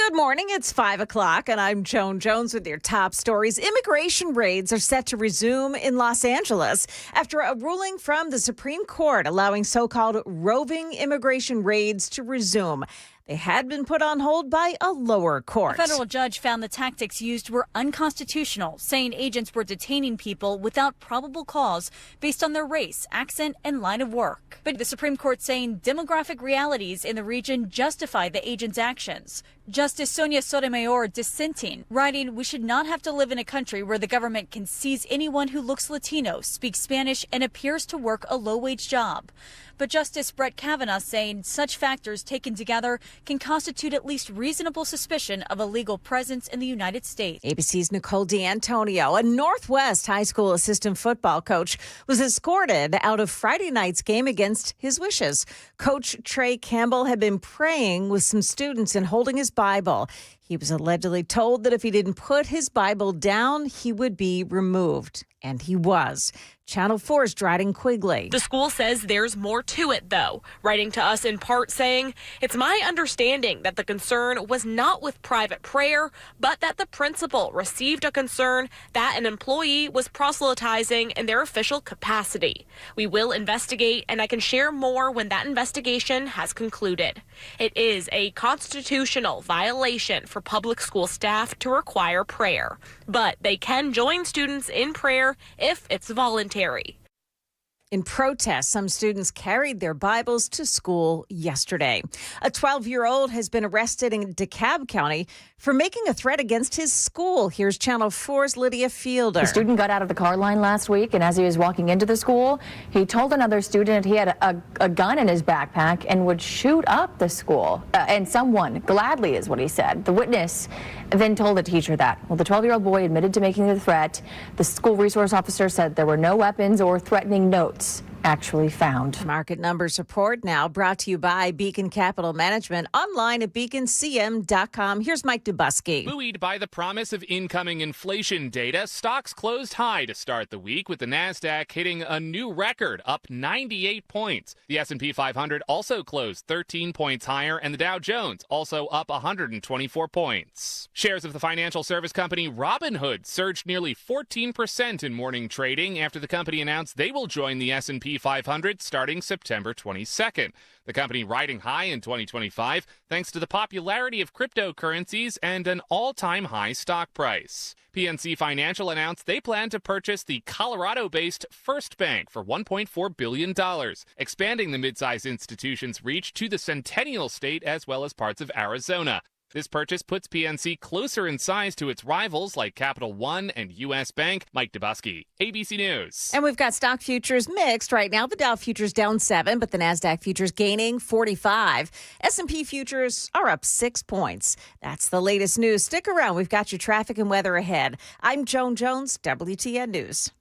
Good morning. It's 5 o'clock, and I'm Joan Jones with your top stories. Immigration raids are set to resume in Los Angeles after a ruling from the Supreme Court allowing so-called roving immigration raids to resume. They had been put on hold by a lower court. A federal judge found the tactics used were unconstitutional, saying agents were detaining people without probable cause based on their race, accent, and line of work. But the Supreme Court saying demographic realities in the region justify the agents' actions. Justice Sonia Sotomayor dissenting, writing, "We should not have to live in a country where the government can seize anyone who looks Latino, speaks Spanish, and appears to work a low-wage job." But Justice Brett Kavanaugh saying such factors taken together can constitute at least reasonable suspicion of a legal presence in the United States. ABC's Nicole D'Antonio, a Northwest high school assistant football coach, was escorted out of Friday night's game against his wishes. Coach Trey Campbell had been praying with some students and holding his Bible. He was allegedly told that if he didn't put his Bible down, he would be removed. And he was. Channel 4's Dryden Quigley. The school says there's more to it, though, writing to us in part saying, "It's my understanding that the concern was not with private prayer, but that the principal received a concern that an employee was proselytizing in their official capacity. We will investigate, and I can share more when that investigation has concluded. It is a constitutional violation for public school staff to require prayer, but they can join students in prayer if it's voluntary." In protest, some students carried their Bibles to school yesterday. A 12-year-old has been arrested in DeKalb County for making a threat against his school. Here's Channel 4's Lydia Fielder. The student got out of the car line last week, and as he was walking into the school, he told another student he had a gun in his backpack and would shoot up the school. And someone, gladly is what he said. The witness then told the teacher that. Well, the 12-year-old boy admitted to making the threat. The school resource officer said there were no weapons or threatening notes actually found. Market Numbers Report now brought to you by Beacon Capital Management, online at beaconcm.com. Here's Mike Dubusky. Buoyed by the promise of incoming inflation data, stocks closed high to start the week, with the Nasdaq hitting a new record, up 98 points. The S&P 500 also closed 13 points higher, and the Dow Jones also up 124 points. Shares of the financial service company Robinhood surged nearly 14% in morning trading after the company announced they will join the S&P 500 starting September 22nd. The company riding high in 2025 thanks to the popularity of cryptocurrencies and an all-time high stock price. PNC Financial announced they plan to purchase the Colorado-based First Bank for $1.4 billion, expanding the mid-sized institution's reach to the Centennial State as well as parts of Arizona. This purchase puts PNC closer in size to its rivals like Capital One and U.S. Bank. Mike Dubusky, ABC News. And we've got stock futures mixed right now. The Dow futures down 7, but the Nasdaq futures gaining 45. S&P futures are up 6 points. That's the latest news. Stick around. We've got your traffic and weather ahead. I'm Joan Jones, WTN News.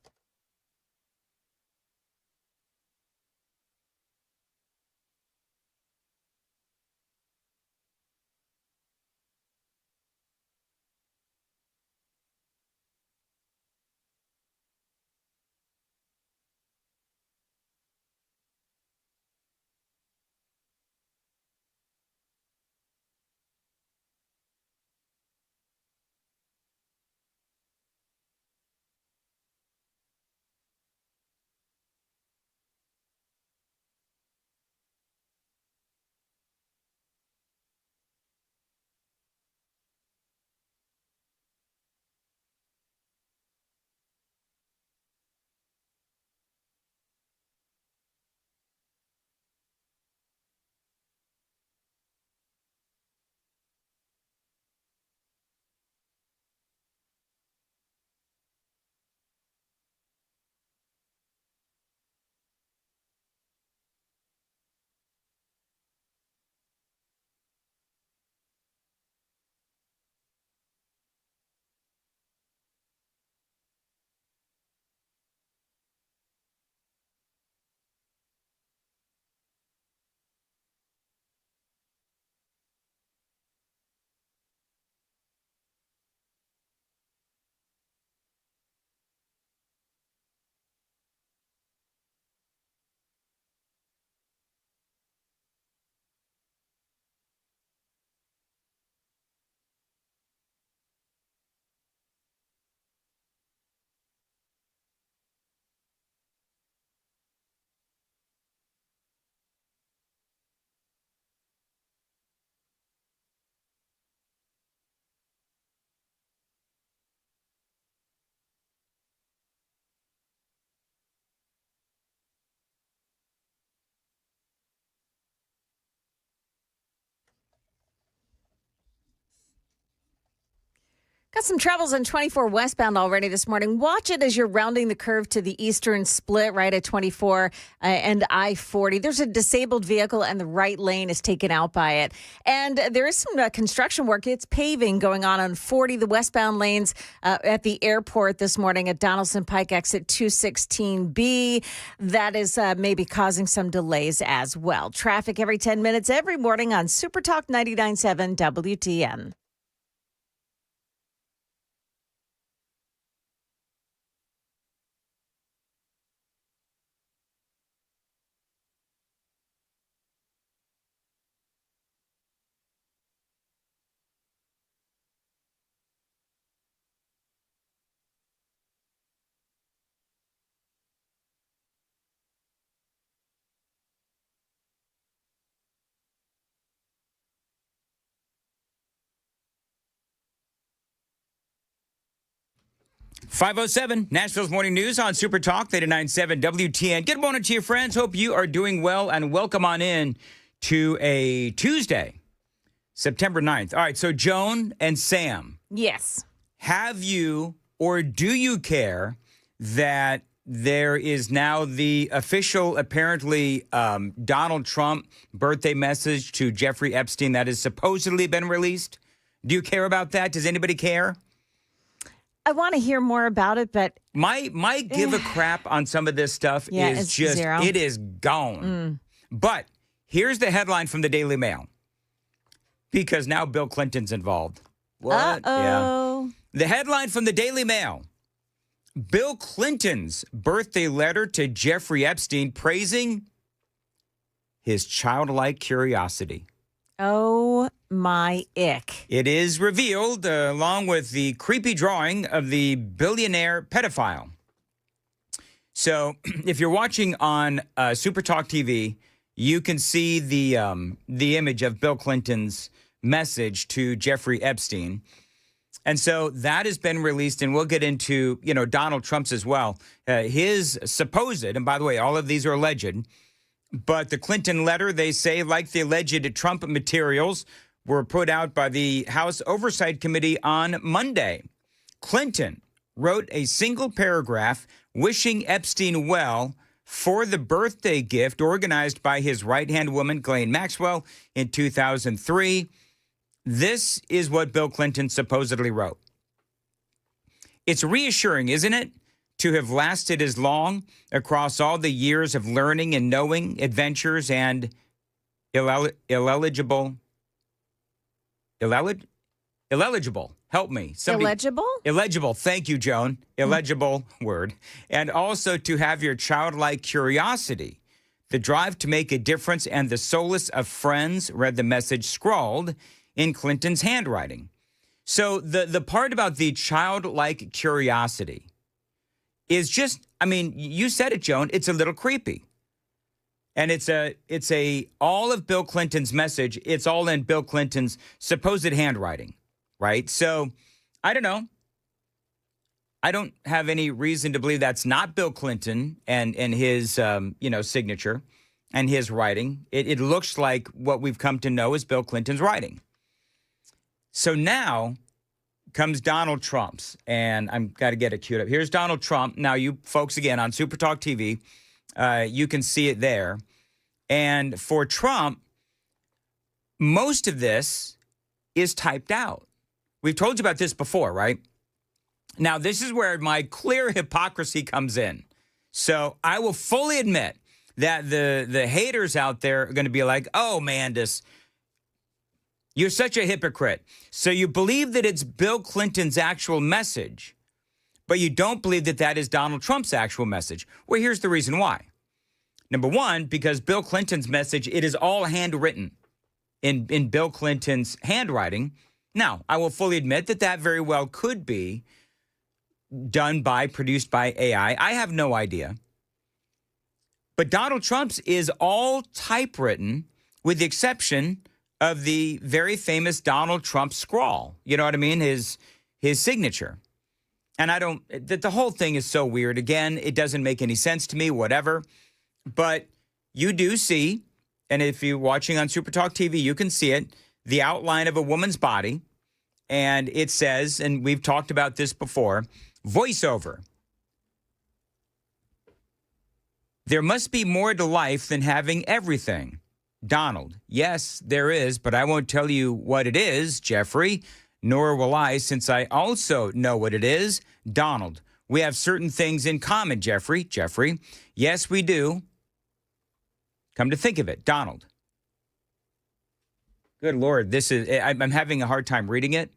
Got some troubles on 24 westbound already this morning. Watch it as you're rounding the curve to the eastern split right at 24 and I-40. There's a disabled vehicle and the right lane is taken out by it. And there is some construction work. It's paving going on 40, the westbound lanes at the airport this morning at Donaldson Pike exit 216B. That is maybe causing some delays as well. Traffic every 10 minutes every morning on Super Talk 99.7 WTN. .507 Nashville's Morning News on Super Talk 89.7 WTN. Good morning to you, friends. Hope you are doing well, and welcome on in to a Tuesday, September 9th. All right, so Joan and Sam. Yes. Have you or do you care that there is now the official, apparently, Donald Trump birthday message to Jeffrey Epstein that has supposedly been released? Do you care about that? Does anybody care? I want to hear more about it, but my give a crap on some of this stuff is just zero. It is gone. But here's the headline from the Daily Mail, because now Bill Clinton's involved. What? Uh-oh. Yeah. The headline from the Daily Mail: Bill Clinton's birthday letter to Jeffrey Epstein praising his childlike curiosity. Oh, my ick. It is revealed, along with the creepy drawing of the billionaire pedophile. So if you're watching on Super Talk TV, you can see the image of Bill Clinton's message to Jeffrey Epstein. And so that has been released, and we'll get into, Donald Trump's as well. His supposed, and by the way, all of these are alleged, but the Clinton letter, they say, like the alleged Trump materials, were put out by the House Oversight Committee on Monday. Clinton wrote a single paragraph wishing Epstein well for the birthday gift organized by his right-hand woman, Ghislaine Maxwell, in 2003. This is what Bill Clinton supposedly wrote. It's reassuring, isn't it, to have lasted as long across all the years of learning and knowing, adventures, and illegible. Help me. Illegible? Illegible. Thank you, Joan. Illegible word. And also to have your childlike curiosity, the drive to make a difference, and the solace of friends, read the message scrawled in Clinton's handwriting. So the part about the childlike curiosity is just, you said it, Joan, it's a little creepy. And it's all of Bill Clinton's message. It's all in Bill Clinton's supposed handwriting, right? So I don't know. I don't have any reason to believe that's not Bill Clinton and his, signature and his writing. It looks like what we've come to know is Bill Clinton's writing. So now comes Donald Trump's, and I've got to get it queued up. Here's Donald Trump. Now, you folks, again, on Super Talk TV, you can see it there. And for Trump, most of this is typed out. We've told you about this before, right? Now, this is where my clear hypocrisy comes in. So I will fully admit that the haters out there are going to be like, oh, Mandis, you're such a hypocrite. So you believe that it's Bill Clinton's actual message, but you don't believe that that is Donald Trump's actual message. Well, here's the reason why. Number one, because Bill Clinton's message, it is all handwritten in Bill Clinton's handwriting. Now, I will fully admit that that very well could be produced by AI. I have no idea. But Donald Trump's is all typewritten, with the exception of the very famous Donald Trump scrawl. You know what I mean? His signature. And the whole thing is so weird. Again, it doesn't make any sense to me, whatever. But you do see, and if you're watching on Super Talk TV, you can see it, the outline of a woman's body. And it says, and we've talked about this before, voiceover. There must be more to life than having everything. Donald, yes, there is, but I won't tell you what it is, Jeffrey, nor will I, since I also know what it is. Donald, we have certain things in common, Jeffrey. Jeffrey, yes, we do. Come to think of it, Donald. Good Lord, this is, I'm having a hard time reading it.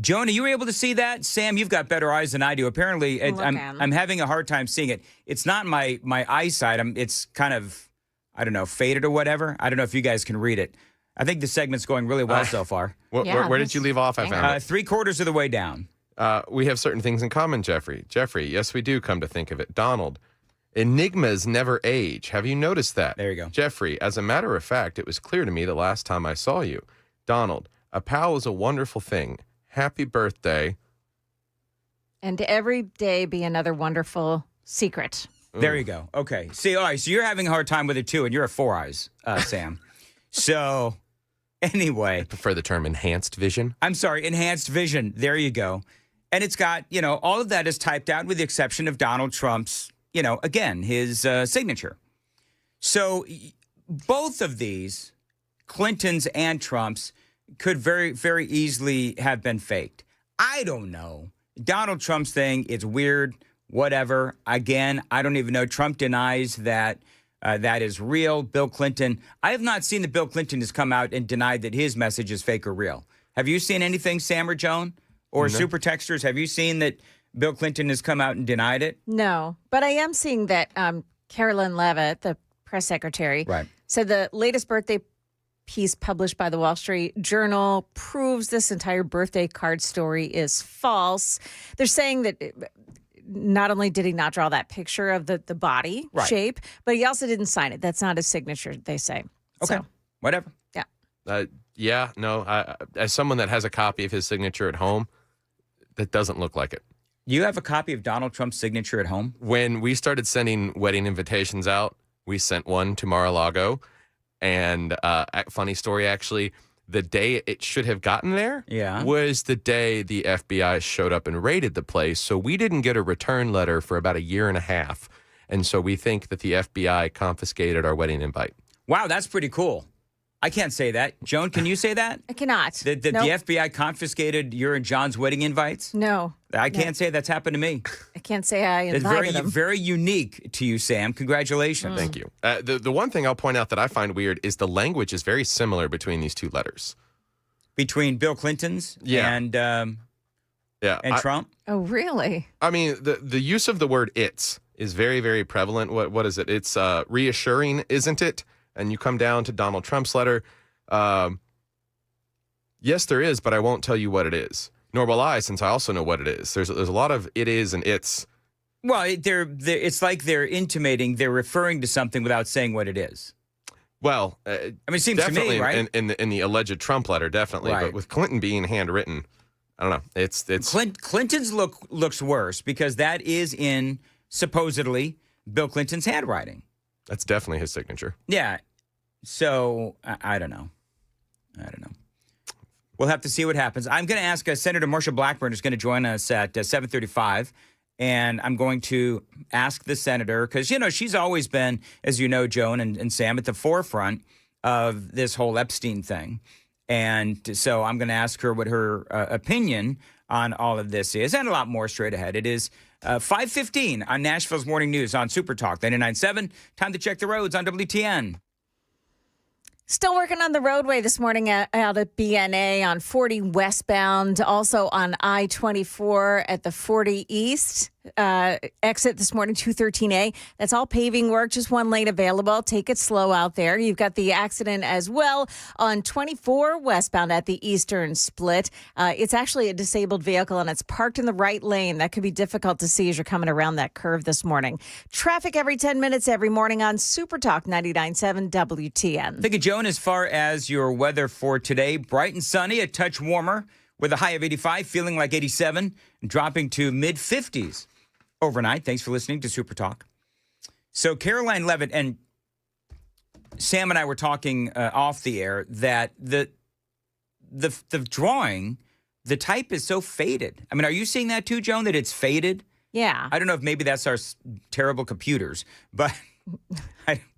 Joan, are you able to see that? Sam, you've got better eyes than I do. Apparently, I'm having a hard time seeing it. It's not my eyesight. It's kind of, I don't know, faded or whatever. I don't know if you guys can read it. I think the segment's going really well so far. Where did you leave off? I found it. 3/4 of the way down. We have certain things in common, Jeffrey. Jeffrey, yes, we do, come to think of it. Donald, enigmas never age. Have you noticed that? There you go. Jeffrey, as a matter of fact, it was clear to me the last time I saw you. Donald, a pal is a wonderful thing. Happy birthday. And every day be another wonderful secret. There you go. Okay. See, all right, so you're having a hard time with it too, and you're a 4 eyes, Sam. So, anyway. I prefer the term enhanced vision. I'm sorry, enhanced vision. There you go. And it's got, all of that is typed out with the exception of Donald Trump's, again, his signature. So, both of these, Clinton's and Trump's, could very, very easily have been faked. I don't know. Donald Trump's thing, it's weird, whatever. Again, I don't even know. Trump denies that that is real. Bill Clinton, I have not seen that Bill Clinton has come out and denied that his message is fake or real. Have you seen anything, Sam or Joan? Or No. Super Texters, have you seen that Bill Clinton has come out and denied it? No, but I am seeing that Carolyn Levitt, the press secretary, said the latest birthday piece published by the Wall Street Journal proves this entire birthday card story is false. They're saying that not only did he not draw that picture of the body shape, but he also didn't sign it. That's not his signature, they say. Okay, So, whatever. Yeah. As someone that has a copy of his signature at home, that doesn't look like it. You have a copy of Donald Trump's signature at home? When we started sending wedding invitations out, we sent one to Mar-a-Lago. And funny story, actually, the day it should have gotten there was the day the FBI showed up and raided the place. So we didn't get a return letter for about 1.5 years. And so we think that the FBI confiscated our wedding invite. Wow, that's pretty cool. I can't say that. Joan, can you say that? I cannot. That the FBI confiscated your and John's wedding invites? No. I can't say that's happened to me. I can't say I It's invited him. very unique to you, Sam. Congratulations. Thank you. The one thing I'll point out that I find weird is the language is very similar between these two letters. Between Bill Clinton's and Trump? Oh, really? I mean, the use of the word "it's" is very, very prevalent. What is it? It's reassuring, isn't it? And you come down to Donald Trump's letter. Yes, there is, but I won't tell you what it is. Nor will I, since I also know what it is. There's a lot of it is and it's. Well, it's like they're intimating, they're referring to something without saying what it is. Well, I mean, it seems to me, right? In the alleged Trump letter, definitely. Right. But with Clinton being handwritten, I don't know. It's Clinton's looks worse because that is in supposedly Bill Clinton's handwriting. That's definitely his signature. Yeah. So I don't know. We'll have to see what happens. I'm going to ask Senator Marsha Blackburn is going to join us at 7:35, and I'm going to ask the senator because she's always been, as you know, Joan and Sam, at the forefront of this whole Epstein thing, and so I'm going to ask her what her opinion on all of this is, and a lot more straight ahead. It is 5:15 on Nashville's Morning News on Super Talk 99.7. Time to check the roads on WTN. Still working on the roadway this morning out at BNA on 40 westbound, also on I-24 at the 40 East exit this morning, 213A. That's all paving work, just one lane available. Take it slow out there. You've got the accident as well on 24 westbound at the Eastern Split. It's actually a disabled vehicle and it's parked in the right lane. That could be difficult to see as you're coming around that curve this morning. Traffic every 10 minutes every morning on Super Talk 99.7 WTN. Thank you, Joan. As far as your weather for today, bright and sunny, a touch warmer with a high of 85, feeling like 87, and dropping to mid-50s overnight. Thanks for listening to Super Talk. So Caroline Levitt, and Sam and I were talking off the air that the drawing, the type is so faded. I mean, are you seeing that too, Joan, that it's faded? Yeah. I don't know if maybe that's our terrible computers, but...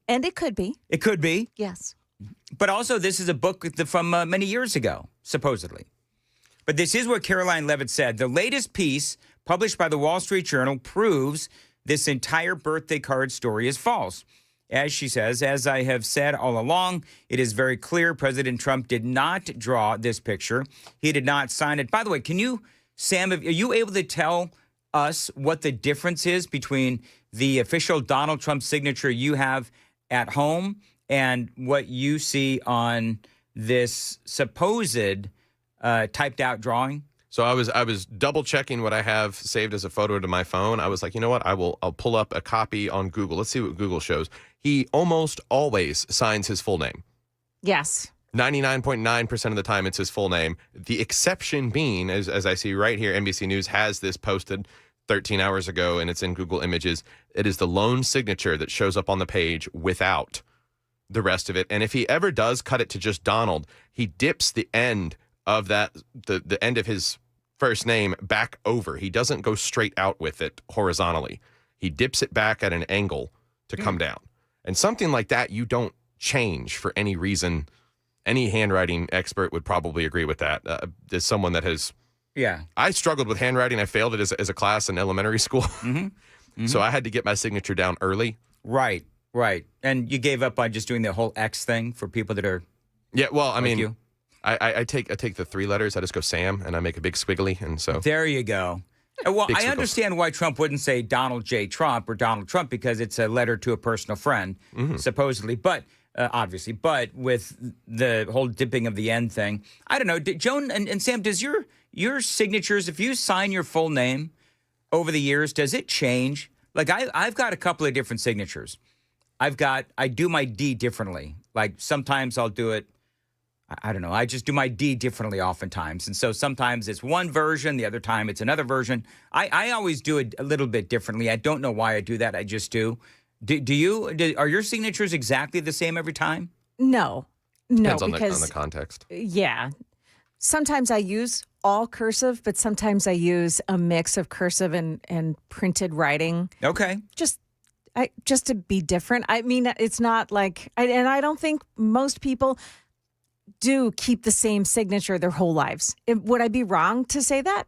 And it could be. It could be. Yes. But also, this is a book from many years ago, supposedly. But this is what Caroline Levitt said. The latest piece published by the Wall Street Journal proves this entire birthday card story is false. As she says, as I have said all along, it is very clear President Trump did not draw this picture. He did not sign it. By the way, can you, Sam, are you able to tell us what the difference is between the official Donald Trump signature you have at home and what you see on this supposed typed out drawing? So I was double checking what I have saved as a photo to my phone. I was like, you know what? I'll pull up a copy on Google. Let's see what Google shows. He almost always signs his full name. Yes. 99.9% of the time it's his full name. The exception being, as I see right here, NBC News has this posted 13 hours ago, and it's in Google Images. It is the lone signature that shows up on the page without the rest of it. And if he ever does cut it to just Donald, he dips the end of that, the end of his first name back over. He doesn't go straight out with it horizontally. He dips it back at an angle to come down. And something like that you don't change for any reason. Any handwriting expert would probably agree with that. As someone that has... Yeah. I struggled with handwriting. I failed it as a class in elementary school. So I had to get my signature down early. Right. And you gave up on just doing the whole X thing for people that are... Yeah, well, I mean... you? I take the 3 letters. I just go Sam, and I make a big squiggly, and so... There you go. Well, I understand why Trump wouldn't say Donald J. Trump or Donald Trump, because it's a letter to a personal friend, supposedly. But, obviously. But with the whole dipping of the end thing, I don't know. Joan and Sam, does your signatures, if you sign your full name over the years, does it change? Like, I've got a couple of different signatures. I do my D differently. Like, sometimes I'll do it, I don't know, I just do my D differently oftentimes. And so sometimes it's one version, the other time it's another version. I always do it a little bit differently. I don't know why I do that. I just do. Are your signatures exactly the same every time? No. Depends on the context. Yeah. Sometimes I use all cursive, but sometimes I use a mix of cursive and printed writing. Okay. Just to be different. I mean, it's not like, and I don't think most people do keep the same signature their whole lives. Would I be wrong to say that?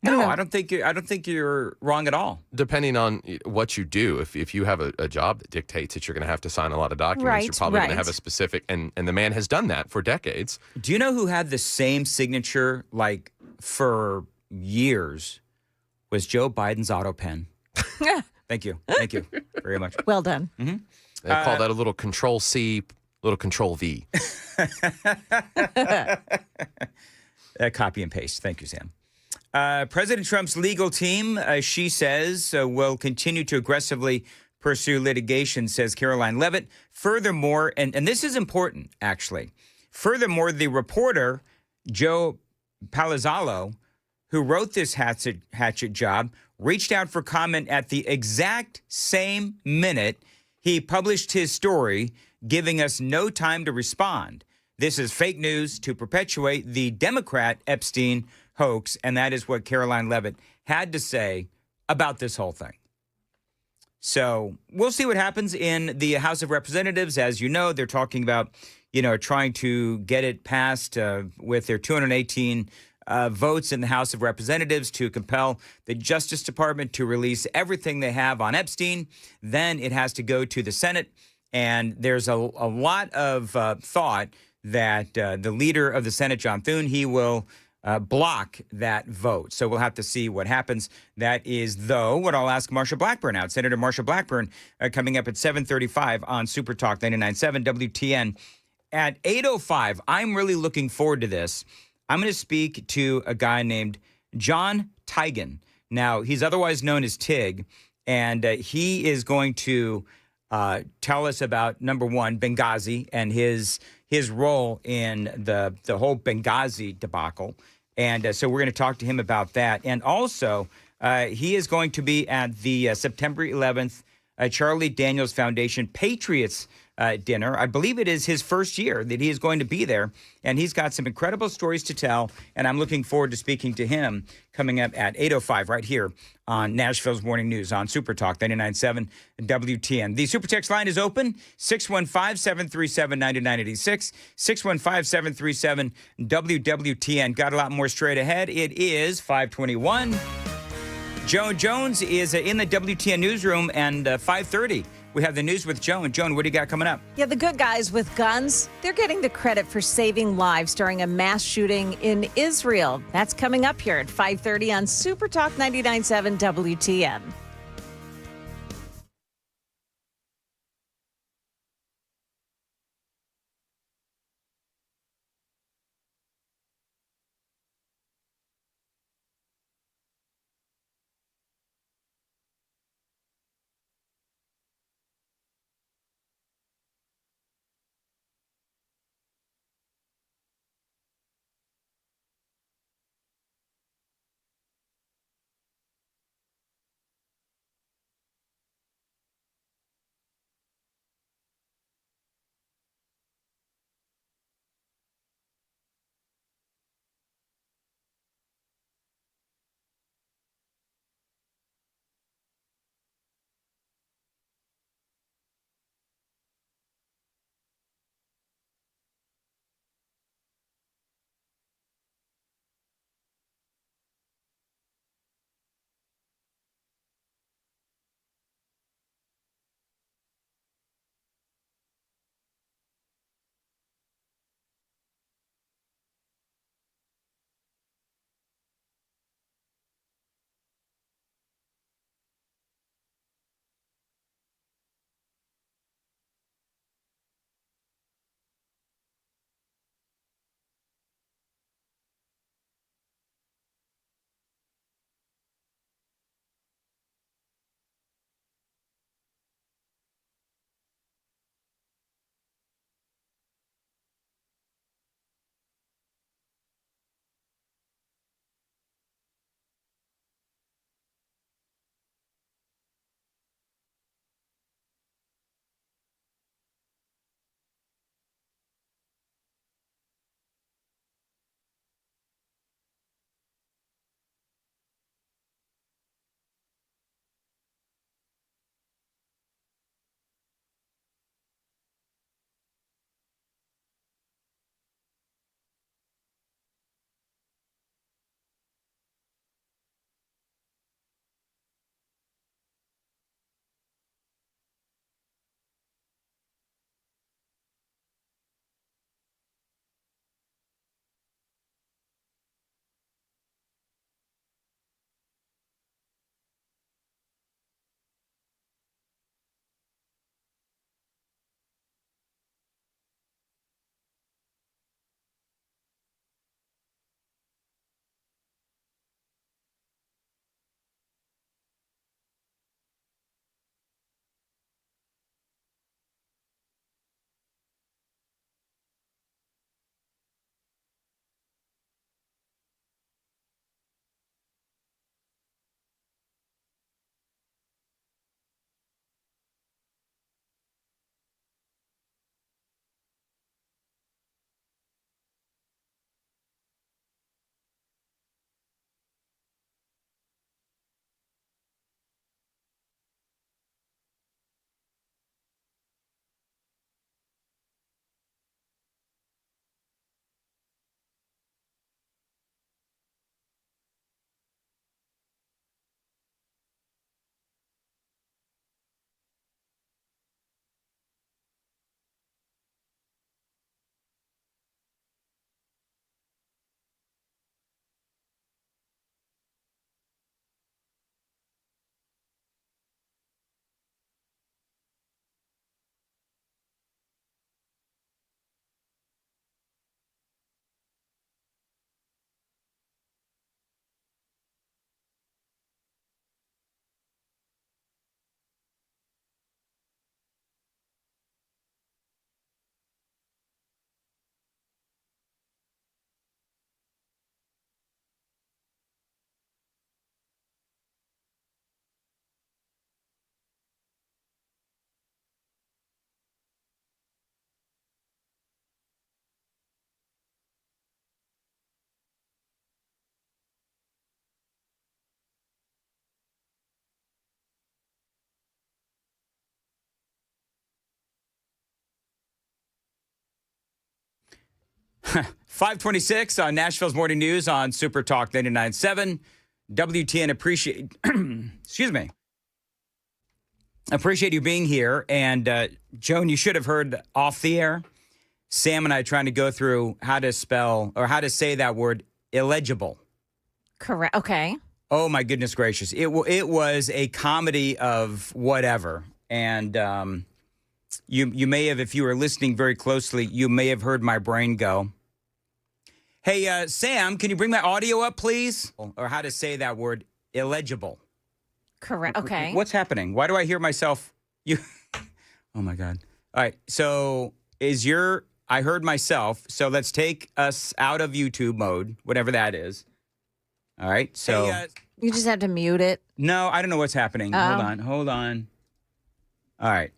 No, I don't think you're wrong at all. Depending on what you do, if you have a job that dictates that you're going to have to sign a lot of documents, you're probably going to have a specific, and the man has done that for decades. Do you know who had the same signature like for years? Was Joe Biden's auto pen. Thank you very much. Well done. They call that a little Control C, little Control V. Copy and paste. Thank you, Sam. President Trump's legal team, she says, will continue to aggressively pursue litigation, says Caroline Levitt. Furthermore, and this is important, actually. Furthermore, the reporter, Joe Palazzolo, who wrote this hatchet job, reached out for comment at the exact same minute he published his story, giving us no time to respond. This is fake news to perpetuate the Democrat Epstein hoax, and that is what Caroline Levitt had to say about this whole thing. So we'll see what happens in the House of Representatives. As you know, they're talking about, trying to get it passed with their 218 votes in the House of Representatives to compel the Justice Department to release everything they have on Epstein. Then it has to go to the Senate, and there's a lot of thought that the leader of the Senate, John Thune, he will block that vote. So we'll have to see what happens. That is, though, what I'll ask Marsha Blackburn out. Senator Marsha Blackburn coming up at 7:35 on Super Talk 99.7 WTN. At 8:05, I'm really looking forward to this. I'm going to speak to a guy named John Tigan. Now, he's otherwise known as Tig, and he is going to tell us about, number one, Benghazi and his role in the whole Benghazi debacle. And so we're going to talk to him about that. And also, he is going to be at the September 11th Charlie Daniels Foundation Patriots dinner. I believe it is his first year that he is going to be there, and he's got some incredible stories to tell, and I'm looking forward to speaking to him coming up at 8:05 right here on Nashville's Morning News on Super Talk 99.7 WTN. The Super Text line is open, 615-737-9986, 615-737-WWTN. Got a lot more straight ahead. It is 5:21. Joan Jones is in the WTN newsroom, and 5:30. We have the news with Joan. Joan, what do you got coming up? Yeah, the good guys with guns, they're getting the credit for saving lives during a mass shooting in Israel. That's coming up here at 5:30 on Super Talk 99.7 WTN. 526 on Nashville's Morning News on Super Talk 99.7. WTN appreciate you being here. And Joan, you should have heard off the air, Sam and I trying to go through how to spell or how to say that word illegible. Correct. Okay. Oh, my goodness gracious. It was a comedy of whatever. And you may have, if you were listening very closely, you may have heard my brain go, hey, Sam, can you bring my audio up, please? Or how to say that word, illegible. Correct. Okay. What's happening? Why do I hear myself? Oh, my God. All right. So I heard myself. So let's take us out of YouTube mode, whatever that is. All right. So you just have to mute it. No, I don't know what's happening. Hold on. All right.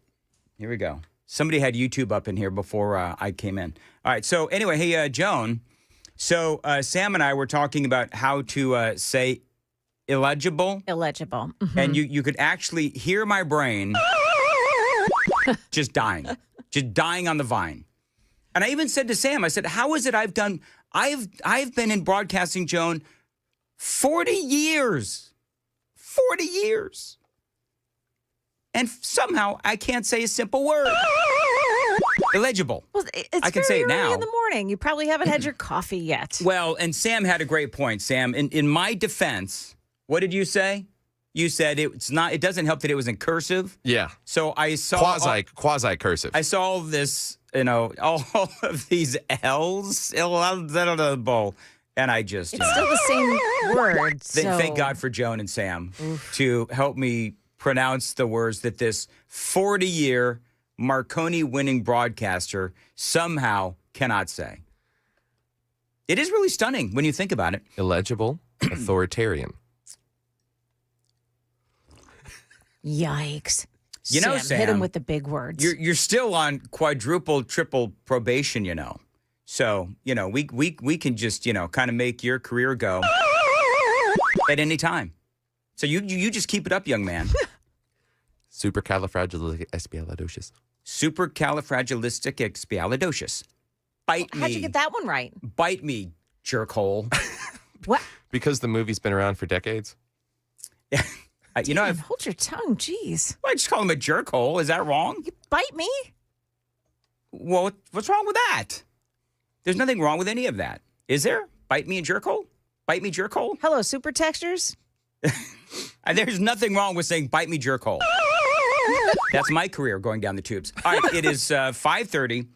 Here we go. Somebody had YouTube up in here before I came in. All right. So anyway, hey, Joan. So Sam and I were talking about how to say illegible. Illegible. Mm-hmm. And you could actually hear my brain just dying on the vine. And I even said to Sam, I said, how is it I've been in broadcasting, Joan, 40 years. 40 years. And somehow I can't say a simple word. Illegible. Well, it's I can say it now. In the morning. You probably haven't had your coffee yet. Well, and Sam had a great point, Sam. In my defense, what did you say? You said it doesn't help that it was in cursive. Yeah. So I saw quasi cursive. I saw all this, all of these L's, illegible. And I just... It's still the same word. Thank God for Joan and Sam to help me pronounce the words that this 40-year Marconi-winning broadcaster somehow cannot say. It is really stunning when you think about it. Illegible, authoritarian. Yikes. Sam, hit him with the big words. You're still on quadruple, triple probation, So, we can just, kind of make your career go at any time. So you just keep it up, young man. Supercalifragilisticexpialidocious. Supercalifragilisticexpialidocious. Bite me. How'd you get that one right? Bite me, jerkhole. What? Because the movie's been around for decades. Damn, hold your tongue, jeez. I just call him a jerkhole. Is that wrong? You bite me? Well, what's wrong with that? There's nothing wrong with any of that. Is there? Bite me and jerkhole? Bite me, jerkhole? Hello, super textures. There's nothing wrong with saying bite me, jerkhole. That's my career going down the tubes. All right, it is 5:30.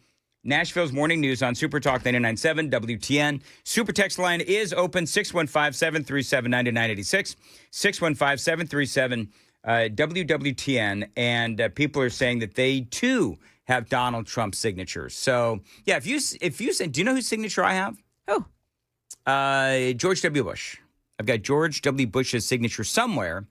Nashville's Morning News on Super Talk 99.7 WTN. Super text line is open, 615-737-9986. 615-737 WWTN. And people are saying that they, too, have Donald Trump's signatures. So, yeah, if you say, do you know whose signature I have? Who? George W. Bush. I've got George W. Bush's signature somewhere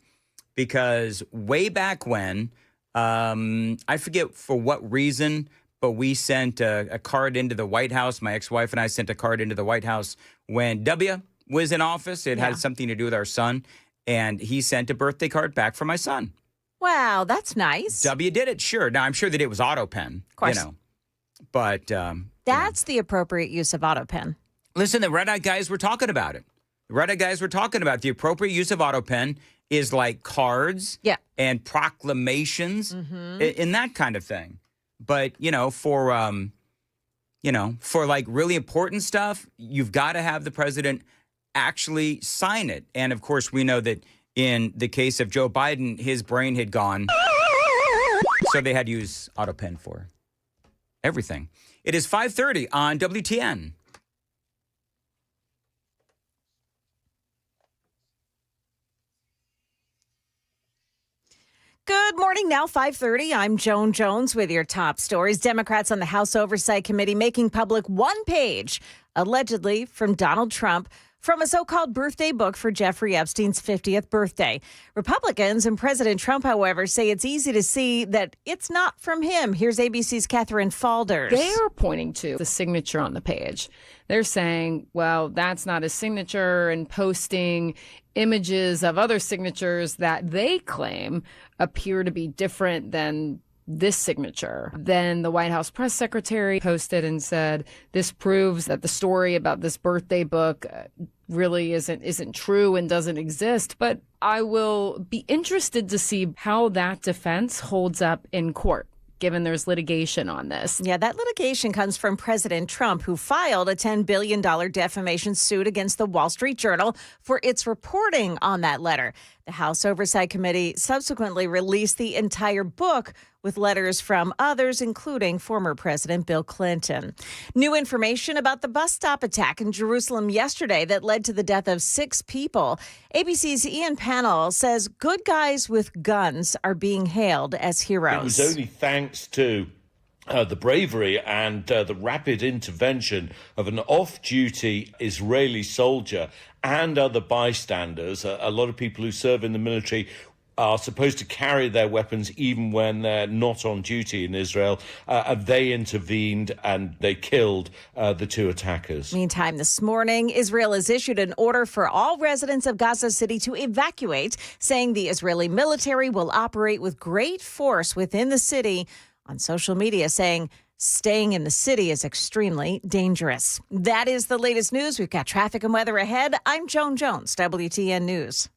because way back when, I forget for what reason, but we sent a card into the White House. My ex-wife and I sent a card into the White House when W was in office. It had something to do with our son, and he sent a birthday card back for my son. Wow, that's nice. W did it, sure. Now, I'm sure that it was auto pen, of course. But that's the appropriate use of auto pen. Listen, the Red Eye guys were talking about it. The Red Eye guys were talking about the appropriate use of auto pen is like cards and proclamations and that kind of thing. But, for like really important stuff, you've got to have the president actually sign it. And of course, we know that in the case of Joe Biden, his brain had gone. So they had to use auto pen for everything. It is 5:30 on WTN. Good morning. Now 5:30. I'm Joan Jones with your top stories. Democrats on the House Oversight Committee making public one page, allegedly from Donald Trump, from a so-called birthday book for Jeffrey Epstein's 50th birthday. Republicans and President Trump, however, say it's easy to see that it's not from him. Here's ABC's Catherine Falders. They are pointing to the signature on the page. They're saying, well, that's not his signature, and posting images of other signatures that they claim appear to be different than this signature. Then the White House press secretary posted and said, this proves that the story about this birthday book really isn't true and doesn't exist. But I will be interested to see how that defense holds up in court, given there's litigation on this. Yeah, that litigation comes from President Trump, who filed a $10 billion defamation suit against the Wall Street Journal for its reporting on that letter. The House Oversight Committee subsequently released the entire book with letters from others, including former President Bill Clinton. New information about the bus stop attack in Jerusalem yesterday that led to the death of 6 people. ABC's Ian Pannell says good guys with guns are being hailed as heroes. It was only thanks to the bravery and the rapid intervention of an off-duty Israeli soldier and other bystanders. A lot of people who serve in the military are supposed to carry their weapons even when they're not on duty in Israel. They intervened and they killed the 2 attackers. Meantime, this morning, Israel has issued an order for all residents of Gaza City to evacuate, saying the Israeli military will operate with great force within the city. On social media, saying staying in the city is extremely dangerous. That is the latest news. We've got traffic and weather ahead. I'm Joan Jones, WTN News.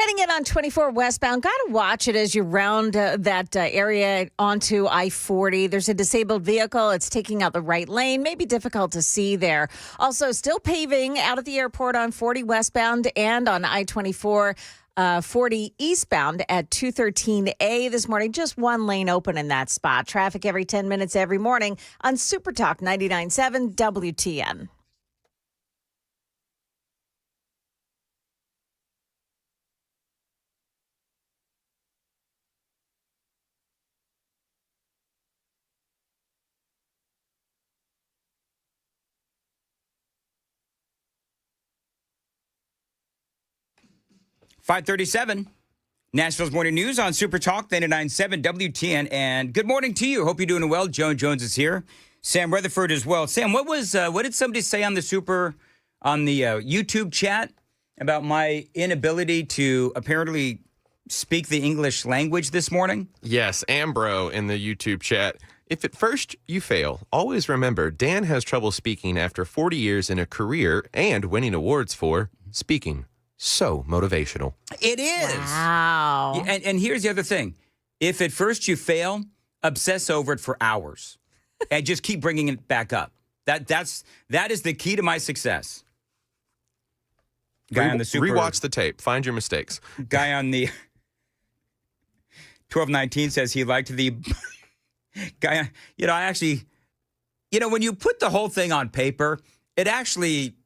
Heading in on 24 westbound, got to watch it as you round that area onto I-40. There's a disabled vehicle. It's taking out the right lane. Maybe difficult to see there. Also, still paving out at the airport on 40 westbound and on I-24. 40 eastbound at 213A this morning. Just one lane open in that spot. Traffic every 10 minutes every morning on Super Talk 99.7 WTN. .537, Nashville's Morning News on Super Talk 99.7 WTN. And good morning to you. Hope you're doing well. Joan Jones is here. Sam Rutherford as well. Sam, what did somebody say on the YouTube chat about my inability to apparently speak the English language this morning? Yes, Ambro in the YouTube chat. If at first you fail, always remember Dan has trouble speaking after 40 years in a career and winning awards for speaking. So motivational. It is. Wow. And here's the other thing. If at first you fail, obsess over it for hours and just keep bringing it back up. That is the key to my success. Guy on the Rewatch the tape. Find your mistakes. Guy on the 1219 says he liked the guy. When you put the whole thing on paper, it actually,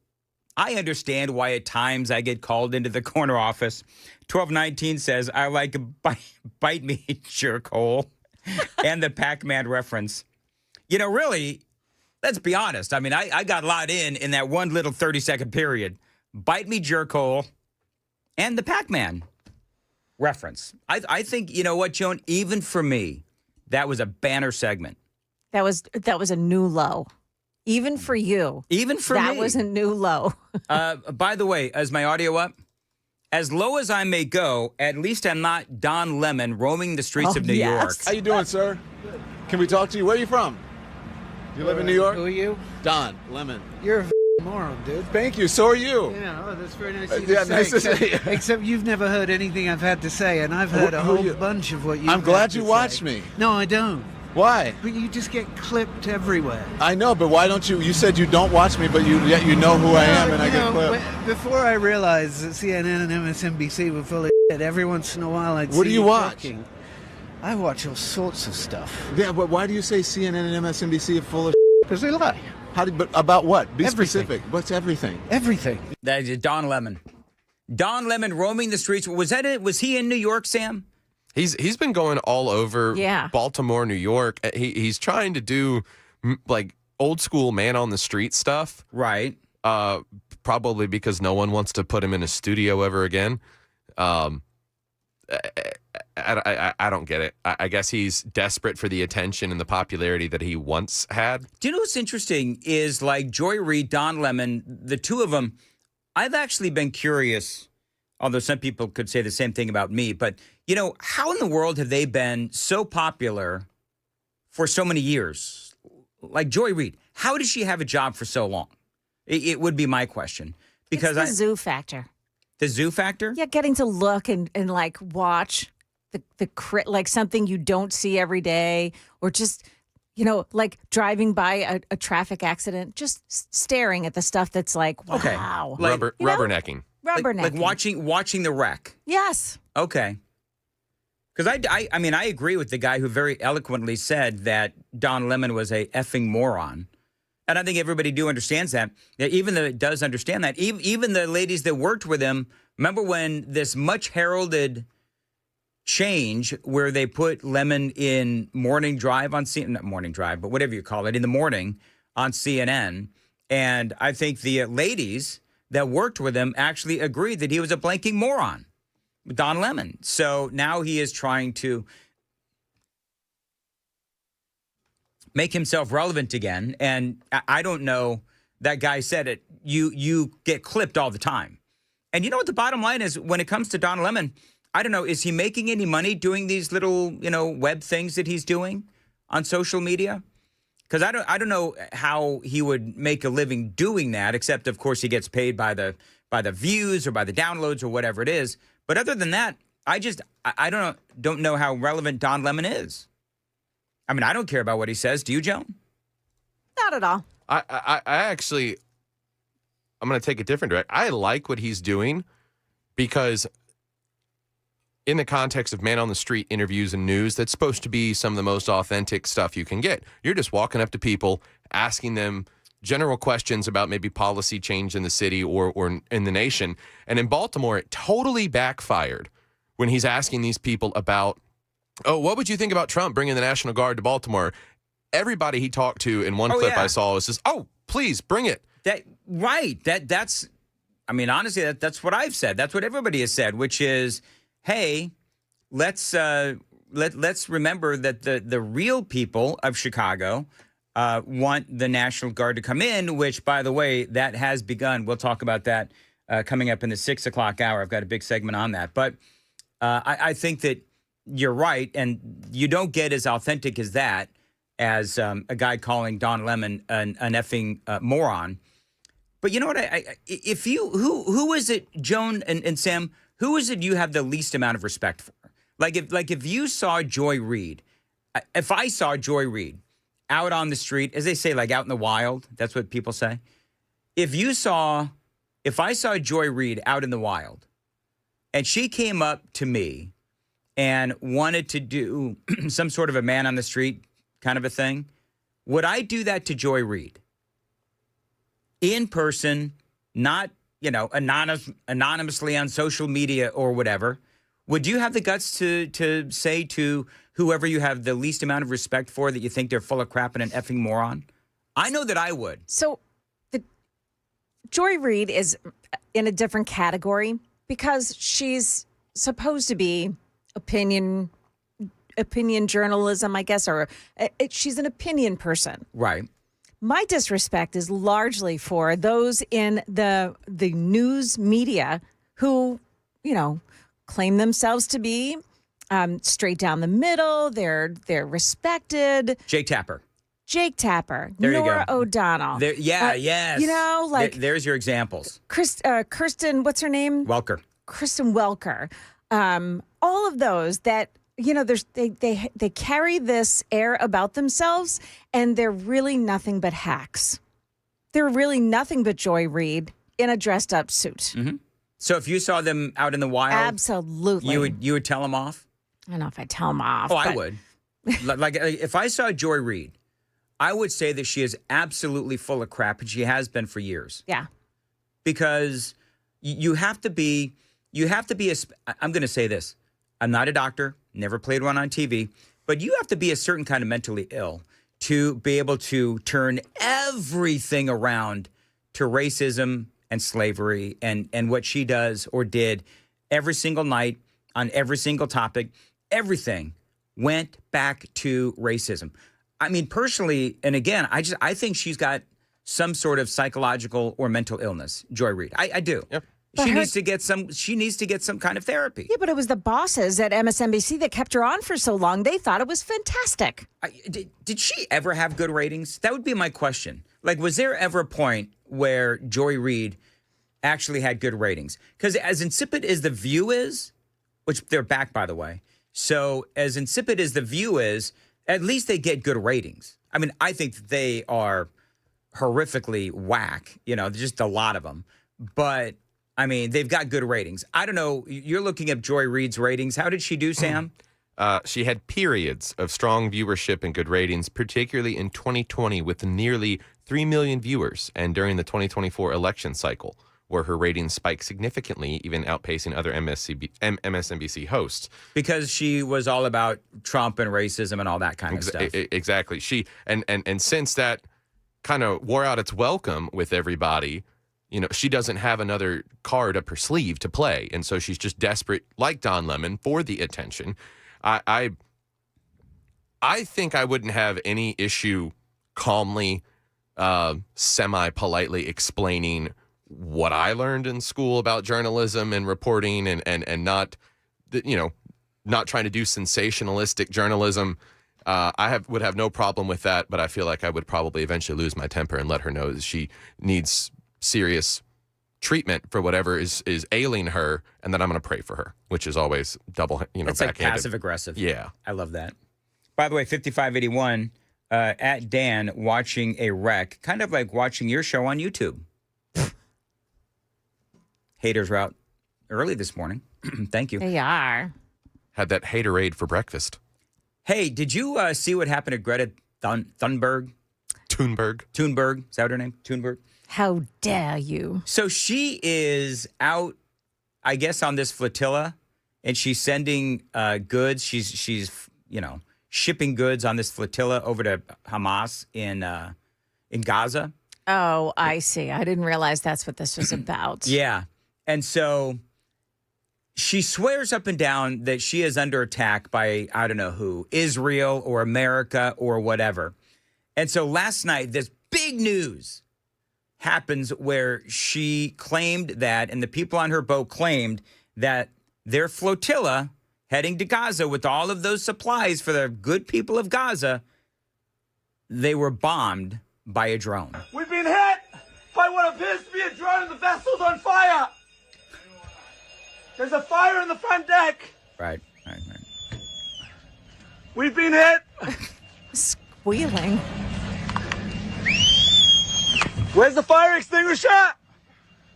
I understand why at times I get called into the corner office. 1219 says, I like bite me, jerkhole, and the Pac-Man reference. Really, let's be honest. I mean, I got a lot in that one little 30-second period. Bite me, jerkhole, and the Pac-Man reference. I think, you know what, Joan? Even for me, that was a banner segment. That was a new low. Even for you. Even for me. That was a new low. By the way, is my audio up? As low as I may go, at least I'm not Don Lemon roaming the streets of New York. How you doing, sir? Can we talk to you? Where are you from? Do you live in New York? Who are you? Don Lemon. You're a moron, dude. Thank you. So are you. Yeah, that's very nice of you to say. Nice to see you. Except you've never heard anything I've had to say, and I've heard a whole bunch of what you've I'm glad had you to watched say. me. No, I don't. Why? But you just get clipped everywhere. I know, but why don't you? You said you don't watch me, but yet you know who I am, and I get clipped. Before I realized that CNN and MSNBC were full of shit, every once in a while I'd see What do you watch? talking. I watch all sorts of stuff. Yeah, but why do you say CNN and MSNBC are full of Because they lie. But about what? Be Everything. specific. What's everything? Everything. That is Don Lemon. Don Lemon roaming the streets. Was that it? Was he in New York, Sam? He's been going all over Baltimore, New York. He's trying to do like old school man on the street stuff. Right. Probably because no one wants to put him in a studio ever again. I don't get it. I guess he's desperate for the attention and the popularity that he once had. Do you know what's interesting is like Joy Reid, Don Lemon, the two of them, I've actually been curious, although some people could say the same thing about me, but how in the world have they been so popular for so many years? Like Joy Reid, how does she have a job for so long? It would be my question. Because it's the zoo factor. The zoo factor? Yeah, getting to look and like watch like something you don't see every day, or just, like driving by a traffic accident, just staring at the stuff that's like, wow. Okay. Like, rubbernecking. Rubbernecking. Like watching the wreck. Yes. Okay. Because I mean, I agree with the guy who very eloquently said that Don Lemon was a effing moron. And I think everybody understands that. Even though it does understand that. Even the ladies that worked with him, remember when this much heralded change where they put Lemon in morning drive on CNN, not morning drive, but whatever you call it, in the morning on CNN. And I think the ladies that worked with him actually agreed that he was a blanking moron. Don Lemon. So now he is trying to make himself relevant again. And I don't know, that guy said it, you get clipped all the time. And you know what the bottom line is when it comes to Don Lemon? I don't know, is he making any money doing these little, web things that he's doing on social media? Because I don't know how he would make a living doing that, except of course he gets paid by the views or by the downloads or whatever it is. But other than that, I don't know how relevant Don Lemon is. I mean, I don't care about what he says. Do you, Joan? Not at all. I actually, I'm going to take a different direction. I like what he's doing because in the context of man on the street interviews and news, that's supposed to be some of the most authentic stuff you can get. You're just walking up to people, asking them general questions about maybe policy change in the city or in the nation. And in Baltimore, it totally backfired when he's asking these people about, oh, what would you think about Trump bringing the National Guard to Baltimore? Everybody he talked to in one clip I saw was just, oh, please bring it. That's, I mean, honestly, that's what I've said. That's what everybody has said, which is, hey, let's remember that the real people of Chicago want the National Guard to come in, which, by the way, that has begun. We'll talk about that coming up in the 6 o'clock hour. I've got a big segment on that. But I think that you're right, and you don't get as authentic as that as a guy calling Don Lemon an effing moron. But you know what? If you who is it, Joan and Sam? Who is it you have the least amount of respect for? Like if you saw Joy Reid, if I saw Joy Reid out on the street, as they say, like out in the wild, that's what people say. If I saw Joy Reid out in the wild, and she came up to me and wanted to do some sort of a man on the street kind of a thing, would I do that to Joy Reid? In person, not, anonymously on social media or whatever. Would you have the guts to say to whoever you have the least amount of respect for that you think they're full of crap and an effing moron? I know that I would. So Joy Reid is in a different category because she's supposed to be opinion journalism, I guess, or she's an opinion person. Right. My disrespect is largely for those in the news media who, claim themselves to be straight down the middle. They're respected. Jake Tapper. There Nora O'Donnell. Yes. There's your examples. Kirsten, what's her name? Welker. Kristen Welker. All of those that, they carry this air about themselves, and they're really nothing but hacks. They're really nothing but Joy Reid in a dressed up suit. Mm-hmm. So if you saw them out in the wild, absolutely, you would tell them off. I don't know if I'd tell them off. Oh, I would. Like if I saw Joy Reid, I would say that she is absolutely full of crap, and she has been for years. Yeah. Because you have to be. I'm going to say this. I'm not a doctor. Never played one on TV, but you have to be a certain kind of mentally ill to be able to turn everything around to racism and slavery and what she does or did every single night on every single topic. Everything went back to racism. I mean, personally, and again, I think she's got some sort of psychological or mental illness, Joy Reid. I do. Yep. She needs to get some kind of therapy. Yeah, but it was the bosses at MSNBC that kept her on for so long. They thought it was fantastic. Did she ever have good ratings? That would be my question. Like, was there ever a point where Joy Reid actually had good ratings? Because as insipid as The View is, which they're back, by the way, so as insipid as The View is, at least they get good ratings. I mean, I think they are horrifically whack, just a lot of them. But I mean, they've got good ratings. I don't know. You're looking at Joy Reid's ratings. How did she do, Sam? She had periods of strong viewership and good ratings, particularly in 2020 with nearly 3 million viewers, and during the 2024 election cycle, where her ratings spiked significantly, even outpacing other MSNBC hosts. Because she was all about Trump and racism and all that kind of stuff. Exactly. She and since that kind of wore out its welcome with everybody, she doesn't have another card up her sleeve to play. And so she's just desperate, like Don Lemon, for the attention. I think I wouldn't have any issue calmly, semi-politely explaining what I learned in school about journalism and reporting and not, not trying to do sensationalistic journalism. Would have no problem with that, but I feel like I would probably eventually lose my temper and let her know that she needs serious treatment for whatever is ailing her, and then I'm going to pray for her, which is always double, It's like passive aggressive. Yeah. I love that. By the way, 5581 at Dan watching a wreck, kind of like watching your show on YouTube. Haters were out early this morning. Thank you. They are. Had that haterade for breakfast. Hey, did you see what happened to Greta Thunberg? Thunberg. Is that her name? Thunberg? How dare you? So she is out, I guess, on this flotilla, and she's sending goods. She's shipping goods on this flotilla over to Hamas in Gaza. Oh, I see. I didn't realize that's what this was about. Yeah. And so she swears up and down that she is under attack by, I don't know who, Israel or America or whatever. And so last night, this big news happens where she claimed that, and the people on her boat claimed that their flotilla heading to Gaza with all of those supplies for the good people of Gaza, they were bombed by a drone. We've been hit by what appears to be a drone and the vessel's on fire. There's a fire in the front deck. Right. We've been hit. Squealing. Where's the fire extinguisher?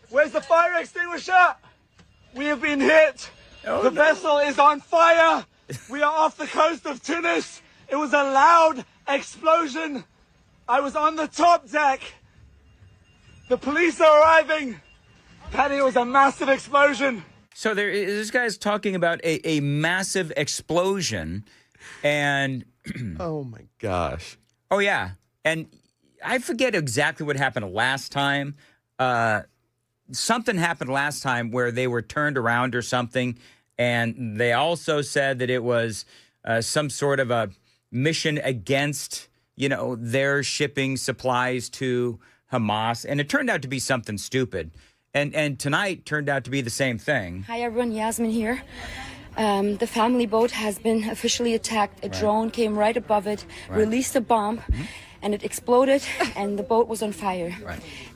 Where's the fire extinguisher? We have been hit. The vessel is on fire. We are off the coast of Tunis. It was a loud explosion. I was on the top deck. The police are arriving. Patty, it was a massive explosion. So this guy's talking about a massive explosion, and oh my gosh. Oh yeah, and I forget exactly what happened last time. Something happened last time where they were turned around or something, and they also said that it was some sort of a mission against, their shipping supplies to Hamas, and it turned out to be something stupid. And tonight turned out to be the same thing. Hi, everyone. Yasmin here. The family boat has been officially attacked. A drone came right above it, released a bomb, and it exploded, and the boat was on fire.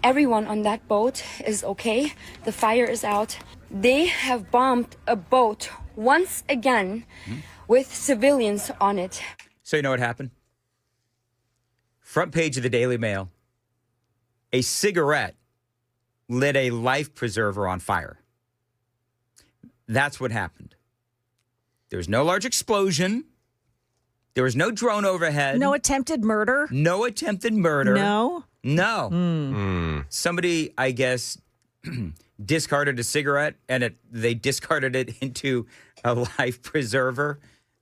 Everyone on that boat is okay. The fire is out. They have bombed a boat once again with civilians on it. So you know what happened? Front page of the Daily Mail. A cigarette lit a life preserver on fire. That's what happened. There was no large explosion. There was no drone overhead. No attempted murder? No attempted murder. No? No. Somebody, I guess, discarded a cigarette, and they discarded it into a life preserver,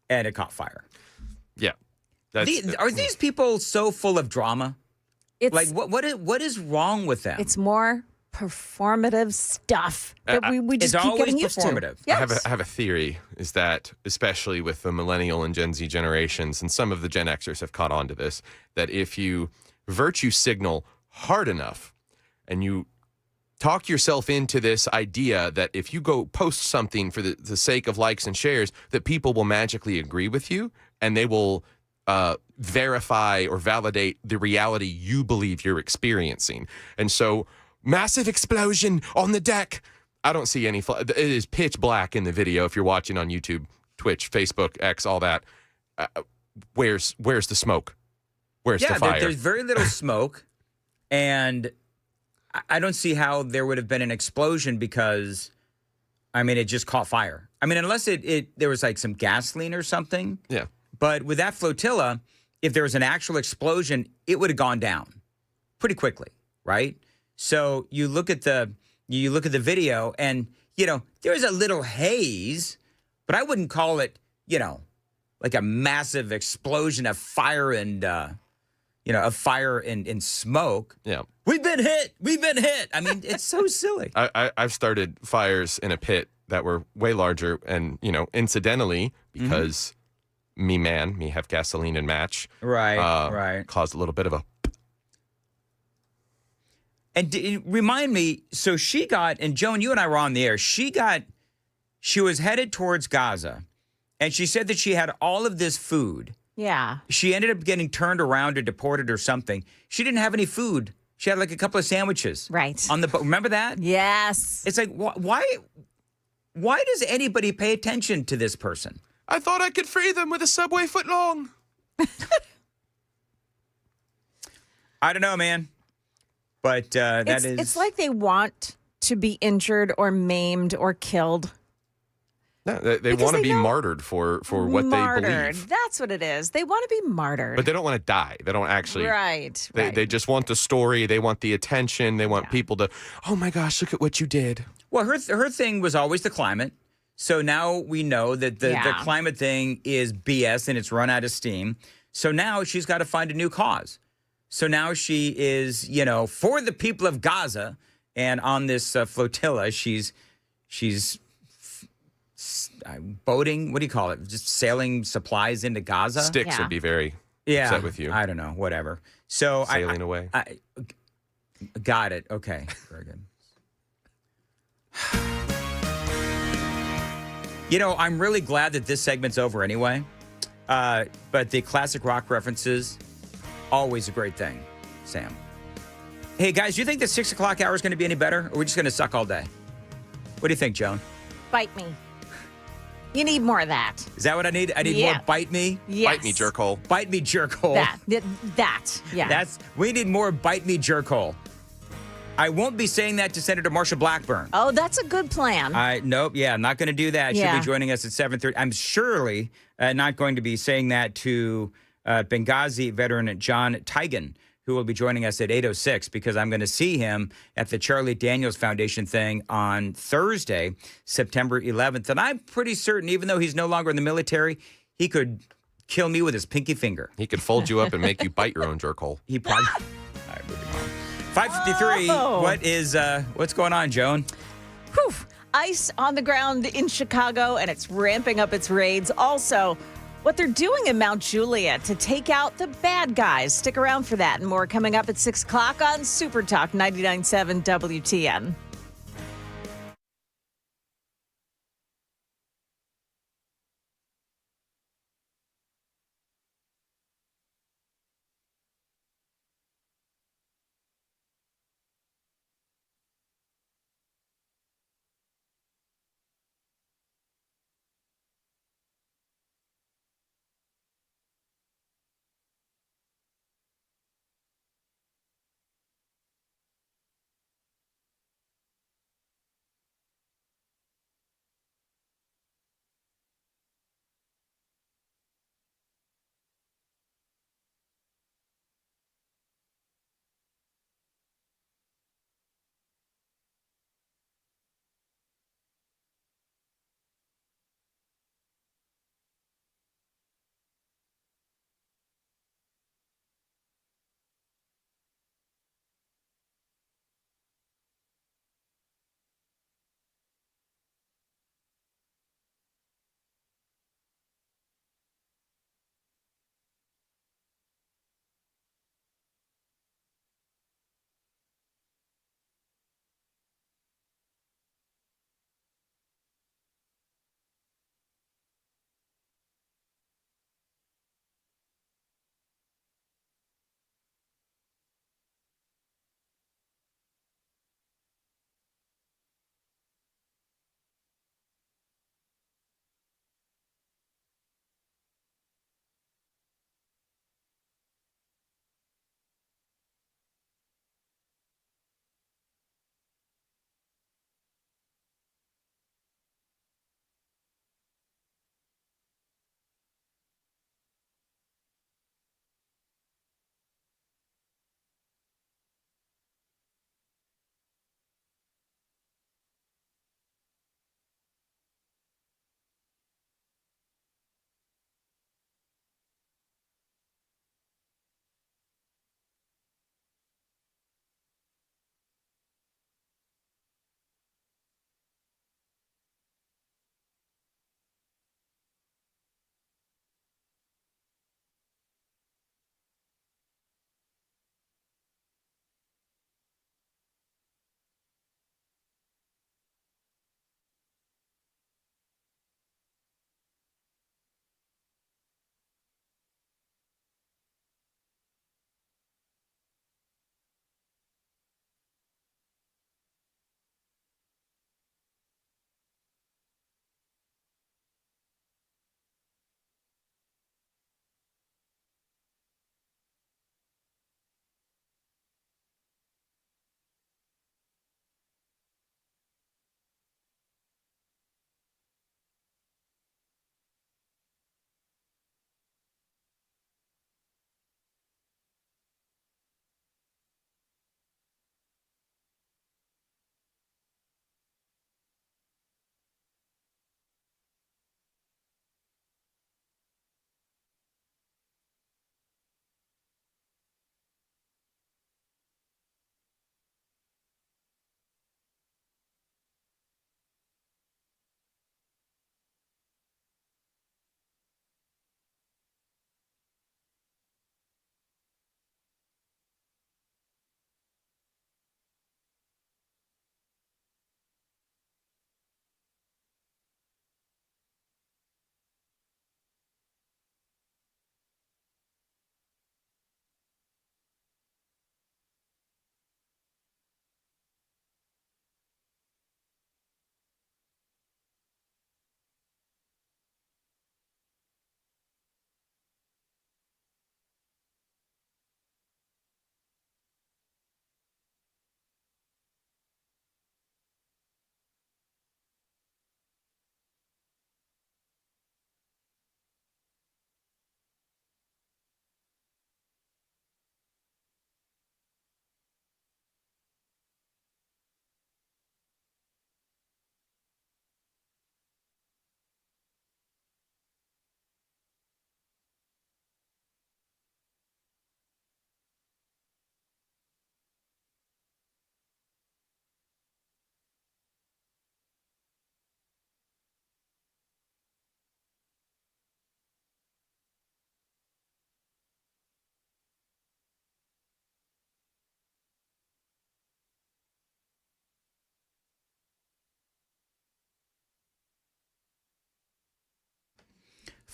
and it caught fire. Yeah. Are these people so full of drama? It's, like, what is wrong with them? It's more performative stuff that we just keep getting used to. Yes. I have a theory, is that especially with the millennial and Gen Z generations, and some of the Gen Xers have caught on to this, that if you virtue signal hard enough and you talk yourself into this idea that if you go post something for the sake of likes and shares, that people will magically agree with you and they will verify or validate the reality you believe you're experiencing. And so, massive explosion on the deck. I don't see any. It is pitch black in the video. If you're watching on YouTube, Twitch, Facebook, X, all that. Where's the smoke? Where's the fire? There's very little smoke, and I don't see how there would have been an explosion because, it just caught fire. Unless there was like some gasoline or something. Yeah. But with that flotilla, if there was an actual explosion, it would have gone down pretty quickly, right? So you look at the video, and there's a little haze, but I wouldn't call it like a massive explosion of fire and and smoke. Yeah, we've been hit. It's so silly. I've started fires in a pit that were way larger, and incidentally, because me have gasoline and match, right, caused a little bit of a. And remind me, so she got, and Joan, you and I were on the air, she was headed towards Gaza, and she said that she had all of this food. Yeah. She ended up getting turned around or deported or something. She didn't have any food She had like a couple of sandwiches. Right. On the boat. Remember that? Yes. It's like, why does anybody pay attention to this person? I thought I could free them with a Subway footlong. I don't know, man. But It's like they want to be injured or maimed or killed. No, they want to be martyred for what they believe. That's what it is. They want to be martyred. But they don't want to die. They don't actually. Right. They just want the story. They want the attention. They want people to, oh my gosh, look at what you did. Well, her thing was always the climate. So now we know that the climate thing is BS and it's run out of steam. So now she's got to find a new cause. So now she is, for the people of Gaza, and on this flotilla, she's boating. What do you call it? Just sailing supplies into Gaza. Sticks would be very upset with you. I don't know. Whatever. So sailing away. Got it. Okay. Very good. I'm really glad that this segment's over anyway. But the classic rock references, always a great thing, Sam. Hey, guys, do you think the 6 o'clock hour is going to be any better? Or are we just going to suck all day? What do you think, Joan? Bite me. You need more of that. Is that what I need? I need more bite me? Yes. Bite me, jerk hole. Bite me, jerk hole. Yeah. We need more bite me, jerk hole. I won't be saying that to Senator Marsha Blackburn. Oh, that's a good plan. Nope. Yeah, I'm not going to do that. She'll be joining us at 7:30. I'm surely not going to be saying that to Benghazi veteran John Tigan, who will be joining us at 8:06, because I'm going to see him at the Charlie Daniels Foundation thing on Thursday, September 11th. And I'm pretty certain, even though he's no longer in the military, he could kill me with his pinky finger. He could fold you up and make you bite your own jerk hole. He probably... All right, moving on. 5:53. What's going on, Joan? Whew. Ice on the ground in Chicago, and it's ramping up its raids. Also, what they're doing in Mount Juliet to take out the bad guys. Stick around for that and more coming up at 6 o'clock on Super Talk 99.7 WTN.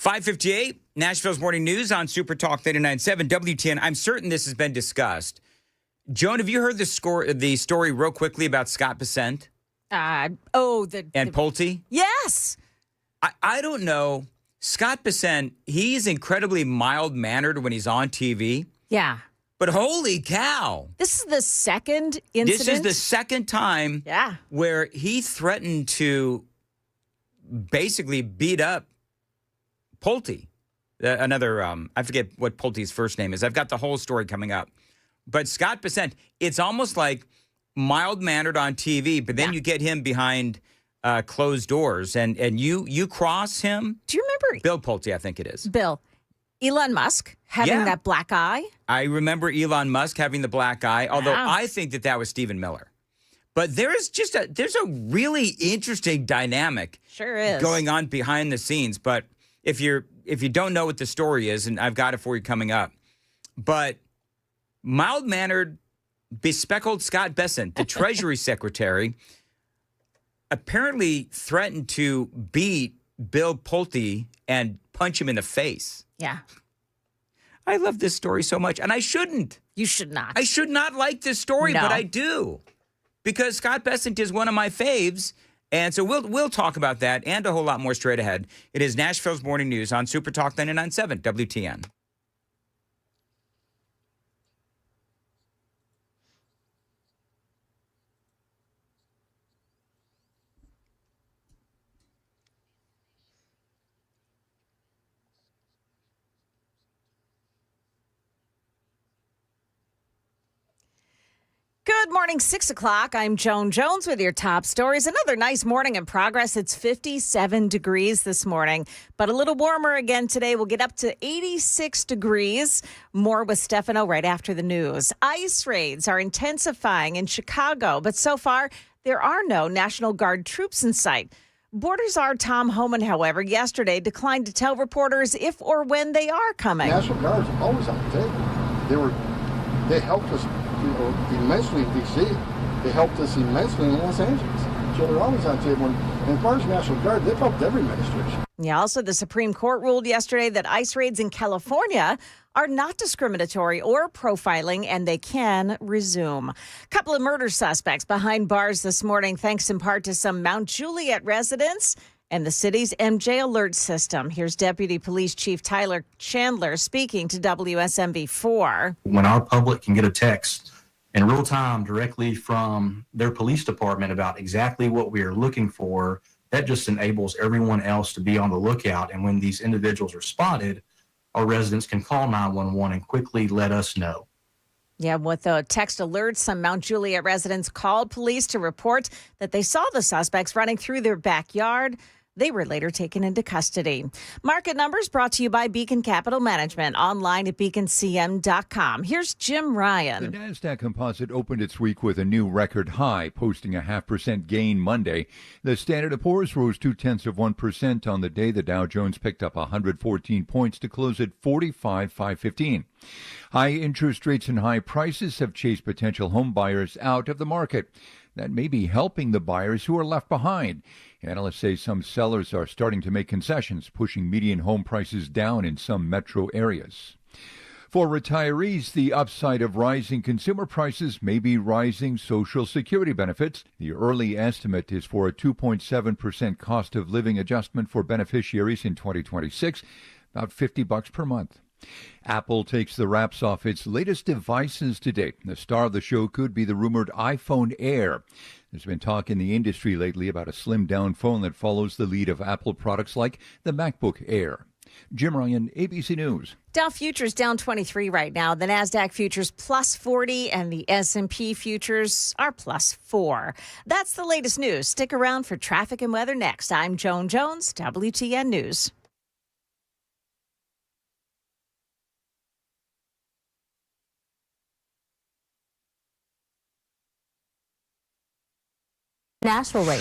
5:58, Nashville's Morning News on Super Talk 99.7 WTN. I'm certain this has been discussed. Joan, have you heard the story real quickly about Scott Bessent? And Pulte? Yes. I don't know. Scott Bessent, he's incredibly mild-mannered when he's on TV. Yeah. But holy cow. This is the second incident? This is the second time where he threatened to basically beat up Pulte. Another, I forget what Pulte's first name is. I've got the whole story coming up. But Scott Bessent, it's almost like mild-mannered on TV, but then you get him behind closed doors, and you cross him. Do you remember? Bill Pulte, I think it is. Bill. Elon Musk having that black eye. I remember Elon Musk having the black eye, although I think that was Stephen Miller. But there's a really interesting dynamic going on behind the scenes. But if you don't know what the story is, and I've got it for you coming up, but mild-mannered, bespectacled Scott Bessent, the Treasury Secretary, apparently threatened to beat Bill Pulte and punch him in the face. Yeah. I love this story so much, and I shouldn't. You should not. I should not like this story, No. but I do. Because Scott Bessent is one of my faves, and so we'll talk about that and a whole lot more straight ahead. It is Nashville's Morning News on Super Talk 99.7 WTN. Good morning, 6 o'clock. I'm Joan Jones with your top stories. Another nice morning in progress. It's 57 degrees this morning, but a little warmer again today. We'll get up to 86 degrees. More with Stefano right after the news. ICE raids are intensifying in Chicago, but so far there are no National Guard troops in sight. Border Czar Tom Homan, however, yesterday declined to tell reporters if or when they are coming. National Guard's always on the table. They helped us immensely in D.C. They helped us immensely in Los Angeles. So they're always on the table. And as far as National Guard, they've helped every administration. Yeah, also the Supreme Court ruled yesterday that ICE raids in California are not discriminatory or profiling, and they can resume. A couple of murder suspects behind bars this morning, thanks in part to some Mount Juliet residents and the city's MJ alert system. Here's Deputy Police Chief Tyler Chandler speaking to WSMV4. When our public can get a text in real time directly from their police department about exactly what we are looking for, that just enables everyone else to be on the lookout. And when these individuals are spotted, our residents can call 911 and quickly let us know. Yeah, with the text alerts, some Mount Juliet residents called police to report that they saw the suspects running through their backyard. They were later taken into custody. Market numbers brought to you by Beacon Capital Management, online at beaconcm.com. Here's Jim Ryan. The NASDAQ Composite opened its week with a new record high, posting a 0.5% gain Monday. The Standard & Poor's rose 0.2% on the day. The Dow Jones picked up 114 points to close at 45,515. High interest rates and high prices have chased potential home buyers out of the market. That may be helping the buyers who are left behind. Analysts say some sellers are starting to make concessions, pushing median home prices down in some metro areas. For retirees, the upside of rising consumer prices may be rising Social Security benefits. The early estimate is for a 2.7% cost of living adjustment for beneficiaries in 2026, about $50 per month. Apple takes the wraps off its latest devices to date. The star of the show could be the rumored iPhone Air. There's been talk in the industry lately about a slimmed-down phone that follows the lead of Apple products like the MacBook Air. Jim Ryan, ABC News. Dow futures down 23 right now. The NASDAQ futures plus 40 and the S&P futures are plus 4. That's the latest news. Stick around for traffic and weather next. I'm Joan Jones, WTN News. Nashville rate.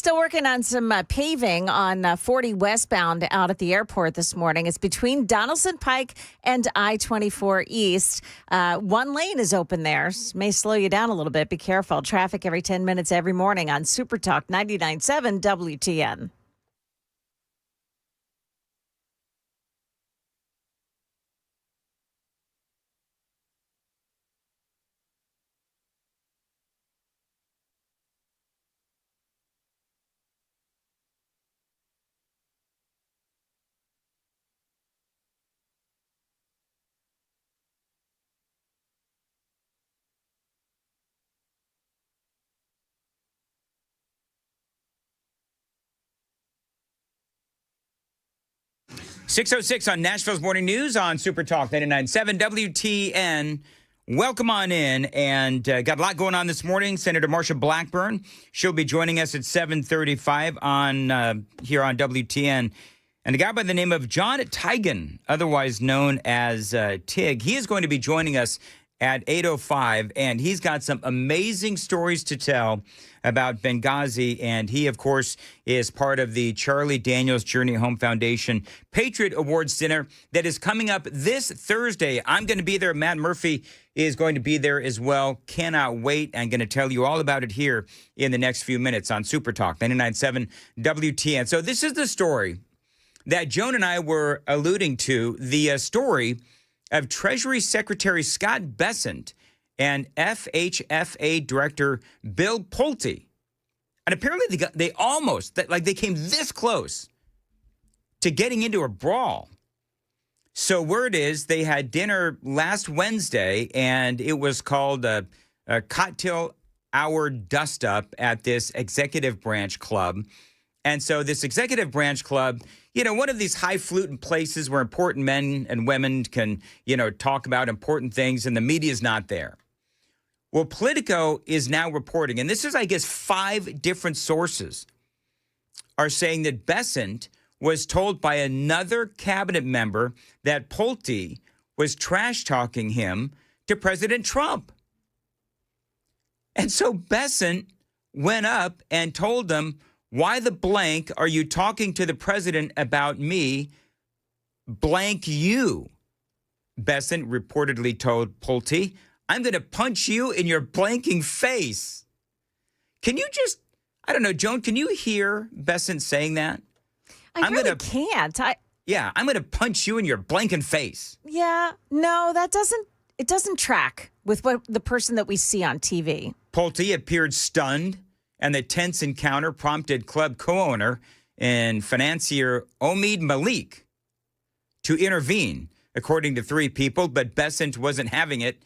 Still working on some paving on 40 westbound out at the airport this morning. It's between Donaldson Pike and I-24 East. One lane is open there. May slow you down a little bit. Be careful. Traffic every 10 minutes every morning on Super Talk 99.7 WTN. .606 on Nashville's Morning News on Super Talk 99.7 WTN. Welcome on in, and got a lot going on this morning. Senator Marsha Blackburn, she'll be joining us at 7:35 on here on WTN. And a guy by the name of John Tigan, otherwise known as Tig, he is going to be joining us at 8:05, and he's got some amazing stories to tell about Benghazi, and he, of course, is part of the Charlie Daniels Journey Home Foundation Patriot Awards dinner that is coming up this Thursday. I'm going to be there. Matt Murphy is going to be there as well. Cannot wait. I'm going to tell you all about it here in the next few minutes on Super Talk 99.7 WTN. So this is the story that Joan and I were alluding to, the story of Treasury Secretary Scott Bessent and FHFA Director Bill Pulte. And apparently they almost, they came this close to getting into a brawl. So word is they had dinner last Wednesday, and it was called a cocktail hour dust-up at this executive branch club. And so this executive branch club, you know, one of these highfalutin places where important men and women can, you know, talk about important things, and the media is not there. Well, Politico is now reporting, and this is, I guess, 5 different sources are saying that Bessent was told by another cabinet member that Pulte was trash-talking him to President Trump. And so Bessent went up and told them, why the blank are you talking to the president about me? Blank you. Bessent reportedly told Pulte, I'm going to punch you in your blanking face. Can you just, I don't know, Joan, can you hear Bessent saying that? I really can't. Yeah, I'm going to punch you in your blanking face. Yeah, no, it doesn't track with what the person that we see on TV. Pulte appeared stunned, and the tense encounter prompted club co-owner and financier Omid Malik to intervene, according to 3 people, but Bessent wasn't having it.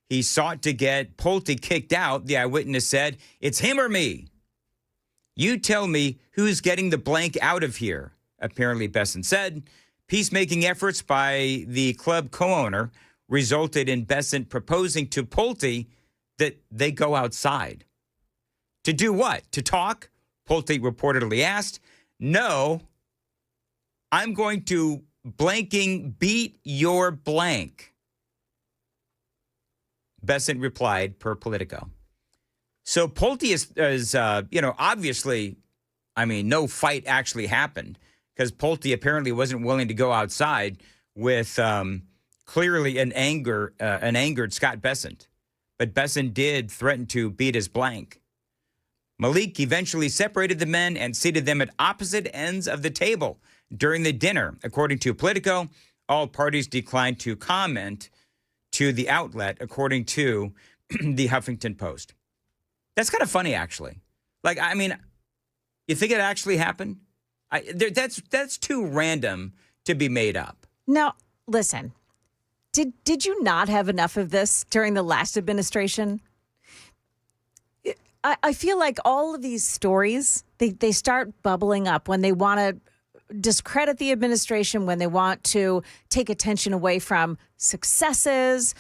He sought to get Pulte kicked out. The eyewitness said, it's him or me. You tell me who's getting the blank out of here, apparently Bessent said. Peacemaking efforts by the club co-owner resulted in Bessent proposing to Pulte that they go outside. To do what? To talk? Pulte reportedly asked. No, I'm going to blanking beat your blank. Bessent replied per Politico. So Pulte is obviously, no fight actually happened because Pulte apparently wasn't willing to go outside with clearly an angered Scott Bessent. But Bessent did threaten to beat his blank. Malik eventually separated the men and seated them at opposite ends of the table during the dinner. According to Politico, all parties declined to comment to the outlet, according to the Huffington Post. That's kind of funny, actually. You think it actually happened? That's too random to be made up. Now, listen, did you not have enough of this during the last administration? I feel like all of these stories, they start bubbling up when they want to discredit the administration, when they want to take attention away from successes.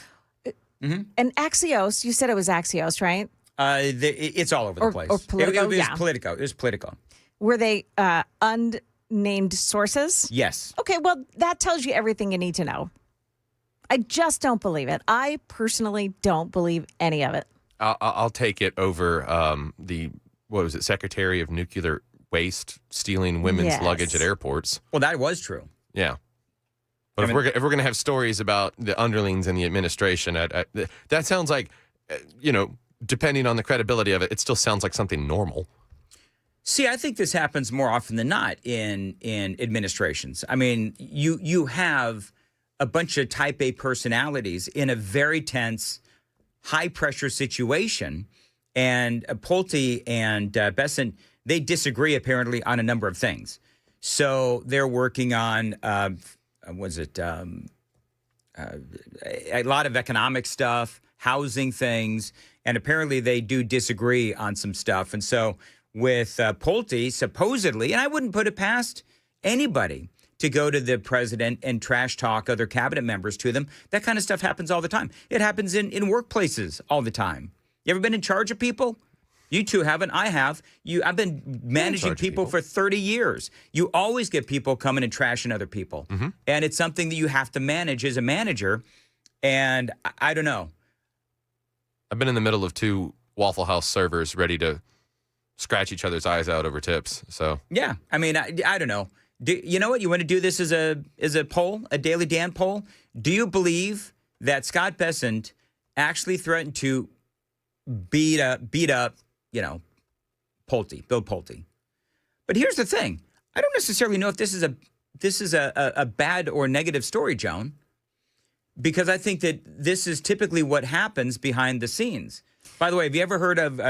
Mm-hmm. And Axios, you said it was Axios, right? It's all over the place. Or Politico, it was Politico. It was Politico. Were they unnamed sources? Yes. Okay, well, that tells you everything you need to know. I just don't believe it. I personally don't believe any of it. I'll take it over the what was it, Secretary of Nuclear Waste stealing women's luggage at airports. Well, that was true. Yeah. But if we're going to have stories about the underlings in the administration, that sounds like, depending on the credibility of it, it still sounds like something normal. See, I think this happens more often than not in administrations. I mean, you have a bunch of type A personalities in a very tense, high-pressure situation, and Pulte and Bessent, they disagree apparently on a number of things. So they're working on, a lot of economic stuff, housing things, and apparently they do disagree on some stuff. And so with Pulte, supposedly, and I wouldn't put it past anybody to go to the president and trash talk other cabinet members to them. That kind of stuff happens all the time. It happens in workplaces all the time. You ever been in charge of people? You two haven't. I have. I've been managing people for 30 years. You always get people coming and trashing other people. Mm-hmm. And it's something that you have to manage as a manager. And I don't know. I've been in the middle of 2 Waffle House servers ready to scratch each other's eyes out over tips. So yeah, I mean, I don't know. You know what? You want to do this as a poll, a Daily Dan poll? Do you believe that Scott Bessent actually threatened to beat up, Bill Pulte? But here's the thing: I don't necessarily know if this is a bad or negative story, Joan, because I think that this is typically what happens behind the scenes. By the way, have you ever heard of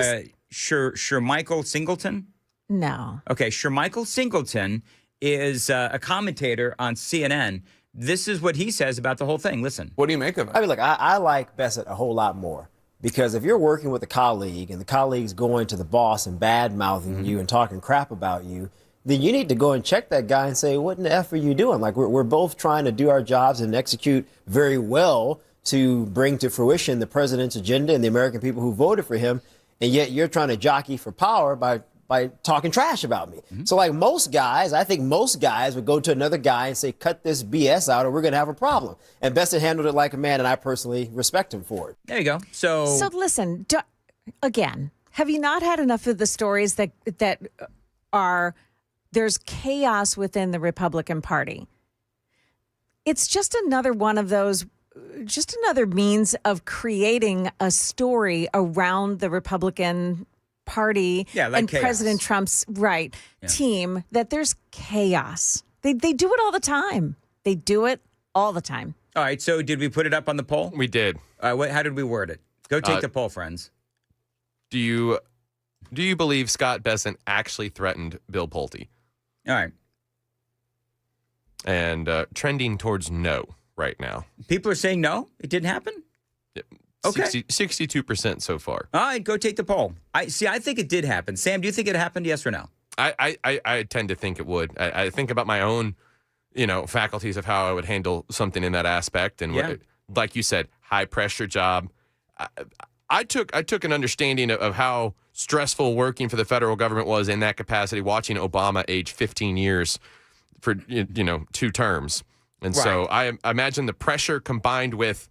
Shermichael Singleton? No. Okay, Shermichael Singleton is a commentator on CNN. This is what he says about the whole thing. Listen. What do you make of it? I mean, look, I like Bessent a whole lot more because if you're working with a colleague and the colleague's going to the boss and bad-mouthing you and talking crap about you, then you need to go and check that guy and say, what in the F are you doing? Like, we're both trying to do our jobs and execute very well to bring to fruition the president's agenda and the American people who voted for him, and yet you're trying to jockey for power by talking trash about me. Mm-hmm. So like I think most guys would go to another guy and say, cut this BS out or we're going to have a problem. And Bessent handled it like a man, and I personally respect him for it. There you go. So listen, again, have you not had enough of the stories that there's chaos within the Republican Party? It's just another one of those, just another means of creating a story around the Republican Party and chaos. President Trump's team, that there's chaos. They do it all the time. They do it all the time. All right. So did we put it up on the poll? We did. How did we word it? Go take the poll, friends. Do you believe Scott Bessent actually threatened Bill Pulte? All right. And trending towards no right now. People are saying no? It didn't happen? Yep. Okay. 62% so far. All right, go take the poll. I think it did happen. Sam, do you think it happened, yes or no? I tend to think it would. I think about my own, faculties of how I would handle something in that aspect. And like you said, high pressure job. I took an understanding of how stressful working for the federal government was in that capacity, watching Obama age 15 years for 2 terms. And so I imagine the pressure combined with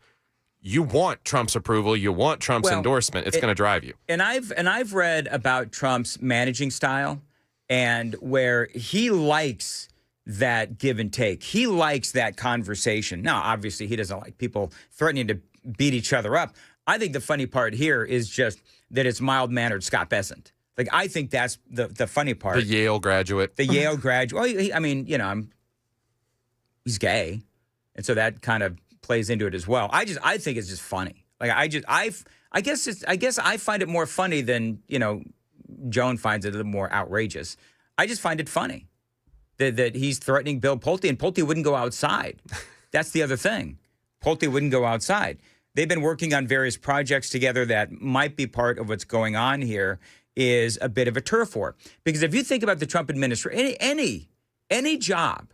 you want Trump's approval, you want Trump's endorsement, it's going to drive you. And I've read about Trump's managing style and where he likes that give and take. He likes that conversation. Now, obviously, he doesn't like people threatening to beat each other up. I think the funny part here is just that it's mild-mannered Scott Bessent. Like, I think that's the funny part. The Yale graduate. The Yale graduate. Well, he's gay, and so that kind of plays into it as well. I think it's just funny. Like, I guess I find it more funny than, Joan finds it a little more outrageous. I just find it funny that he's threatening Bill Pulte, and Pulte wouldn't go outside. That's the other thing. Pulte wouldn't go outside. They've been working on various projects together that might be part of what's going on here is a bit of a turf war. Because if you think about the Trump administration, any job,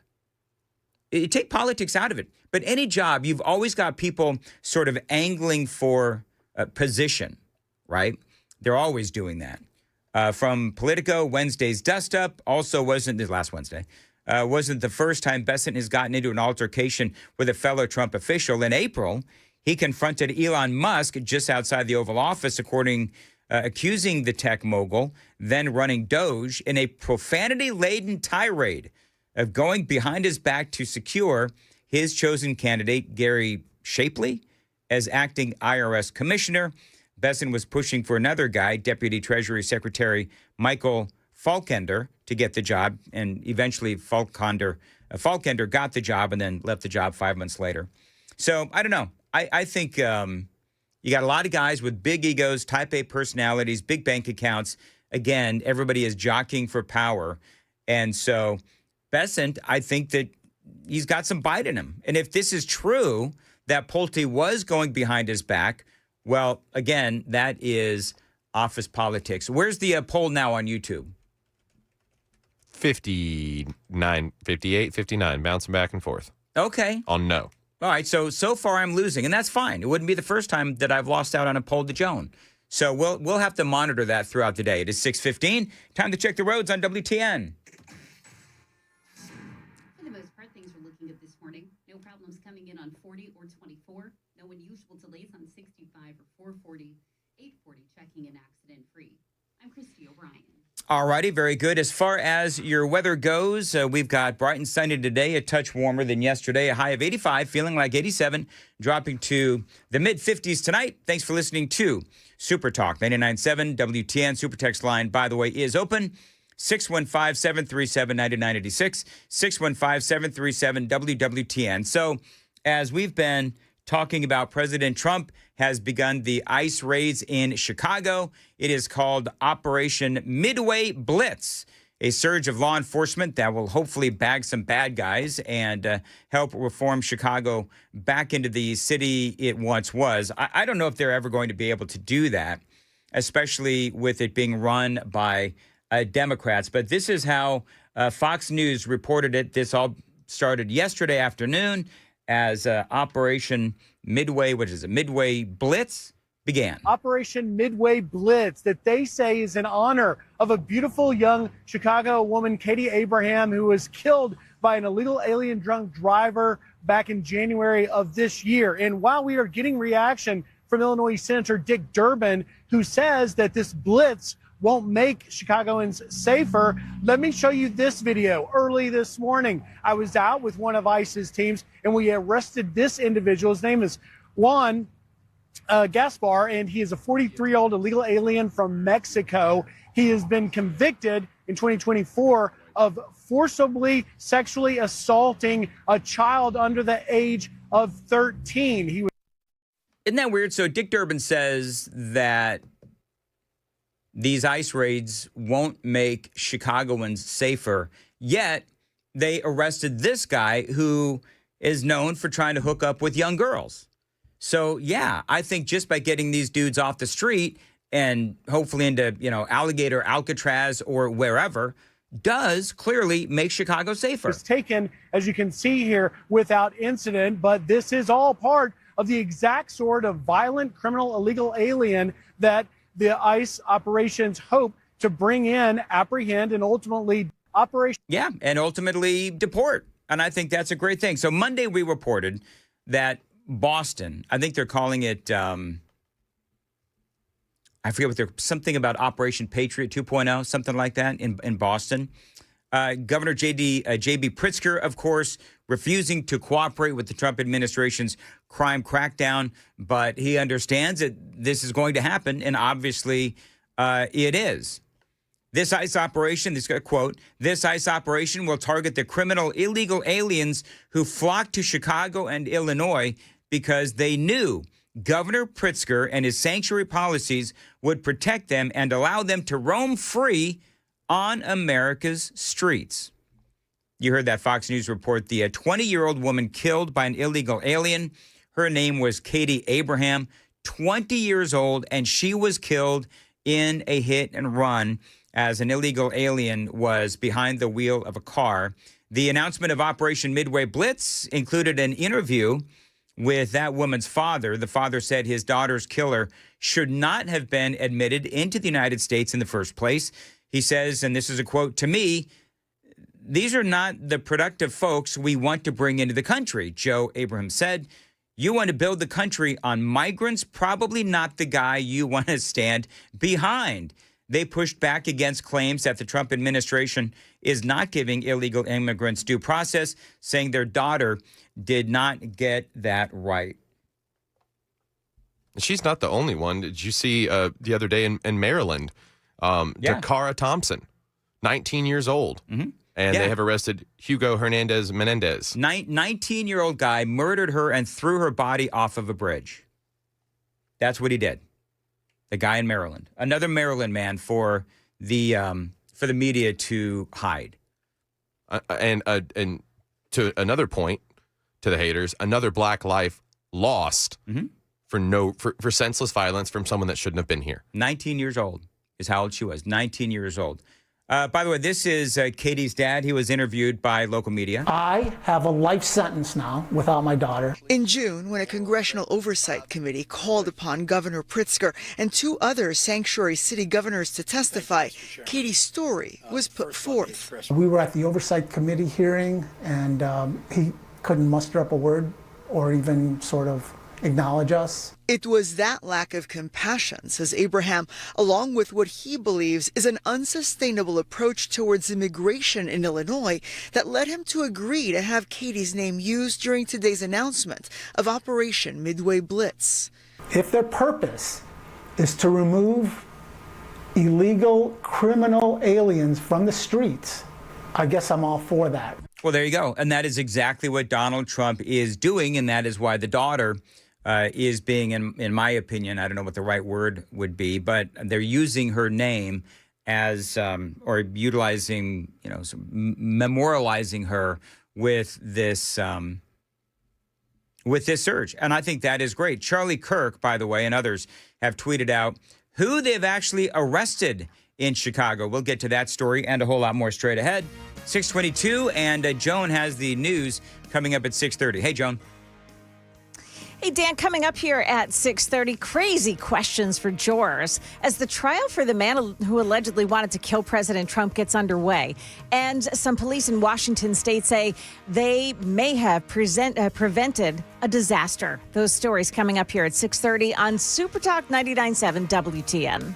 you take politics out of it, but any job, you've always got people sort of angling for a position, right? They're always doing that. From Politico, Wednesday's dust-up also wasn't the first time Bessent has gotten into an altercation with a fellow Trump official. In April, he confronted Elon Musk just outside the Oval Office, according accusing the tech mogul, then running Doge, in a profanity-laden tirade of going behind his back to secure his chosen candidate, Gary Shapley, as acting IRS commissioner. Bessent was pushing for another guy, Deputy Treasury Secretary Michael Falkender, to get the job, and eventually Falkender got the job and then left the job 5 months later. So I don't know. I think you got a lot of guys with big egos, type A personalities, big bank accounts. Again, everybody is jockeying for power. And so Bessent, I think that he's got some bite in him. And if this is true, that Pulte was going behind his back, well, again, that is office politics. Where's the poll now on YouTube? 59, 58, 59, bouncing back and forth. Okay. On no. All right, so far I'm losing, and that's fine. It wouldn't be the first time that I've lost out on a poll to Joan. So we'll have to monitor that throughout the day. It is 6:15. Time to check the roads on WTN. For the most part, things are looking good this morning. No problems coming in on 40 or 24. No unusual delays on 65 or 440. 840 checking in accident-free. I'm Christy O'Brien. All righty, very good. As far as your weather goes, we've got bright and sunny today, a touch warmer than yesterday, a high of 85, feeling like 87, dropping to the mid-50s tonight. Thanks for listening to Super Talk 99.7 WTN. Super Text line, by the way, is open. 615-737-9986, 615-737-WWTN. So as we've been talking about, President Trump has begun the ICE raids in Chicago. It is called Operation Midway Blitz, a surge of law enforcement that will hopefully bag some bad guys and help reform Chicago back into the city it once was. I don't know if they're ever going to be able to do that, especially with it being run by Democrats. But this is how Fox News reported it. This all started yesterday afternoon as Operation Midway, which is a Midway Blitz, began. Operation Midway Blitz, that they say is in honor of a beautiful young Chicago woman, Katie Abraham, who was killed by an illegal alien drunk driver back in January of this year. And while we are getting reaction from Illinois Senator Dick Durbin, who says that this blitz won't make Chicagoans safer, let me show you this video. Early this morning, I was out with one of ICE's teams, and we arrested this individual. His name is Juan Gaspar, and he is a 43-year-old illegal alien from Mexico. He has been convicted in 2024 of forcibly sexually assaulting a child under the age of 13. Isn't that weird? So Dick Durbin says that these ICE raids won't make Chicagoans safer, yet they arrested this guy who is known for trying to hook up with young girls. So, yeah, I think just by getting these dudes off the street and hopefully into, Alligator, Alcatraz, or wherever, does clearly make Chicago safer. It's taken, as you can see here, without incident, but this is all part of the exact sort of violent criminal illegal alien that the ICE operations hope to bring in, apprehend, and ultimately operation. Yeah, and ultimately deport. And I think that's a great thing. So Monday we reported that Boston, I think they're calling it, I forget what they're, something about Operation Patriot 2.0, something like that in Boston. Governor J.B. Pritzker, of course, refusing to cooperate with the Trump administration's crime crackdown, but he understands that this is going to happen, and obviously it is. This ICE operation, this quote, this ICE operation will target the criminal illegal aliens who flocked to Chicago and Illinois because they knew Governor Pritzker and his sanctuary policies would protect them and allow them to roam free on America's streets. You heard that Fox News report. The 20-year-old woman killed by an illegal alien. Her name was Katie Abraham, 20 years old, and she was killed in a hit and run as an illegal alien was behind the wheel of a car. The announcement of Operation Midway Blitz included an interview with that woman's father. The father said his daughter's killer should not have been admitted into the United States in the first place. He says, and this is a quote, "To me, these are not the productive folks we want to bring into the country," Joe Abraham said. You want to build the country on migrants, probably not the guy you want to stand behind. They pushed back against claims that the Trump administration is not giving illegal immigrants due process, saying their daughter did not get that right. She's not the only one. Did you see the other day in Maryland, Dakara Thompson, 19 years old, and they have arrested Hugo Hernandez Menendez. 19-year-old guy murdered her and threw her body off of a bridge. That's what he did. The guy in Maryland, another Maryland man for the media to hide. And to another point, to the haters, another black life lost for senseless violence from someone that shouldn't have been here. 19 years old is how old she was. 19 years old. By the way, this is Katie's dad. He was interviewed by local media. I have a life sentence now without my daughter. In June, when a congressional oversight committee called upon Governor Pritzker and 2 other sanctuary city governors to testify, Katie's story was put forth. We were at the oversight committee hearing, and he couldn't muster up a word or even sort of acknowledge us. It was that lack of compassion, says Abraham, along with what he believes is an unsustainable approach towards immigration in Illinois that led him to agree to have Katie's name used during today's announcement of Operation Midway Blitz. If their purpose is to remove illegal criminal aliens from the streets, I guess I'm all for that. Well, there you go. And that is exactly what Donald Trump is doing, and that is why the daughter is being, in my opinion, I don't know what the right word would be, but they're using her name as, or utilizing, memorializing her with this surge. And I think that is great. Charlie Kirk, by the way, and others have tweeted out who they've actually arrested in Chicago. We'll get to that story and a whole lot more straight ahead. 6:22, and Joan has the news coming up at 6:30. Hey, Joan. Hey, Dan, coming up here at 6:30, crazy questions for jurors as the trial for the man who allegedly wanted to kill President Trump gets underway. And some police in Washington state say they may have prevented a disaster. Those stories coming up here at 6:30 on Super Talk 99.7 WTN.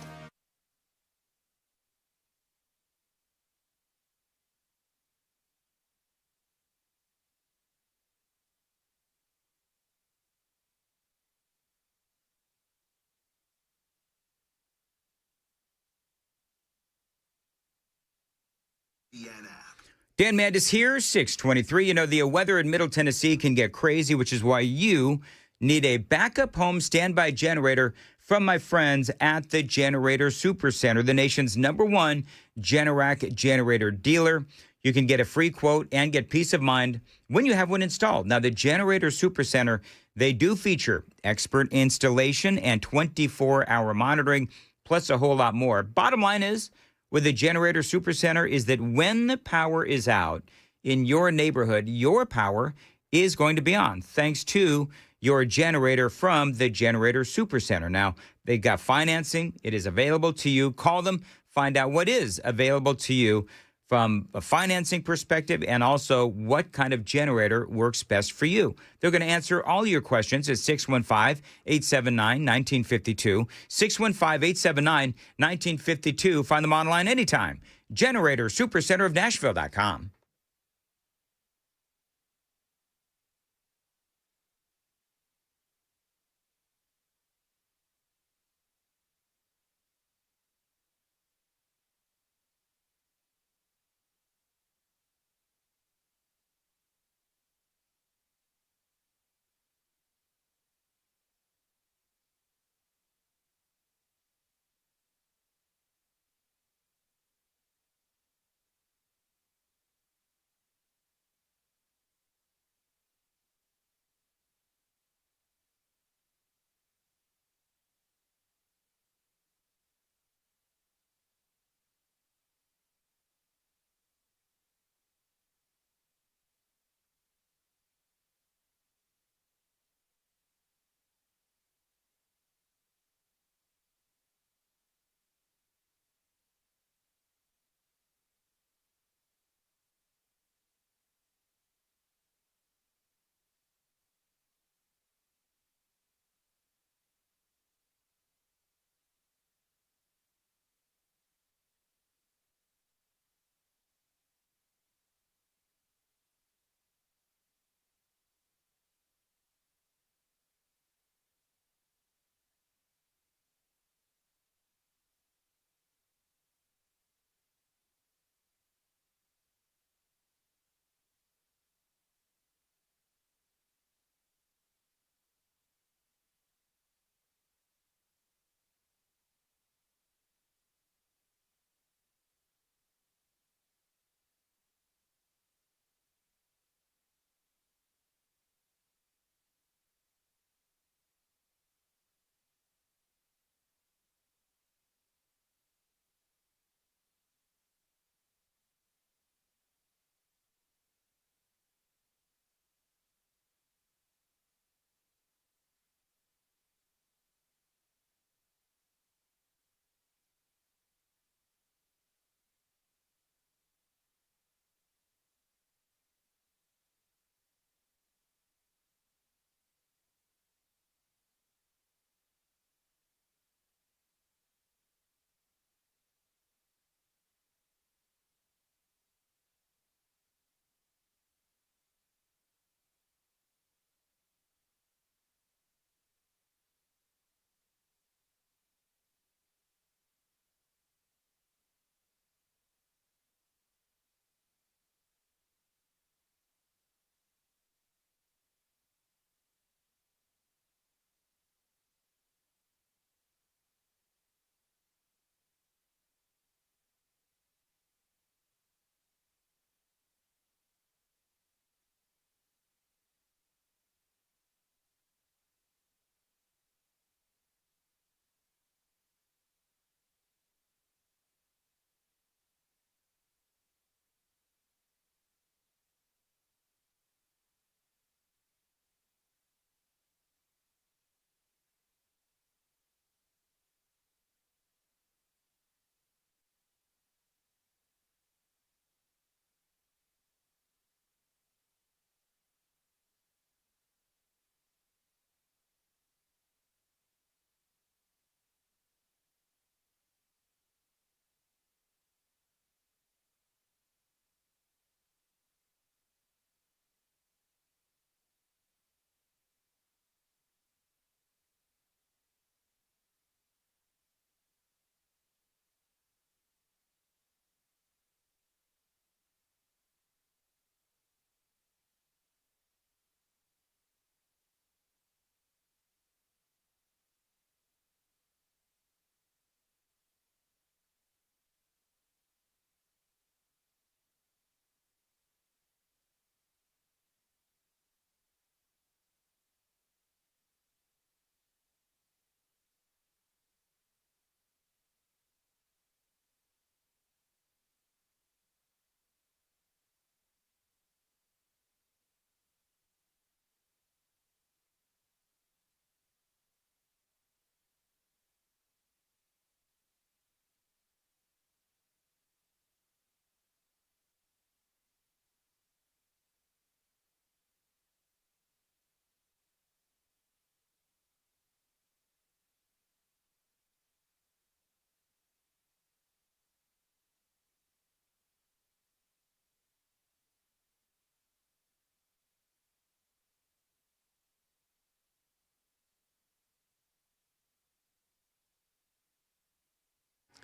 Dan Mandis here, 623. You know, the weather in Middle Tennessee can get crazy, which is why you need a backup home standby generator from my friends at the Generator Supercenter, the nation's #1 Generac generator dealer. You can get a free quote and get peace of mind when you have one installed. Now, the Generator Supercenter, they do feature expert installation and 24-hour monitoring, plus a whole lot more. Bottom line is, with the Generator Supercenter is that when the power is out in your neighborhood, your power is going to be on, thanks to your generator from the Generator Supercenter. Now, they've got financing. It is available to you. Call them. Find out what is available to you from a financing perspective and also what kind of generator works best for you. They're going to answer all your questions at 615-879-1952. 615-879-1952. Find them online anytime. Generator Supercenter of Nashville.com.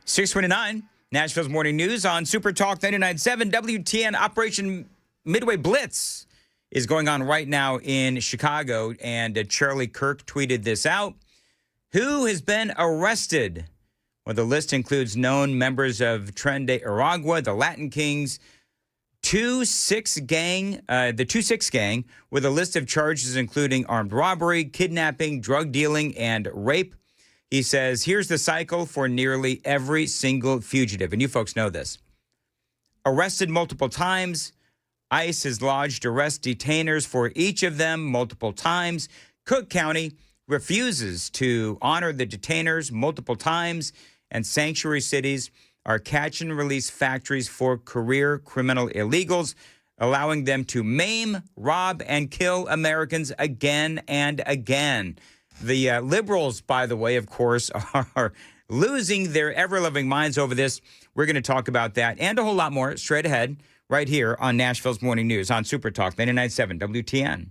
629, Nashville's Morning News on Super Talk 99.7 WTN. Operation Midway Blitz is going on right now in Chicago, and Charlie Kirk tweeted this out. Who has been arrested? Well, the list includes known members of Tren de Aragua, the Latin Kings, the 2-6 gang, with a list of charges including armed robbery, kidnapping, drug dealing, and rape. He says, here's the cycle for nearly every single fugitive. And you folks know this. Arrested multiple times. ICE has lodged arrest detainers for each of them multiple times. Cook County refuses to honor the detainers multiple times. And sanctuary cities are catch and release factories for career criminal illegals, allowing them to maim, rob, and kill Americans again and again. The liberals, by the way, of course, are losing their ever-loving minds over this. We're going to talk about that and a whole lot more straight ahead right here on Nashville's Morning News on Super Talk 99.7 WTN.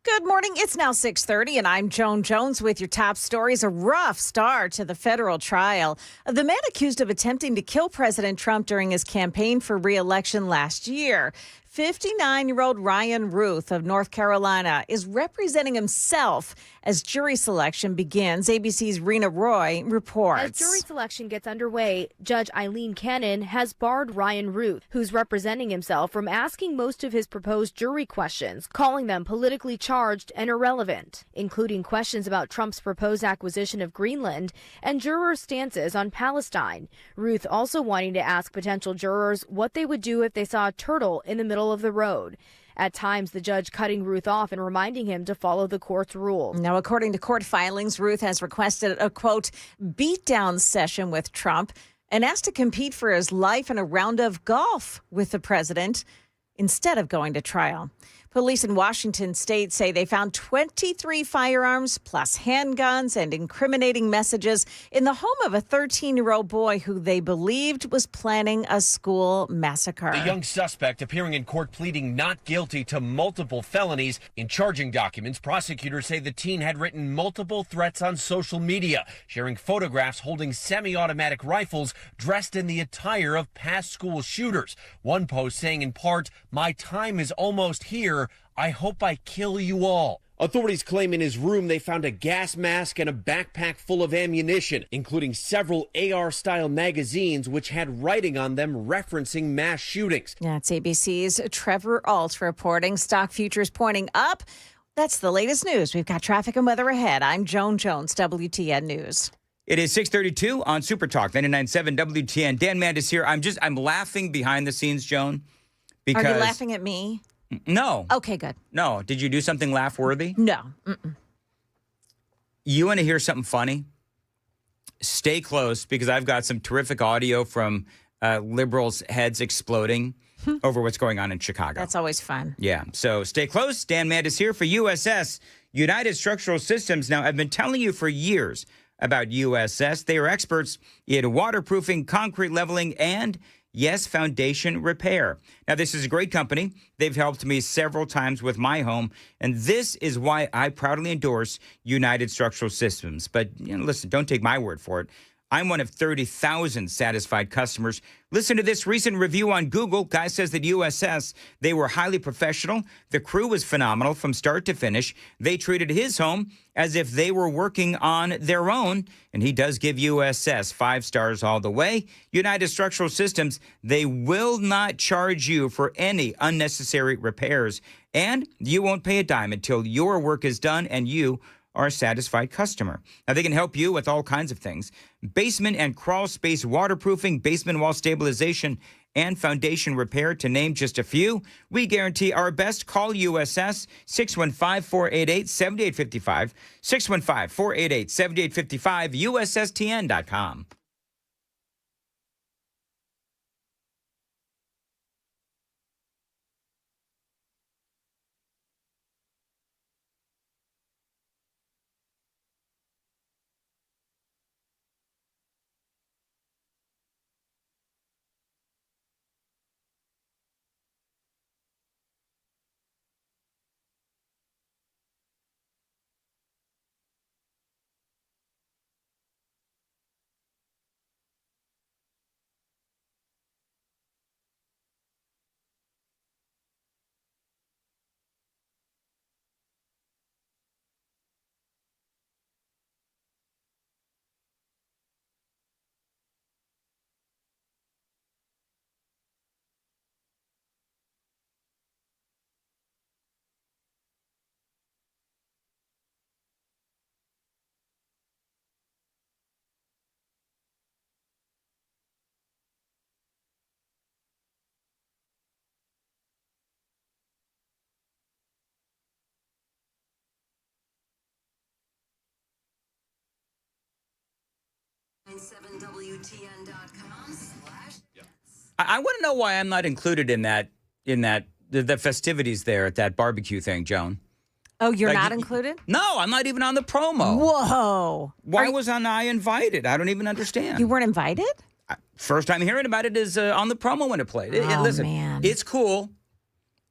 Good morning. It's now 6:30, and I'm Joan Jones with your top stories. A rough start to the federal trial of the man accused of attempting to kill President Trump during his campaign for re-election last year. 59-year-old Ryan Ruth of North Carolina is representing himself as jury selection begins. ABC's Rena Roy reports. As jury selection gets underway, Judge Eileen Cannon has barred Ryan Ruth, who's representing himself, from asking most of his proposed jury questions, calling them politically charged and irrelevant, including questions about Trump's proposed acquisition of Greenland and jurors' stances on Palestine. Ruth also wanting to ask potential jurors what they would do if they saw a turtle in the middle of the road. At times, the judge cutting Ruth off and reminding him to follow the court's rule. Now, according to court filings, Ruth has requested a, quote, beatdown session with Trump and asked to compete for his life in a round of golf with the president instead of going to trial. Police in Washington state say they found 23 firearms plus handguns and incriminating messages in the home of a 13-year-old boy who they believed was planning a school massacre. The young suspect appearing in court pleading not guilty to multiple felonies. In charging documents, prosecutors say the teen had written multiple threats on social media, sharing photographs holding semi-automatic rifles dressed in the attire of past school shooters. One post saying in part, "My time is almost here. I hope I kill you all." Authorities claim in his room they found a gas mask and a backpack full of ammunition, including several AR-style magazines which had writing on them referencing mass shootings. Yeah, it's ABC's Trevor Alt reporting. Stock futures pointing up. That's the latest news. We've got traffic and weather ahead. I'm Joan Jones, WTN News. It is 6:32 on Super Talk 99.7 WTN. Dan Mandis here. I'm laughing behind the scenes, Joan. Because Are you laughing at me? No. Okay, good. No. Did you do something laugh-worthy? No. Mm-mm. You want to hear something funny? Stay close, because I've got some terrific audio from liberals' heads exploding over what's going on in Chicago. That's always fun. Yeah. So stay close. Dan Mandis here for USS, United Structural Systems. Now, I've been telling you for years about USS. They are experts in waterproofing, concrete leveling, and yes, foundation repair. Now, this is a great company. They've helped me several times with my home, and this is why I proudly endorse United Structural Systems. But listen, don't take my word for it. I'm one of 30,000 satisfied customers. Listen to this recent review on Google. Guy says that USS, they were highly professional. The crew was phenomenal from start to finish. They treated his home as if they were working on their own. And he does give USS 5 stars all the way. United Structural Systems, they will not charge you for any unnecessary repairs. And you won't pay a dime until your work is done and you are a satisfied customer. Now, they can help you with all kinds of things. Basement and crawl space waterproofing, basement wall stabilization, and foundation repair, to name just a few. We guarantee our best. Call USS 615-488-7855, 615-488-7855, USSTN.com. I want to know why I'm not included in the festivities there at that barbecue thing, Joan. Oh, you're not included? No, I'm not even on the promo. Whoa. Why wasn't I invited? I don't even understand. You weren't invited? First time hearing about it is on the promo when it played. Listen, man. It's cool.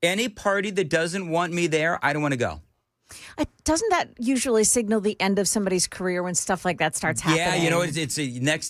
Any party that doesn't want me there, I don't want to go. Doesn't that usually signal the end of somebody's career when stuff like that starts happening? Yeah, you know, it's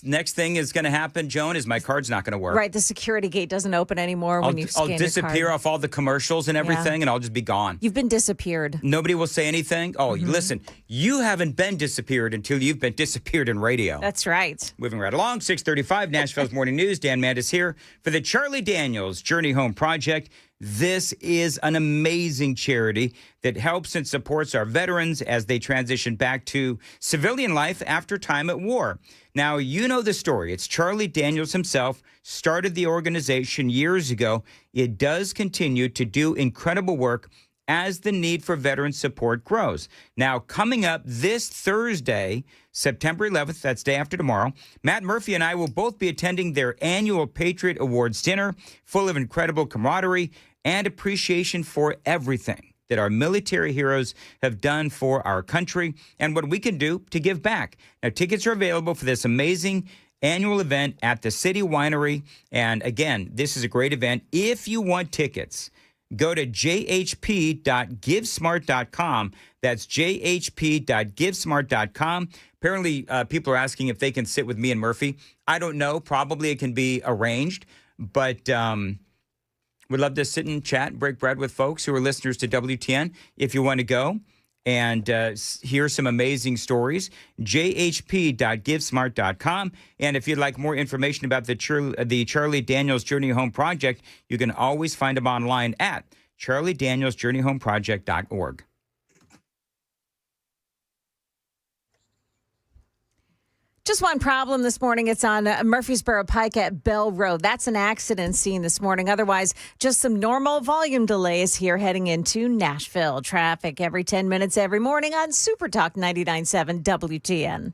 next thing is going to happen, Joan, is my card's not going to work. Right, the security gate doesn't open anymore when you scan I'll disappear your card. off all the commercials and everything, and I'll just be gone. You've been disappeared. Nobody will say anything. Oh, listen, you haven't been disappeared until you've been disappeared in radio. That's right. Moving right along, 6:35, Nashville's Morning News. Dan Mandis here for the Charlie Daniels Journey Home Project. This is an amazing charity that helps and supports our veterans as they transition back to civilian life after time at war. Now, you know the story. It's Charlie Daniels himself started the organization years ago. It does continue to do incredible work as the need for veteran support grows. Now, coming up this Thursday, September 11th, that's day after tomorrow, Matt Murphy and I will both be attending their annual Patriot Awards dinner, full of incredible camaraderie and appreciation for everything that our military heroes have done for our country and what we can do to give back. Now, tickets are available for this amazing annual event at the City Winery. And again, this is a great event. If you want tickets, go to jhp.givesmart.com. That's jhp.givesmart.com. Apparently, people are asking if they can sit with me and Murphy. I don't know. Probably it can be arranged, but we'd love to sit and chat and break bread with folks who are listeners to WTN. If you want to go and hear some amazing stories, jhp.givesmart.com. And if you'd like more information about the Charlie Daniels Journey Home Project, you can always find them online at charliedanielsjourneyhomeproject.org. Just one problem this morning. It's on Murfreesboro Pike at Bell Road. That's an accident scene this morning. Otherwise, just some normal volume delays here heading into Nashville. Traffic every 10 minutes every morning on Super Talk 99.7 WTN.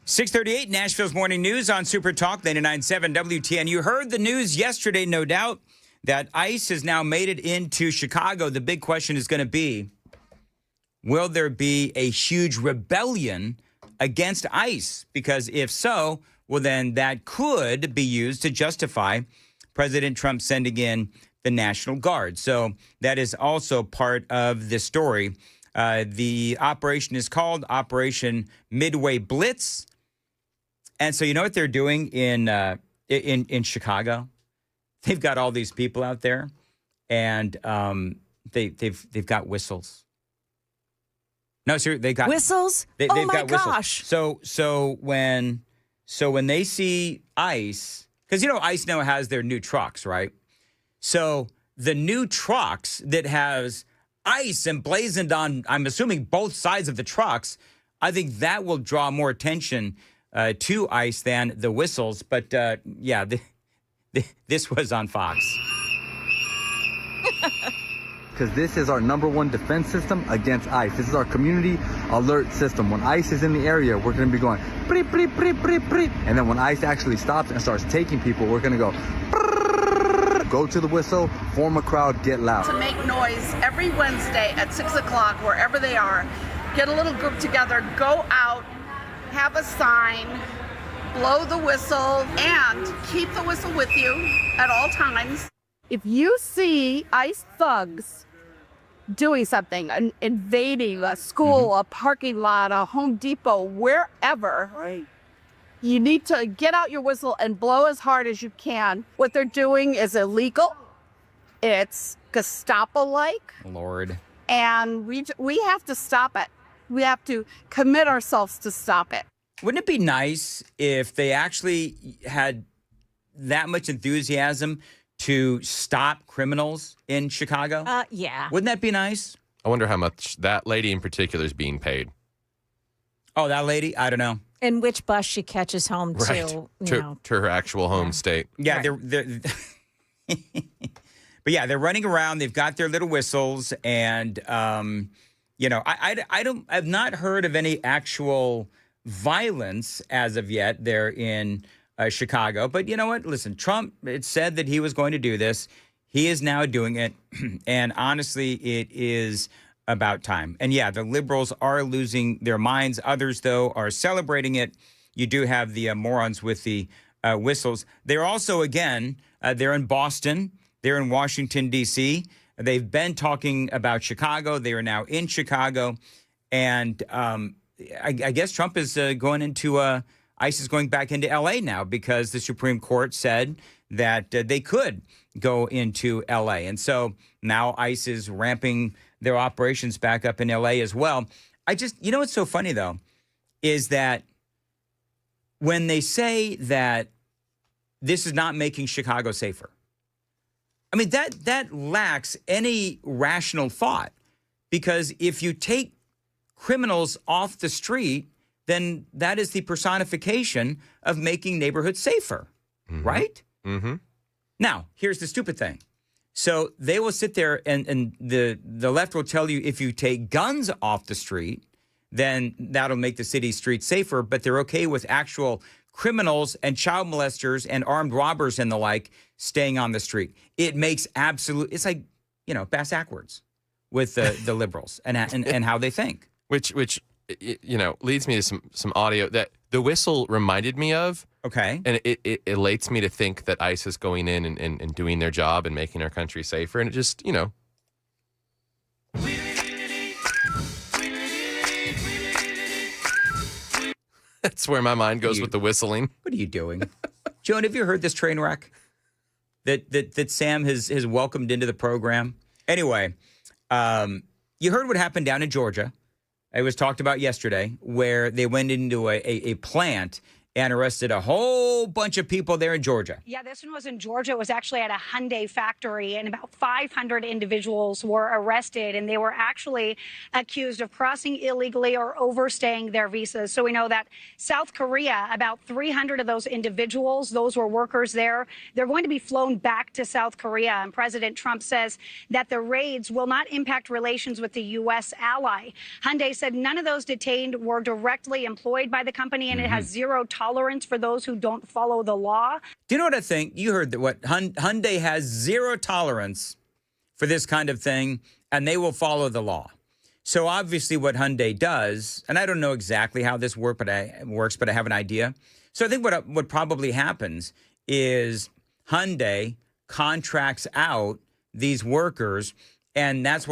.638 Nashville's Morning News on Super Talk 99.7 WTN. You heard the news yesterday, no doubt, that ICE has now made it into Chicago. The big question is going to be, will there be a huge rebellion against ICE? Because if so, well, then that could be used to justify President Trump sending in the National Guard. So that is also part of the story. The operation is called Operation Midway Blitz. And so you know what they're doing in Chicago? They've got all these people out there, and they've got whistles. No, sir, they got whistles. They've oh my got whistles. gosh! So when they see ICE, because you know ICE now has their new trucks, right? So the new trucks that has ICE emblazoned on, I'm assuming both sides of the trucks, I think that will draw more attention to ICE than the whistles. But yeah, this was on Fox. Because this is our #1 defense system against ICE. This is our community alert system. When ICE is in the area, we're going to be going, preep, preep, preep, preep, preep. And then when ICE actually stops and starts taking people, we're going to go, go to the whistle, form a crowd, get loud. To make noise every Wednesday at 6 o'clock, wherever they are, get a little group together, go out, have a sign, blow the whistle, and keep the whistle with you at all times. If you see ICE thugs doing something, invading a school, a parking lot, a Home Depot, wherever, right, you need to get out your whistle and blow as hard as you can. What they're doing is illegal. It's Gestapo-like, Lord. and we have to stop it. We have to commit ourselves to stop it. Wouldn't it be nice if they actually had that much enthusiasm to stop criminals in Chicago? Yeah. Wouldn't that be nice? I wonder how much that lady in particular is being paid. Oh, that lady? I don't know. And which bus she catches home Right. to, To her actual home state. Yeah, they're but yeah, they're running around. They've got their little whistles, and I've not heard of any actual violence as of yet there in Chicago. But you know what? Listen, Trump, it said that he was going to do this. He is now doing it. And honestly, it is about time. And yeah, the liberals are losing their minds. Others, though, are celebrating it. You do have the morons with the whistles. They're also, again, they're in Boston. They're in Washington, D.C. They've been talking about Chicago. They are now in Chicago. And I guess Trump is going into ICE is going back into L.A. now because the Supreme Court said that they could go into L.A. And so now ICE is ramping their operations back up in L.A. as well. What's so funny, though, is that when they say that this is not making Chicago safer, I mean, that lacks any rational thought, because if you take criminals off the street, then that is the personification of making neighborhoods safer, right? Mm-hmm. Now, here's the stupid thing. So they will sit there and the left will tell you if you take guns off the street, then that'll make the city streets safer, but they're okay with actual criminals and child molesters and armed robbers and the like staying on the street. It makes it's like, bass backwards with the liberals and how they think. Which leads me to some audio that the whistle reminded me of. Okay. And it elates me to think that ICE is going in and doing their job and making our country safer. And it just, that's where my mind goes with the whistling. What are you doing? Joan, have you heard this train wreck that Sam has welcomed into the program? Anyway, you heard what happened down in Georgia. It was talked about yesterday, where they went into a plant and arrested a whole bunch of people there in Georgia. Yeah, this one was in Georgia. It was actually at a Hyundai factory, and about 500 individuals were arrested, and they were actually accused of crossing illegally or overstaying their visas. So we know that South Korea, about 300 of those individuals, those were workers there, they're going to be flown back to South Korea. And President Trump says that the raids will not impact relations with the U.S. ally. Hyundai said none of those detained were directly employed by the company, and it has zero tolerance for those who don't follow the law. Do you know what I think? You heard that what Hyundai has zero tolerance for this kind of thing, and they will follow the law. So obviously what Hyundai does, and I don't know exactly how this works, but I have an idea. So I think what probably happens is Hyundai contracts out these workers, and that's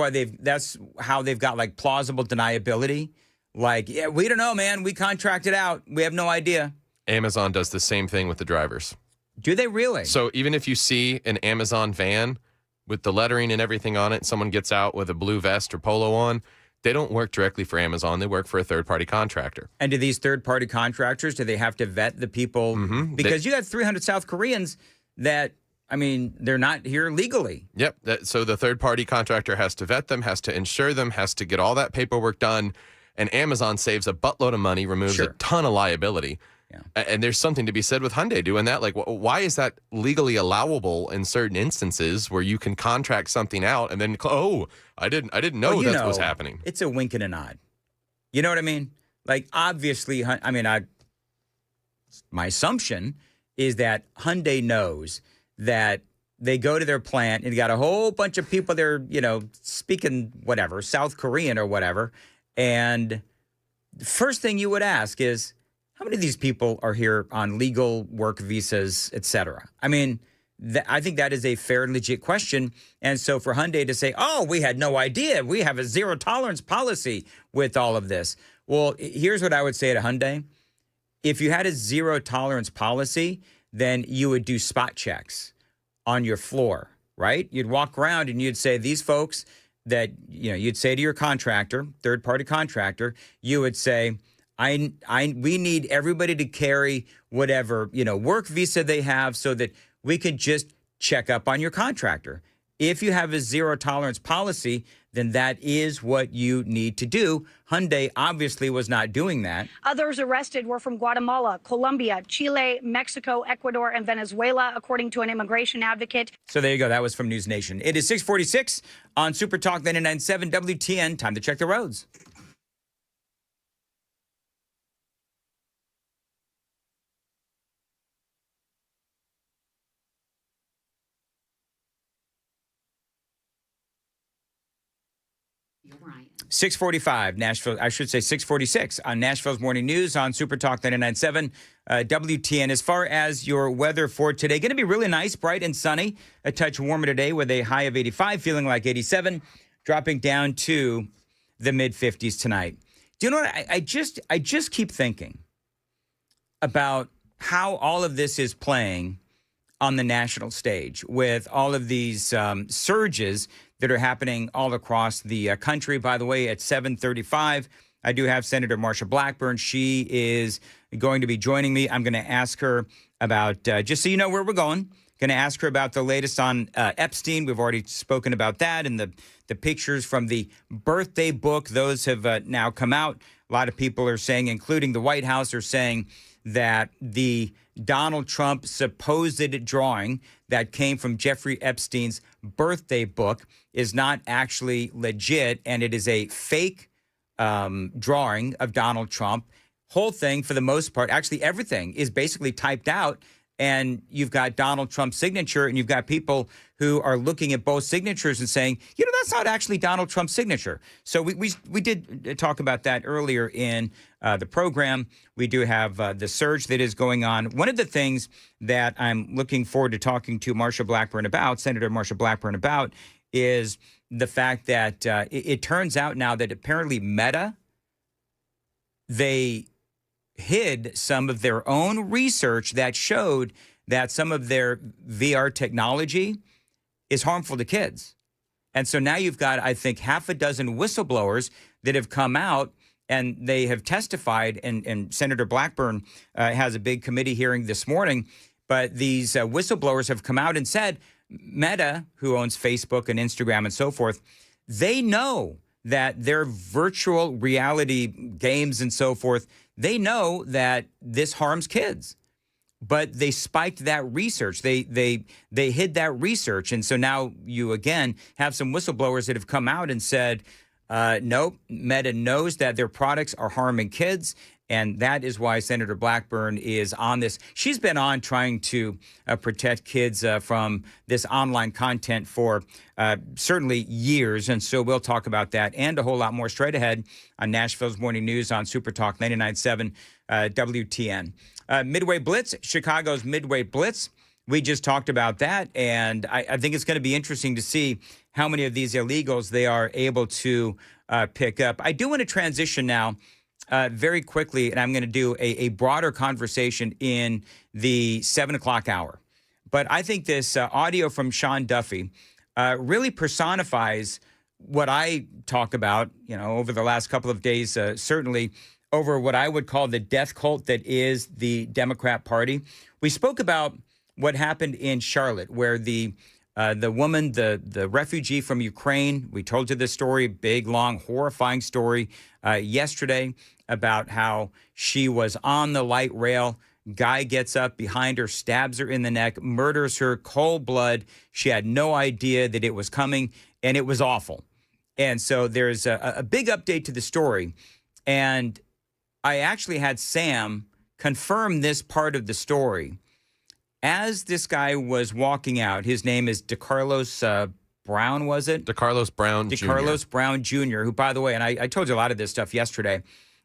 how they've got like plausible deniability. Like, yeah, we don't know, man. We contracted out. We have no idea. Amazon does the same thing with the drivers. Do they really? So even if you see an Amazon van with the lettering and everything on it, and someone gets out with a blue vest or polo on, they don't work directly for Amazon. They work for a third-party contractor. And do these third-party contractors, do they have to vet the people? Mm-hmm. Because you got 300 South Koreans that, I mean, they're not here legally. Yep. So the third-party contractor has to vet them, has to insure them, has to get all that paperwork done. And Amazon saves a buttload of money, removes a ton of liability. Yeah. And there's something to be said with Hyundai doing that. Like, why is that legally allowable in certain instances where you can contract something out and then, I didn't know that was happening. It's a wink and a nod. You know what I mean? Like, obviously, my assumption is that Hyundai knows that they go to their plant and you got a whole bunch of people there, speaking whatever, South Korean or whatever. And the first thing you would ask is, how many of these people are here on legal work visas, et cetera? I mean, I think that is a fair and legit question. And so for Hyundai to say, we had no idea. We have a zero tolerance policy with all of this. Well, here's what I would say to Hyundai. If you had a zero tolerance policy, then you would do spot checks on your floor right? You'd walk around and you'd say, these folks that, you'd say to your contractor, third-party contractor, you would say, we need everybody to carry whatever, work visa they have so that we could just check up on your contractor. If you have a zero tolerance policy, then that is what you need to do. Hyundai obviously was not doing that. Others arrested were from Guatemala, Colombia, Chile, Mexico, Ecuador, and Venezuela, according to an immigration advocate. So there you go. That was from News Nation. It is 6:46 on Super Talk 99.7 WTN. Time to check the roads. Ryan. 6:45 Nashville. I should say 6:46 on Nashville's Morning News on Super Talk 99.7 WTN. As far as your weather for today, going to be really nice, bright and sunny. A touch warmer today with a high of 85, feeling like 87, dropping down to the mid 50s tonight. Do you know what? I just keep thinking about how all of this is playing on the national stage with all of these surges that are happening all across the country. By the way, at 7:35, I do have Senator Marsha Blackburn. She is going to be joining me. I'm going to ask her about, just so you know where we're going, going to ask her about the latest on Epstein. We've already spoken about that and the pictures from the birthday book. Those have now come out. A lot of people are saying, including the White House, are saying that the Donald Trump supposed drawing that came from Jeffrey Epstein's birthday book is not actually legit, and it is a fake drawing of Donald Trump. Whole thing, for the most part, actually everything is basically typed out, and you've got Donald Trump's signature, and you've got people who are looking at both signatures and saying, that's not actually Donald Trump's signature. So we did talk about that earlier in the program. We do have the surge that is going on. One of the things that I'm looking forward to talking to Marsha Blackburn about, Senator Marsha Blackburn about, is the fact that it turns out now that apparently Meta, they hid some of their own research that showed that some of their VR technology is harmful to kids. And so now you've got, I think, half a dozen whistleblowers that have come out and they have testified, and Senator Blackburn has a big committee hearing this morning, but these whistleblowers have come out and said, Meta, who owns Facebook and Instagram and so forth, they know that their virtual reality games and so forth, they know that this harms kids. But they spiked that research. They hid that research. And so now you, again, have some whistleblowers that have come out and said, nope, Meta knows that their products are harming kids. And that is why Senator Blackburn is on this. She's been on trying to protect kids from this online content for certainly years. And so we'll talk about that and a whole lot more straight ahead on Nashville's Morning News on Super Talk 99.7 WTN. Midway Blitz, Chicago's Midway Blitz. We just talked about that. And I think it's going to be interesting to see how many of these illegals they are able to pick up. I do want to transition now very quickly, and I'm going to do a broader conversation in the 7 o'clock hour. But I think this audio from Sean Duffy really personifies what I talk about, over the last couple of days, certainly over what I would call the death cult that is the Democrat Party. We spoke about what happened in Charlotte, where the woman, the refugee from Ukraine, we told you this story, big, long, horrifying story yesterday about how she was on the light rail. Guy gets up behind her, stabs her in the neck, murders her, cold blood. She had no idea that it was coming, and it was awful. And so there's a big update to the story. And I actually had Sam confirm this part of the story. As this guy was walking out, his name is DeCarlos Brown, was it? DeCarlos Brown Jr. DeCarlos Brown Jr., who, by the way, and I told you a lot of this stuff yesterday,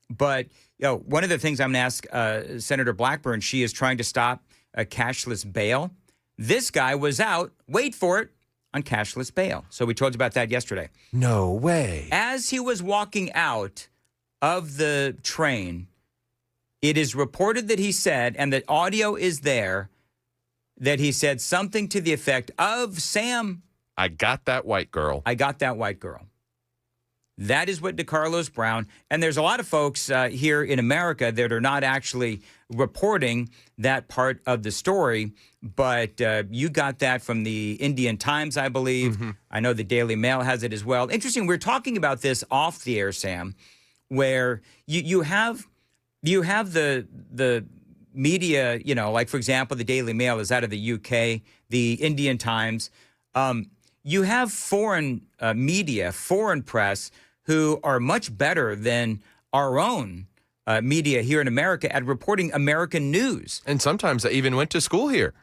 but one of the things I'm going to ask Senator Blackburn, she is trying to stop a cashless bail. This guy was out, wait for it, on cashless bail. So we told you about that yesterday. No way. As he was walking out of the train, it is reported that he said, and the audio is there, that he said something to the effect of, Sam, I got that white girl. I got that white girl. That is what DeCarlos Brown, and there's a lot of folks here in America that are not actually reporting that part of the story, but you got that from the Indian Times, I believe. I know the Daily Mail has it as well. Interesting, we're talking about this off the air, Sam, where you have the media, you know, like, for example, the Daily Mail is out of the UK, the Indian Times. You have foreign media, foreign press, who are much better than our own media here in America at reporting American news. And sometimes they even went to school here.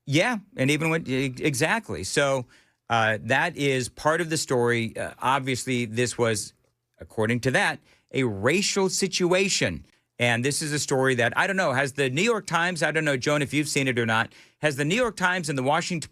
Yeah, and even went, exactly. So that is part of the story. Obviously, this was, according to that, a racial situation. And this is a story that, I don't know, has the New York Times, I don't know, Joan, if you've seen it or not, has the New York Times and the Washington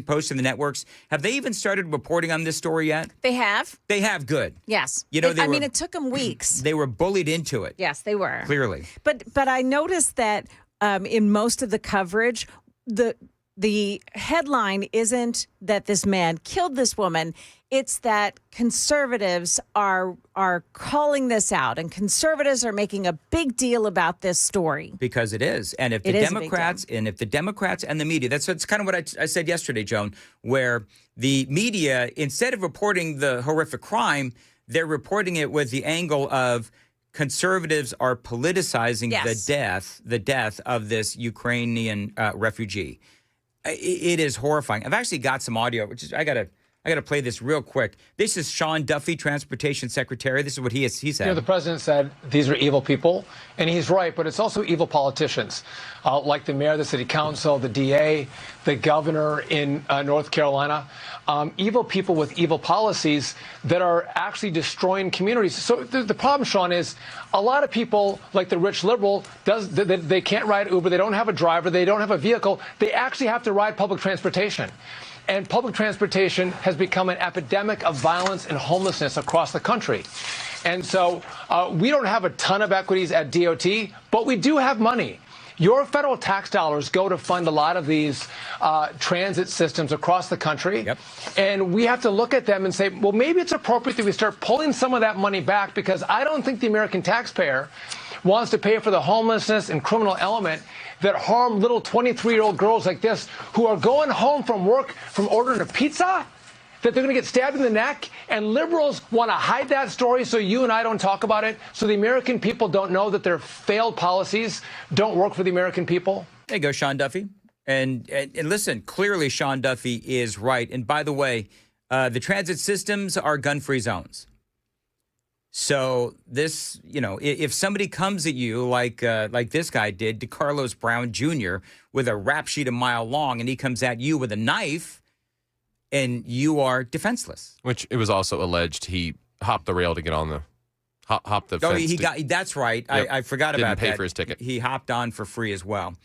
Post and the networks, have they even started reporting on this story yet? They have. They have, good. Yes. You know, it took them weeks. They were bullied into it. Yes, they were. Clearly. But I noticed that in most of the coverage, the headline isn't that this man killed this woman. It's that conservatives are calling this out, and conservatives are making a big deal about this story. Because it is. And if the Democrats and the media, that's kind of what I said yesterday, Joan, where the media, instead of reporting the horrific crime, they're reporting it with the angle of conservatives are politicizing the death of this Ukrainian refugee. It is horrifying. I've actually got some audio, which is I gotta play this real quick. This is Sean Duffy, Transportation Secretary. This is what he said. You know, the president said these are evil people, and he's right, but it's also evil politicians, like the mayor of the city council, the DA, the governor in North Carolina. Evil people with evil policies that are actually destroying communities. So the problem, Sean, is a lot of people, like the rich liberal, they can't ride Uber, they don't have a driver, they don't have a vehicle, they actually have to ride public transportation. And public transportation has become an epidemic of violence and homelessness across the country. And so we don't have a ton of equities at DOT, but we do have money. Your federal tax dollars go to fund a lot of these transit systems across the country. Yep. And we have to look at them and say, well, maybe it's appropriate that we start pulling some of that money back, because I don't think the American taxpayer wants to pay for the homelessness and criminal element that harm little 23-year-old girls like this who are going home from work from ordering a pizza, that they're going to get stabbed in the neck. And liberals want to hide that story so you and I don't talk about it, so the American people don't know that their failed policies don't work for the American people. There you go, Sean Duffy. And listen, clearly Sean Duffy is right. And by the way, the transit systems are gun-free zones. So this, you know, if somebody comes at you like this guy did, DeCarlos Brown Jr., with a rap sheet a mile long, and he comes at you with a knife, and you are defenseless. Which it was also alleged he hopped the rail to get on the hop the fence. That's right. Yep. I forgot about that. Didn't pay for his ticket. He hopped on for free as well.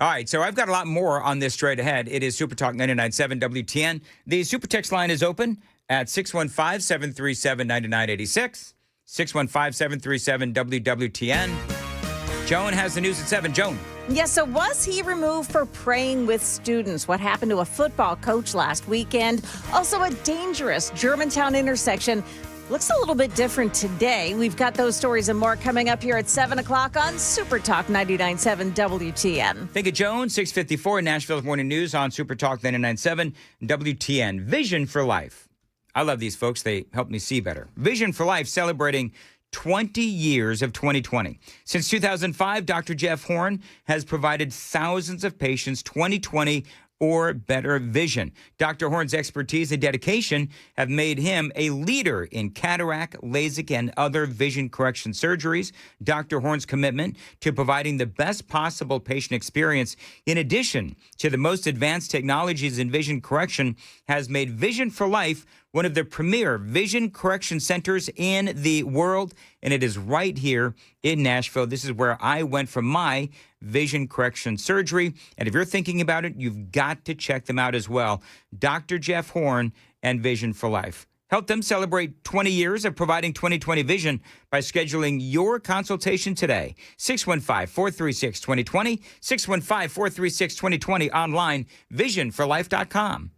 All right, so I've got a lot more on this straight ahead. It is Super Talk 99.7 WTN. The Super Text line is open at 615-737-9986. 615-737-WWTN. Joan has the news at 7. Joan. Yes, so was he removed for praying with students? What happened to a football coach last weekend? Also, a dangerous Germantown intersection. Looks a little bit different today. We've got those stories and more coming up here at 7 o'clock on Super Talk 99.7 WTN. Thank you, Joan. 6:54 Nashville's Morning News on Super Talk 99.7 WTN. Vision for Life. I love these folks. They help me see better. Vision for Life celebrating 20 years of 2020. Since 2005, Dr. Jeff Horn has provided thousands of patients 20/20 or better vision. Dr. Horn's expertise and dedication have made him a leader in cataract, LASIK, and other vision correction surgeries. Dr. Horn's commitment to providing the best possible patient experience, in addition to the most advanced technologies in vision correction, has made Vision for Life one of the premier vision correction centers in the world, and it is right here in Nashville. This is where I went for my vision correction surgery, and if you're thinking about it, you've got to check them out as well. Dr. Jeff Horn and Vision for Life. Help them celebrate 20 years of providing 20/20 vision by scheduling your consultation today. 615-436-2020, 615-436-2020, online, visionforlife.com.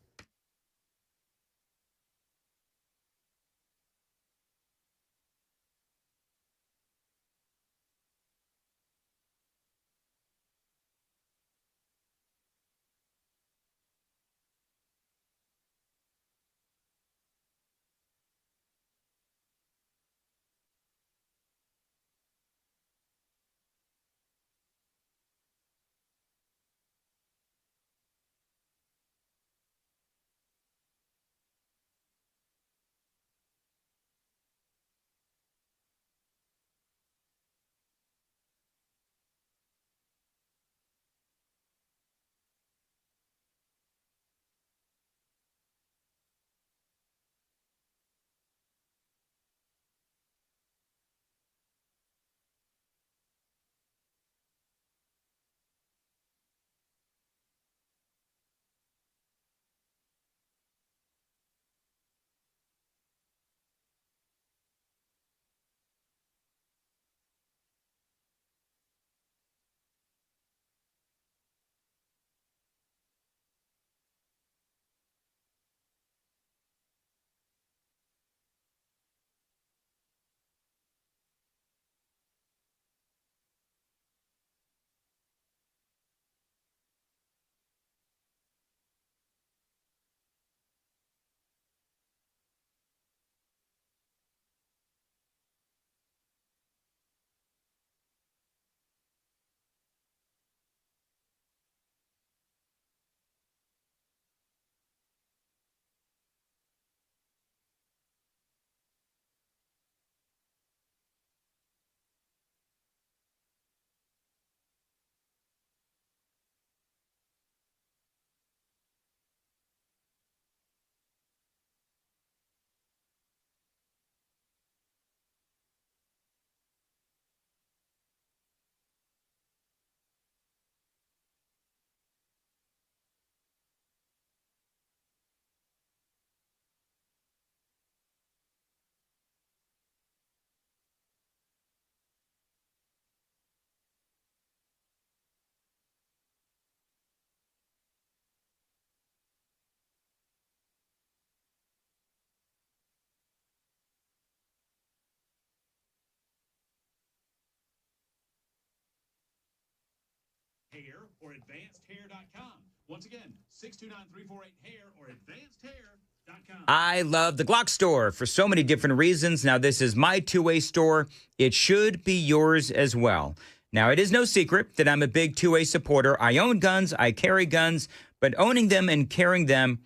Hair or advancedhair.com. Once again, 629-348-HAIR or advancedhair.com. I love the Glock store for so many different reasons. Now, this is my two-way store. It should be yours as well. Now, it is no secret that I'm a big two-way supporter. I own guns, I carry guns, but owning them and carrying them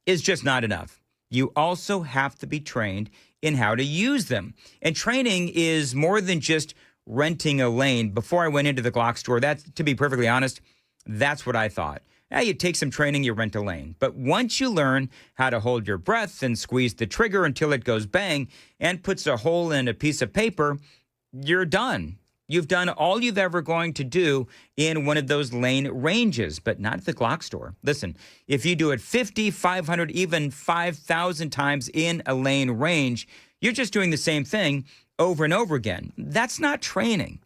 is just not enough. You also have to be trained in how to use them. And training is more than just renting a lane. Before I went into the Glock store, to be perfectly honest, that's what I thought. You take some training, you rent a lane. But once you learn how to hold your breath and squeeze the trigger until it goes bang and puts a hole in a piece of paper, you're done. You've done all you've ever going to do in one of those lane ranges, but not at the Glock store. Listen, if you do it 50, 500, even 5,000 times in a lane range, you're just doing the same thing over and over again. That's not training.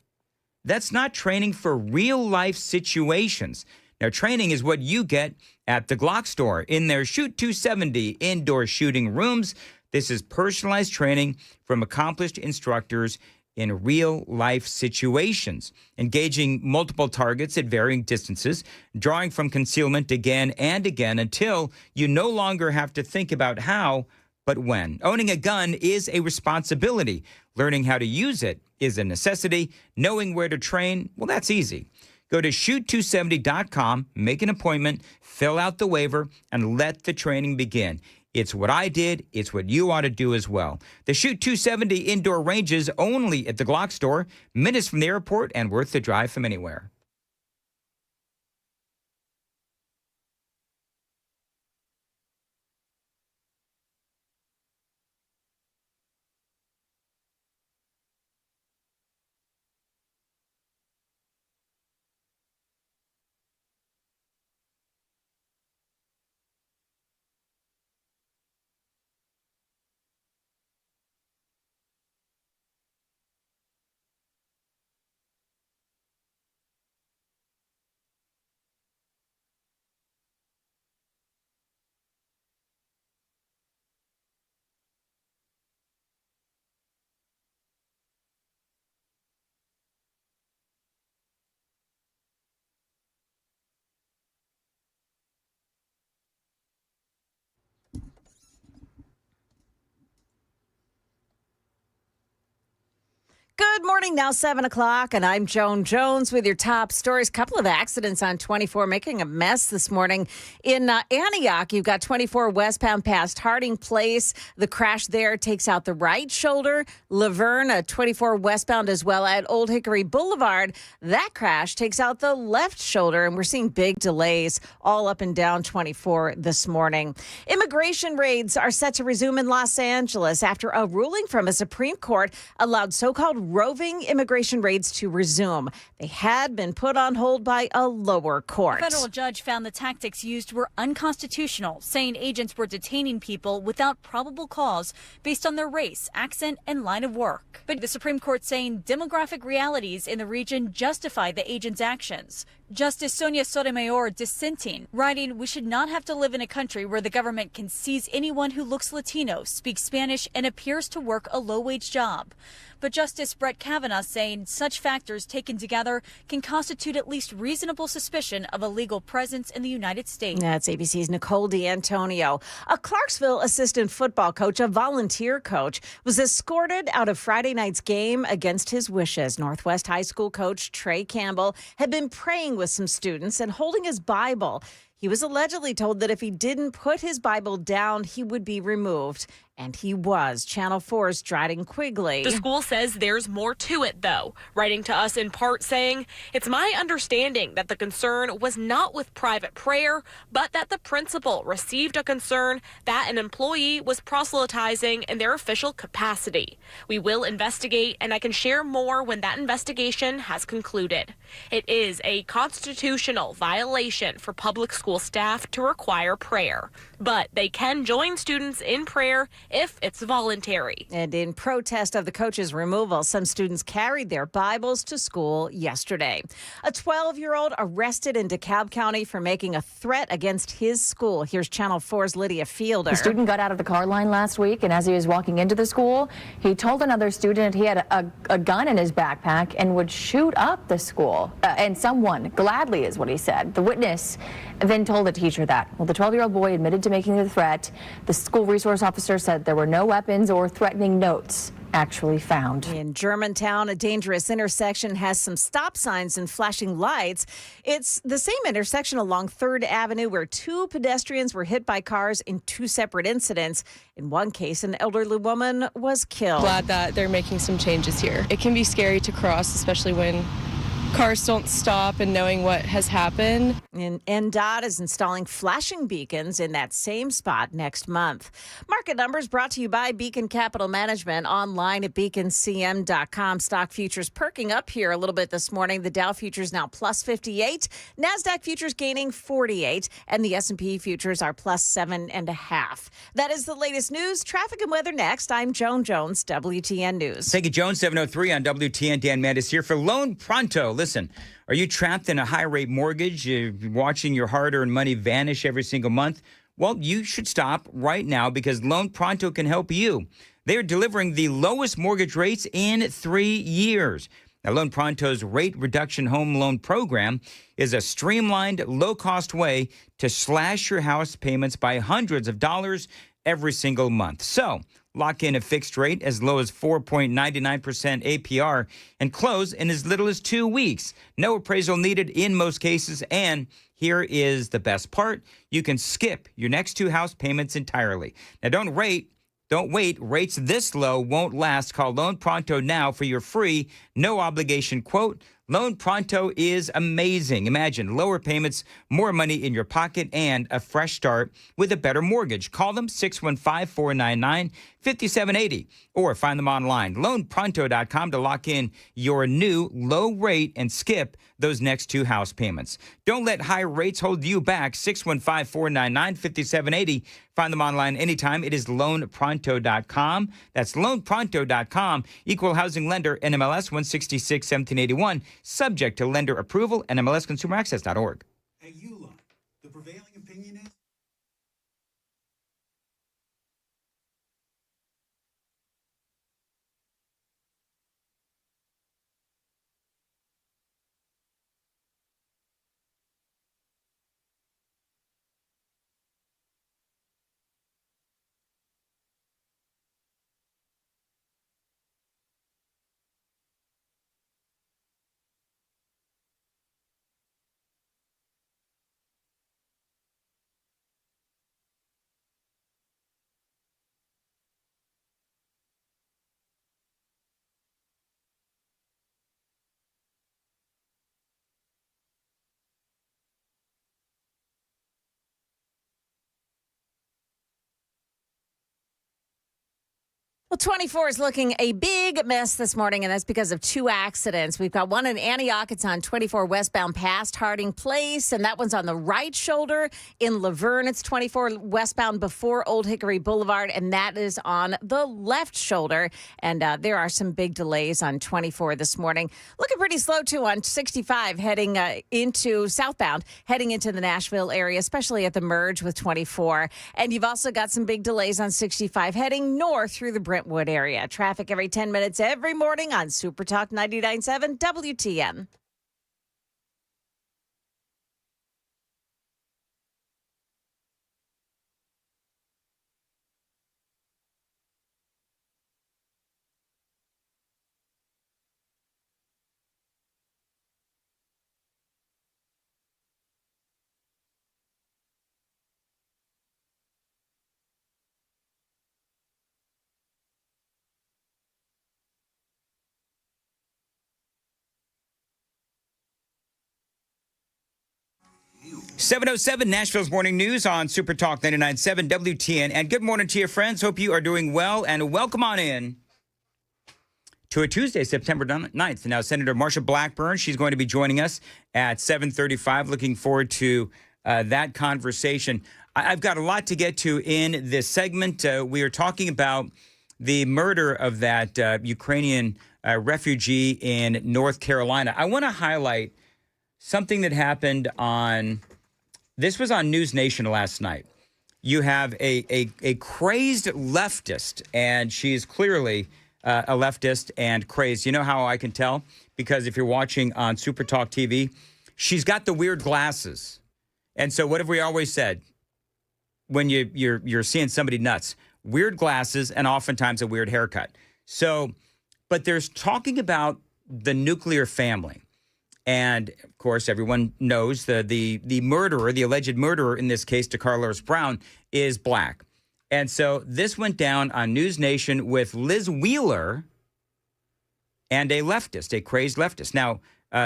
That's not training for real life situations. Now, training is what you get at the Glock store in their Shoot 270 indoor shooting rooms. This is personalized training from accomplished instructors in real life situations, engaging multiple targets at varying distances, drawing from concealment again and again until you no longer have to think about how, but when. Owning a gun is a responsibility. Learning how to use it is a necessity. Knowing where to train, well, that's easy. Go to shoot270.com, make an appointment, fill out the waiver, and let the training begin. It's what I did. It's what you ought to do as well. The Shoot 270 indoor ranges only at the Glock store, minutes from the airport and worth the drive from anywhere. Good morning, now 7 o'clock, and I'm Joan Jones with your top stories. Couple of accidents on 24 making a mess this morning. In Antioch, you've got 24 westbound past Harding Place. The crash there takes out the right shoulder. Laverne, 24 westbound as well at Old Hickory Boulevard. That crash takes out the left shoulder, and we're seeing big delays all up and down 24 this morning. Immigration raids are set to resume in Los Angeles after a ruling from a Supreme Court allowed so-called roving immigration raids to resume. They had been put on hold by a lower court. A federal judge found the tactics used were unconstitutional, saying agents were detaining people without probable cause based on their race, accent, and line of work. But the Supreme Court saying demographic realities in the region justify the agents' actions. Justice Sonia Sotomayor dissenting, writing, "We should not have to live in a country where the government can seize anyone who looks Latino, speaks Spanish, and appears to work a low-wage job." But Justice Brett Kavanaugh saying such factors taken together can constitute at least reasonable suspicion of a legal presence in the United States. That's ABC's Nicole D'Antonio. A Clarksville assistant football coach, a volunteer coach, was escorted out of Friday night's game against his wishes. Northwest High School coach Trey Campbell had been praying with some students and holding his Bible. He was allegedly told that if he didn't put his Bible down, he would be removed. And he was. Channel 4's Dryden Quigley. The school says there's more to it, though, writing to us in part saying, "It's my understanding that the concern was not with private prayer, but that the principal received a concern that an employee was proselytizing in their official capacity. We will investigate, and I can share more when that investigation has concluded. It is a constitutional violation for public school staff to require prayer, but they can join students in prayer if it's voluntary." And in protest of the coach's removal, some students carried their Bibles to school yesterday. A 12-year-old arrested in DeKalb County for making a threat against his school. Here's Channel 4's Lydia Fielder. The student got out of the car line last week, and as he was walking into the school, he told another student he had a gun in his backpack and would shoot up the school. And someone, gladly is what he said. The witness then told the teacher that. Well, the 12-year-old boy admitted to making the threat. The school resource officer said there were no weapons or threatening notes actually found. In Germantown, a dangerous intersection has some stop signs and flashing lights. It's the same intersection along 3rd Avenue where two pedestrians were hit by cars in two separate incidents. In one case, an elderly woman was killed. Glad that they're making some changes here. It can be scary to cross, especially when cars don't stop and knowing what has happened. And NDOT is installing flashing beacons in that same spot next month. Market numbers brought to you by Beacon Capital Management, online at beaconcm.com. Stock futures perking up here a little bit this morning. The Dow futures now plus 58, NASDAQ futures gaining 48, and the S&P futures are plus 7.5. That is the latest news. Traffic and weather next. I'm Joan Jones, WTN News. Thank you, Joan. 7:03 on WTN. Dan Mandis here for Loan Pronto. Listen, are you trapped in a high-rate mortgage? You're watching your hard-earned money vanish every single month? Well, you should stop right now because Loan Pronto can help you. They're delivering the lowest mortgage rates in 3 years. Now, Loan Pronto's rate reduction home loan program is a streamlined, low-cost way to slash your house payments by hundreds of dollars every single month. So, lock in a fixed rate as low as 4.99% APR and close in as little as 2 weeks. No appraisal needed in most cases. And here is the best part. You can skip your next two house payments entirely. Now, don't wait. Rates this low won't last. Call Loan Pronto now for your free, no obligation quote. Loan Pronto is amazing. Imagine lower payments, more money in your pocket, and a fresh start with a better mortgage. Call them 615-499-5780 or find them online, loanpronto.com, to lock in your new low rate and skip those next two house payments. Don't let high rates hold you back. 615-499-5780. Find them online anytime. It is loanpronto.com. That's loanpronto.com. Equal housing lender, NMLS 166-1781. Subject to lender approval, NMLSconsumeraccess.org. Hey, you lot, the prevailing opinion is? 24 is looking a big mess this morning, and that's because of two accidents. We've got one in Antioch. It's on 24 westbound past Harding Place, and that one's on the right shoulder. In Laverne, it's 24 westbound before Old Hickory Boulevard, and that is on the left shoulder. And there are some big delays on 24 this morning. Looking pretty slow, too, on 65 heading into southbound, heading into the Nashville area, especially at the merge with 24. And you've also got some big delays on 65 heading north through the Brentwood area. Traffic every 10 minutes every morning on Super Talk 99.7 WTN. .707 Nashville's Morning News on Super Talk 99.7 WTN. And good morning to your friends. Hope you are doing well. And welcome on in to a Tuesday, September 9th. Now, Senator Marsha Blackburn, she's going to be joining us at 7:35. Looking forward to that conversation. I've got a lot to get to in this segment. We are talking about the murder of that Ukrainian refugee in North Carolina. I want to highlight something that happened this was on News Nation last night. You have a crazed leftist, and she's clearly a leftist and crazed. You know how I can tell? Because if you're watching on Super Talk TV, she's got the weird glasses. And so what have we always said when you're seeing somebody nuts? Weird glasses and oftentimes a weird haircut. So, but there's talking about the nuclear family. And, of course, everyone knows the murderer, the alleged murderer in this case, DeCarlos Brown, is black. And so this went down on News Nation with Liz Wheeler and a leftist, a crazed leftist. Now,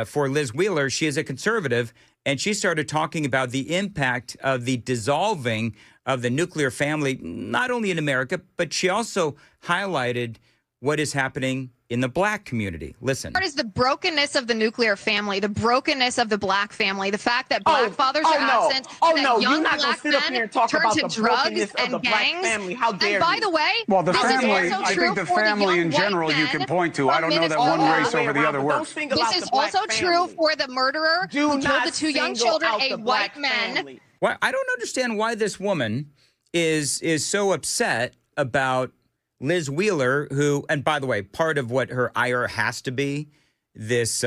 for Liz Wheeler, she is a conservative, and she started talking about the impact of the dissolving of the nuclear family, not only in America, but she also highlighted what is happening in the black community. Listen. Part is the brokenness of the nuclear family, the brokenness of the black family, the fact that black fathers are absent, that young black men turn to drugs and gangs. How dare and by the way, well, the this family, is also I true think the for family the in general you can point to. I don't know that one race over the other works. This is also true for the murderer who killed the two young children, a white man. Well, I don't understand why this woman is so upset about Liz Wheeler, who, and by the way, part of what her ire has to be, this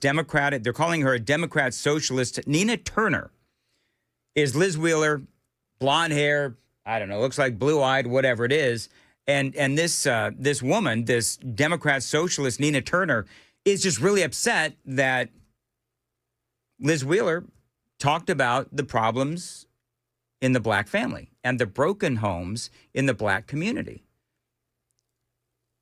Democrat, they're calling her a Democrat socialist, Nina Turner, is Liz Wheeler, blonde hair, I don't know, looks like blue-eyed, whatever it is, and this woman, this Democrat socialist, Nina Turner, is just really upset that Liz Wheeler talked about the problems in the black family and the broken homes in the black community.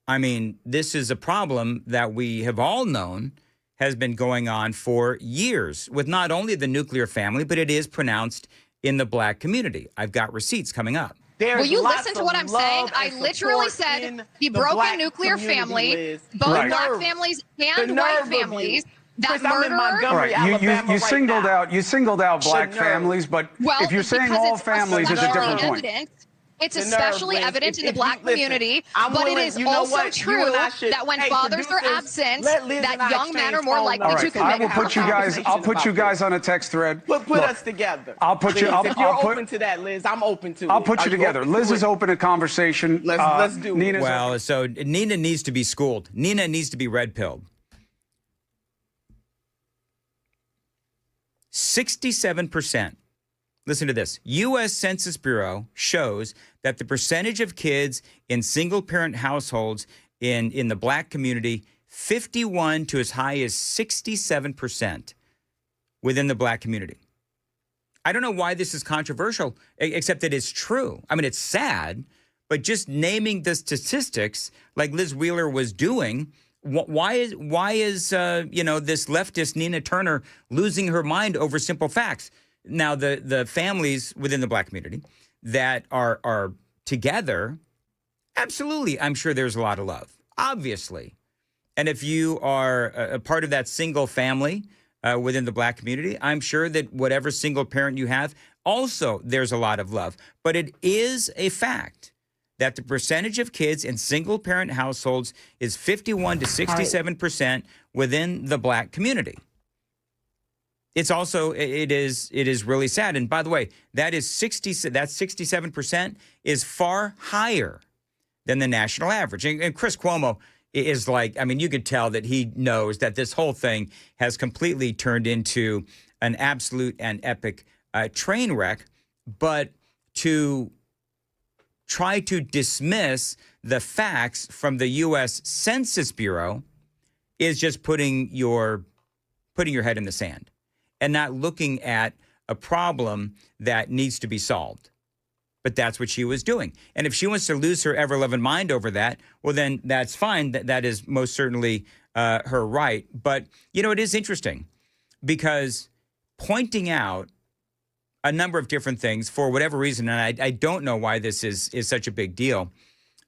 I mean, this is a problem that we have all known has been going on for years with not only the nuclear family, but it is pronounced in the black community. I've got receipts coming up. Will you listen to what I'm saying? I literally said the broken nuclear family, both black families and white families. That murderer. All right, you singled out black families, but if you're saying all families, it's a different point. It's especially evident in the black community, but it is also true that when fathers are absent, that young men are more likely to commit. I will put you guys. I'll put you guys on a text thread. Put us together. I'll put you. If you're open to that, Liz, I'm open to it. I'll put you together. Liz is open to conversation. Let's do it. Well, so Nina needs to be schooled. Nina needs to be red-pilled. 67%. Listen to this. U.S. Census Bureau shows that the percentage of kids in single-parent households in the black community, 51 to as high as 67% within the black community. I don't know why this is controversial, except that it's true. I mean, it's sad, but just naming the statistics like Liz Wheeler was doing, why is this leftist Nina Turner losing her mind over simple facts? Now, the families within the black community that are together Absolutely. I'm sure there's a lot of love, obviously. And if you are a part of that single family within the black community, I'm sure that whatever single parent you have, also there's a lot of love. But it is a fact that the percentage of kids in single parent households is 51 to 67% within the black community. It's also, it is really sad. And by the way, that 67% is far higher than the national average. And Chris Cuomo is like, I mean, you could tell that he knows that this whole thing has completely turned into an absolute and epic train wreck. But to try to dismiss the facts from the U.S. Census Bureau is just putting your head in the sand and not looking at a problem that needs to be solved. But that's what she was doing. And if she wants to lose her ever-loving mind over that, well, then that's fine. That is most certainly her right. But, you know, it is interesting because pointing out a number of different things for whatever reason, and I don't know why this is such a big deal,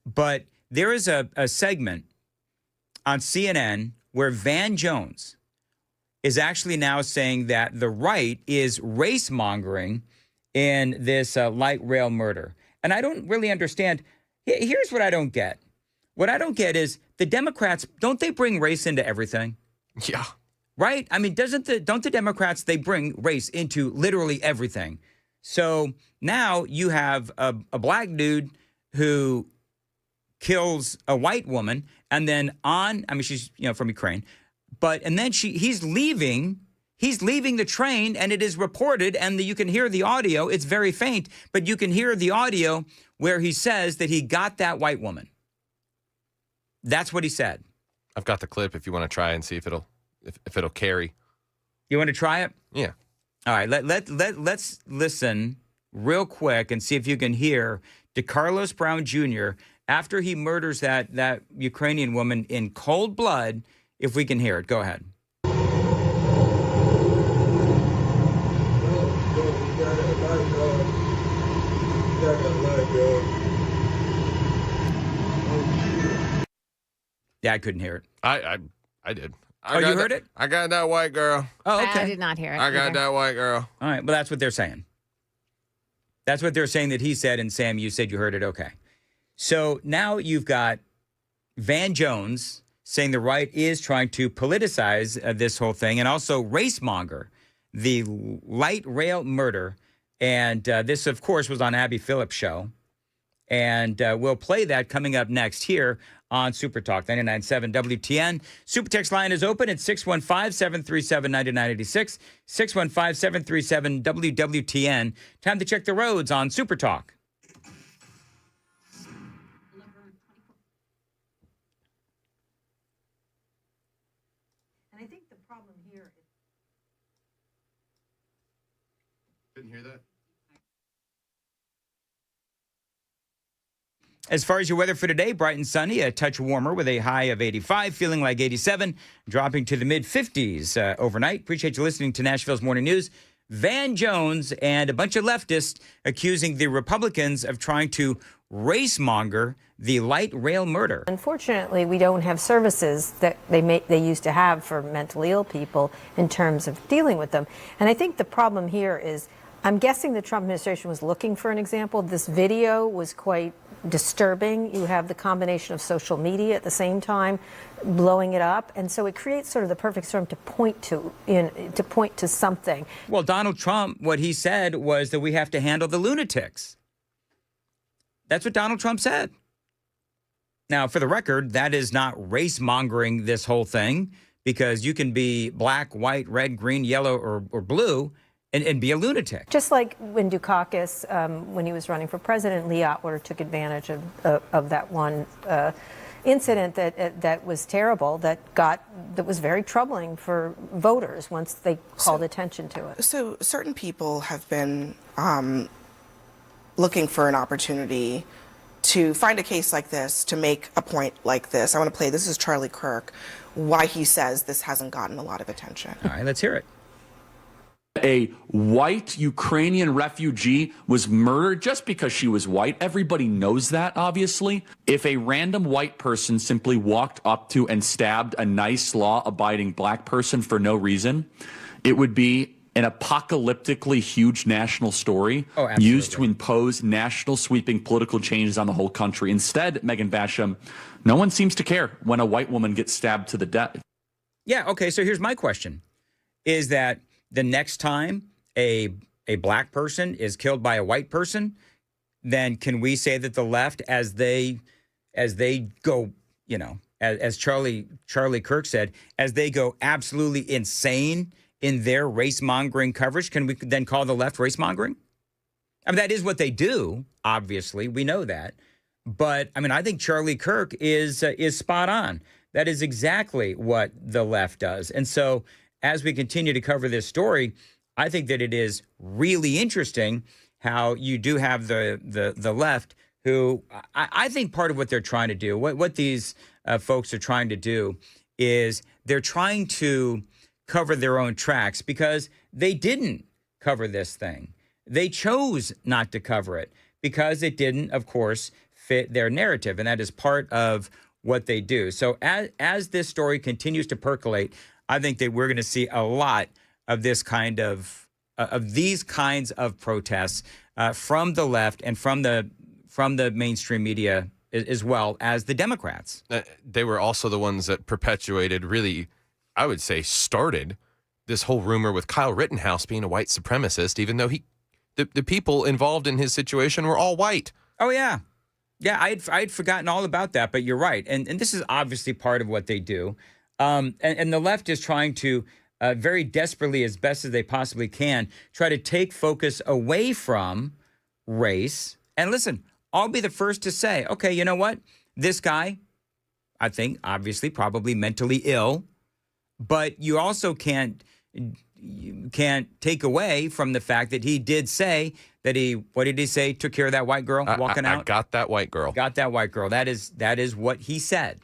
but there is a segment on CNN where Van Jones is actually now saying that the right is race-mongering in this light rail murder. And I don't really understand. Here's what I don't get. What I don't get is the Democrats, don't they bring race into everything? Yeah. Right? I mean, don't the Democrats, they bring race into literally everything. So now you have a black dude who kills a white woman and then she's, from Ukraine, and then he's leaving the train and it is reported and you can hear the audio. It's very faint, but you can hear the audio where he says that he got that white woman. That's what he said. I've got the clip if you want to try and see if it'll carry. You want to try it? Yeah. All right. Let's listen real quick and see if you can hear DeCarlos Brown Jr. after he murders that Ukrainian woman in cold blood. If we can hear it, go ahead. Yeah, I couldn't hear it. I did. You heard it? I got that white girl. Oh, okay. I did not hear it. I got that white girl. All right. Well, that's what they're saying. That's what they're saying that he said. And Sam, you said you heard it. Okay. So now you've got Van Jones saying the right is trying to politicize this whole thing and also race-monger the light rail murder. And this, of course, was on Abby Phillips' show. And we'll play that coming up next here on Super Talk 99.7 WTN. Super Text line is open at 615-737-9986, 615-737-WWTN. Time to check the roads on Super Talk. And I think the problem here is... Didn't hear that? As far as your weather for today, bright and sunny, a touch warmer with a high of 85, feeling like 87, dropping to the mid-50s overnight. Appreciate you listening to Nashville's Morning News. Van Jones and a bunch of leftists accusing the Republicans of trying to race-monger the light rail murder. Unfortunately, we don't have services that they used to have for mentally ill people in terms of dealing with them. And I think the problem here is, I'm guessing the Trump administration was looking for an example. This video was quite disturbing. You have the combination of social media at the same time blowing it up, and so it creates sort of the perfect storm to point to something. Well, Donald Trump, what he said was that we have to handle the lunatics. That's what Donald Trump said. Now, for the record, that is not race-mongering this whole thing, because you can be black, white, red, green, yellow, or blue and be a lunatic. Just like when Dukakis, when he was running for president, Lee Atwater took advantage of that one incident that was terrible, that was very troubling for voters once they called attention to it. So certain people have been looking for an opportunity to find a case like this, to make a point like this. I want to play, this is Charlie Kirk, why he says this hasn't gotten a lot of attention. All right, let's hear it. A white Ukrainian refugee was murdered just because she was white. Everybody knows that, obviously. If a random white person simply walked up to and stabbed a nice, law-abiding black person for no reason, it would be an apocalyptically huge national story used to impose national sweeping political changes on the whole country. Instead, Megan Basham, no one seems to care when a white woman gets stabbed to the death. Yeah, okay, so here's my question. Is that the next time a black person is killed by a white person, then can we say that the left, as they go, you know, as Charlie Kirk said, as they go absolutely insane in their race-mongering coverage, can we then call the left race-mongering? I mean, that is what they do, obviously. We know that. But, I mean, I think Charlie Kirk is spot on. That is exactly what the left does. And so as we continue to cover this story, I think that it is really interesting how you do have the left who I think part of what they're trying to do, what these folks are trying to do is they're trying to cover their own tracks because they didn't cover this thing. They chose not to cover it because it didn't, of course, fit their narrative. And that is part of what they do. So as this story continues to percolate, I think that we're going to see a lot of this kind of these kinds of protests from the left and from the mainstream media as well as the Democrats. They were also the ones that perpetuated, really, I would say, started this whole rumor with Kyle Rittenhouse being a white supremacist, even though the people involved in his situation were all white. Oh, yeah. Yeah, I'd forgotten all about that, but you're right. And this is obviously part of what they do. And the left is trying to very desperately, as best as they possibly can, try to take focus away from race. And listen, I'll be the first to say, okay, you know what? This guy, I think, obviously, probably mentally ill, but you also can't take away from the fact that he did say that what did he say? Took care of that white girl walking out? I got that white girl. Got that white girl. That is what he said.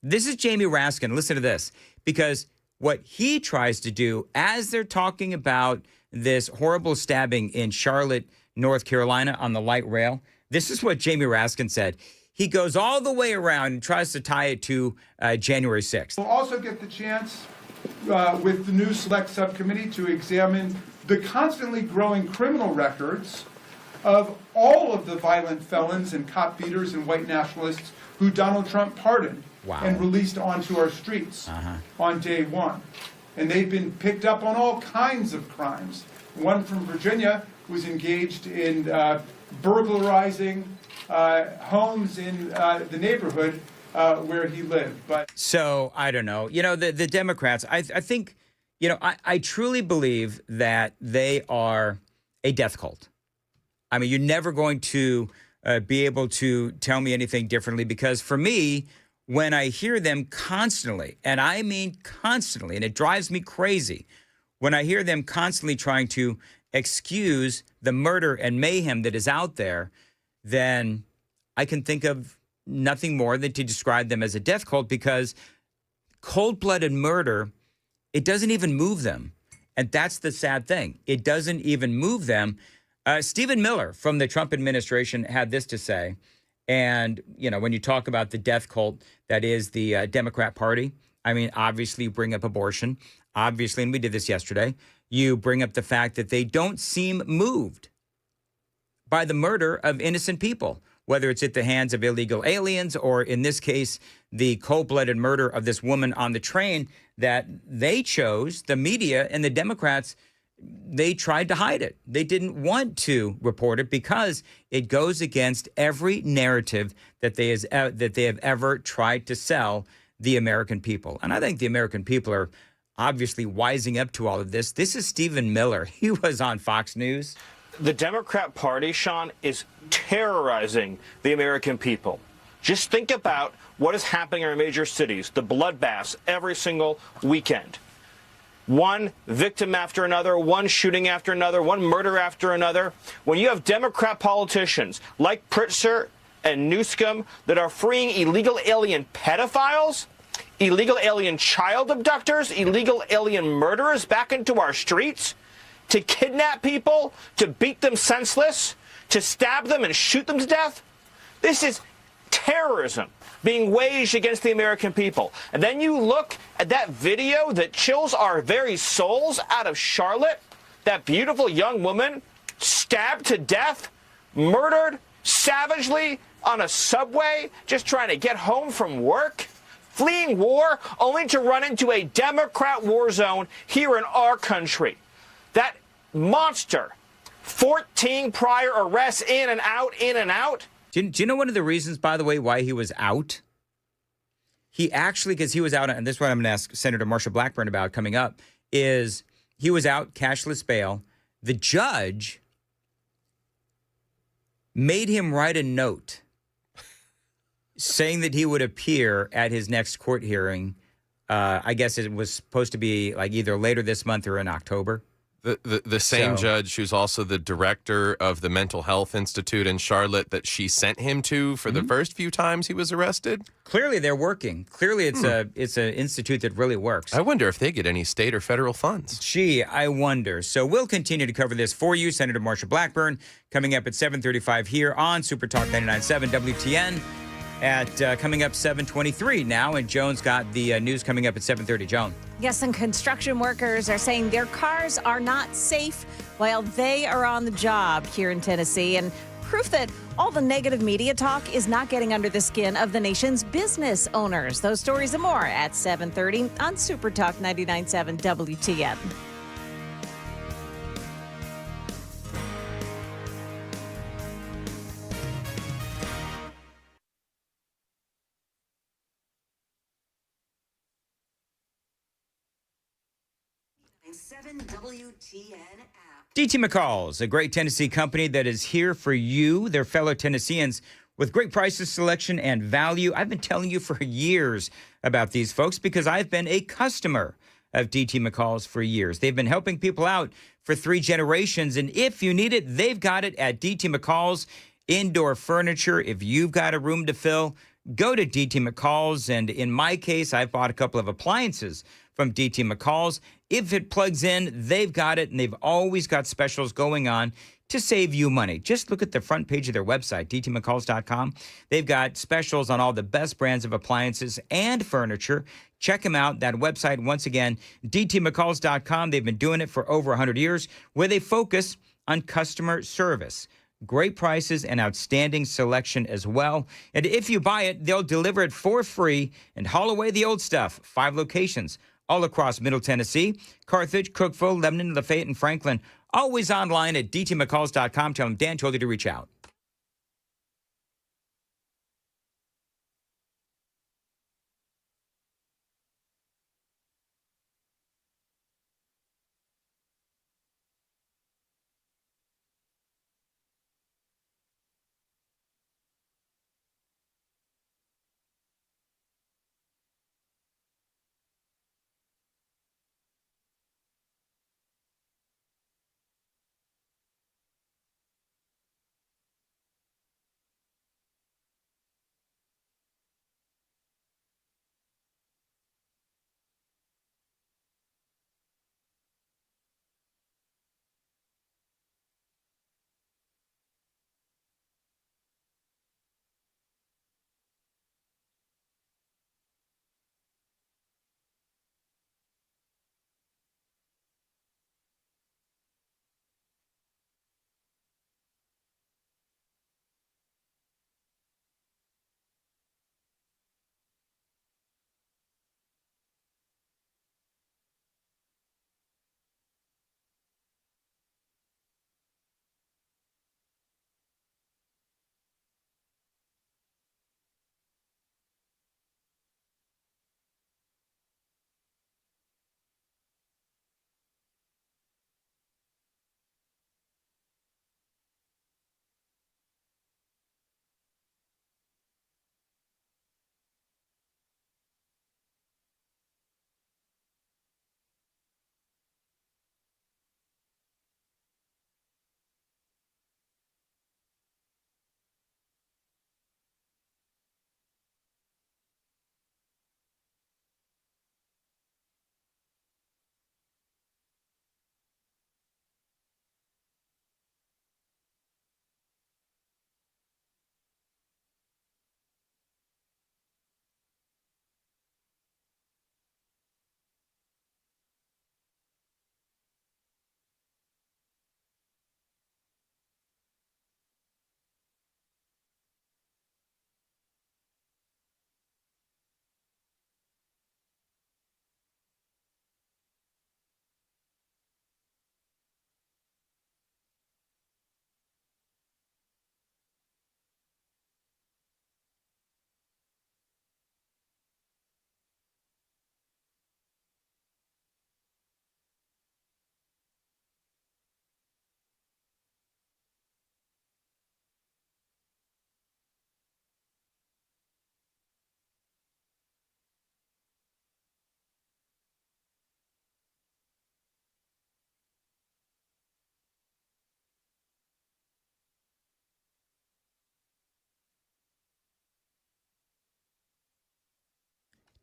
This is Jamie Raskin. Listen to this, because what he tries to do as they're talking about this horrible stabbing in Charlotte, North Carolina on the light rail, this is what Jamie Raskin said. He goes all the way around and tries to tie it to January 6th. We'll also get the chance with the new select subcommittee to examine the constantly growing criminal records of all of the violent felons and cop beaters and white nationalists who Donald Trump pardoned and released onto our streets on day one. And they've been picked up on all kinds of crimes. One from Virginia was engaged in burglarizing homes in the neighborhood where he lived. So, I don't know. You know, the Democrats, I think, you know, I truly believe that they are a death cult. I mean, you're never going to be able to tell me anything differently, because for me, when I hear them constantly, and I mean constantly, and it drives me crazy, when I hear them constantly trying to excuse the murder and mayhem that is out there, then I can think of nothing more than to describe them as a death cult, because cold-blooded murder, it doesn't even move them. And that's the sad thing. It doesn't even move them. Stephen Miller from the Trump administration had this to say. And, you know, when you talk about the death cult that is the Democrat Party, I mean, obviously you bring up abortion. Obviously, and we did this yesterday, you bring up the fact that they don't seem moved by the murder of innocent people, whether it's at the hands of illegal aliens or, in this case, the cold-blooded murder of this woman on the train that they chose, the media and the Democrats, they tried to hide it. They didn't want to report it because it goes against every narrative that they have ever tried to sell the American people. And I think the American people are obviously wising up to all of this. This is Stephen Miller. He was on Fox News. The Democrat Party, Sean, is terrorizing the American people. Just think about what is happening in our major cities, the bloodbaths every single weekend. One victim after another, one shooting after another, one murder after another. When you have Democrat politicians like Pritzker and Newsom that are freeing illegal alien pedophiles, illegal alien child abductors, illegal alien murderers back into our streets to kidnap people, to beat them senseless, to stab them and shoot them to death? This is terrorism being waged against the American people. And then you look at that video that chills our very souls out of Charlotte, that beautiful young woman stabbed to death, murdered savagely on a subway, just trying to get home from work, fleeing war, only to run into a Democrat war zone here in our country. That monster, 14 prior arrests in and out, in and out. Do you know one of the reasons, by the way, why he was out? He actually, because he was out, and this is what I'm going to ask Senator Marsha Blackburn about coming up, is he was out, cashless bail. The judge made him write a note saying that he would appear at his next court hearing. I guess it was supposed to be like either later this month or in October. The same judge who's also the director of the Mental Health Institute in Charlotte that she sent him to for the first few times he was arrested. Clearly they're working. Clearly it's an institute that really works. I wonder if they get any state or federal funds. Gee, I wonder. So we'll continue to cover this for you. Senator Marsha Blackburn coming up at 7:35 here on Super Talk 99.7 WTN. At coming up 7:23 now, and Joan's got the news coming up at 7:30. Joan. Yes, and construction workers are saying their cars are not safe while they are on the job here in Tennessee, and proof that all the negative media talk is not getting under the skin of the nation's business owners. Those stories and more at 7:30 on Super Talk 99.7 WTN. WTN app. DT McCall's, a great Tennessee company that is here for you, their fellow Tennesseans, with great prices, selection, and value. I've been telling you for years about these folks because I've been a customer of DT McCall's for years. They've been helping people out for 3 generations, and if you need it, they've got it at DT McCall's Indoor Furniture. If you've got a room to fill, go to DT McCall's, and in my case, I've bought a couple of appliances from DT McCall's. If it plugs in, they've got it, and they've always got specials going on to save you money. Just look at the front page of their website, dtmccalls.com. They've got specials on all the best brands of appliances and furniture. Check them out. That website, once again, dtmccalls.com. They've been doing it for over 100 years, where they focus on customer service. Great prices and outstanding selection as well. And if you buy it, they'll deliver it for free and haul away the old stuff. 5 locations all across Middle Tennessee, Carthage, Cookeville, Lebanon, Lafayette, and Franklin. Always online at dtmccalls.com. Tell them Dan told you to reach out.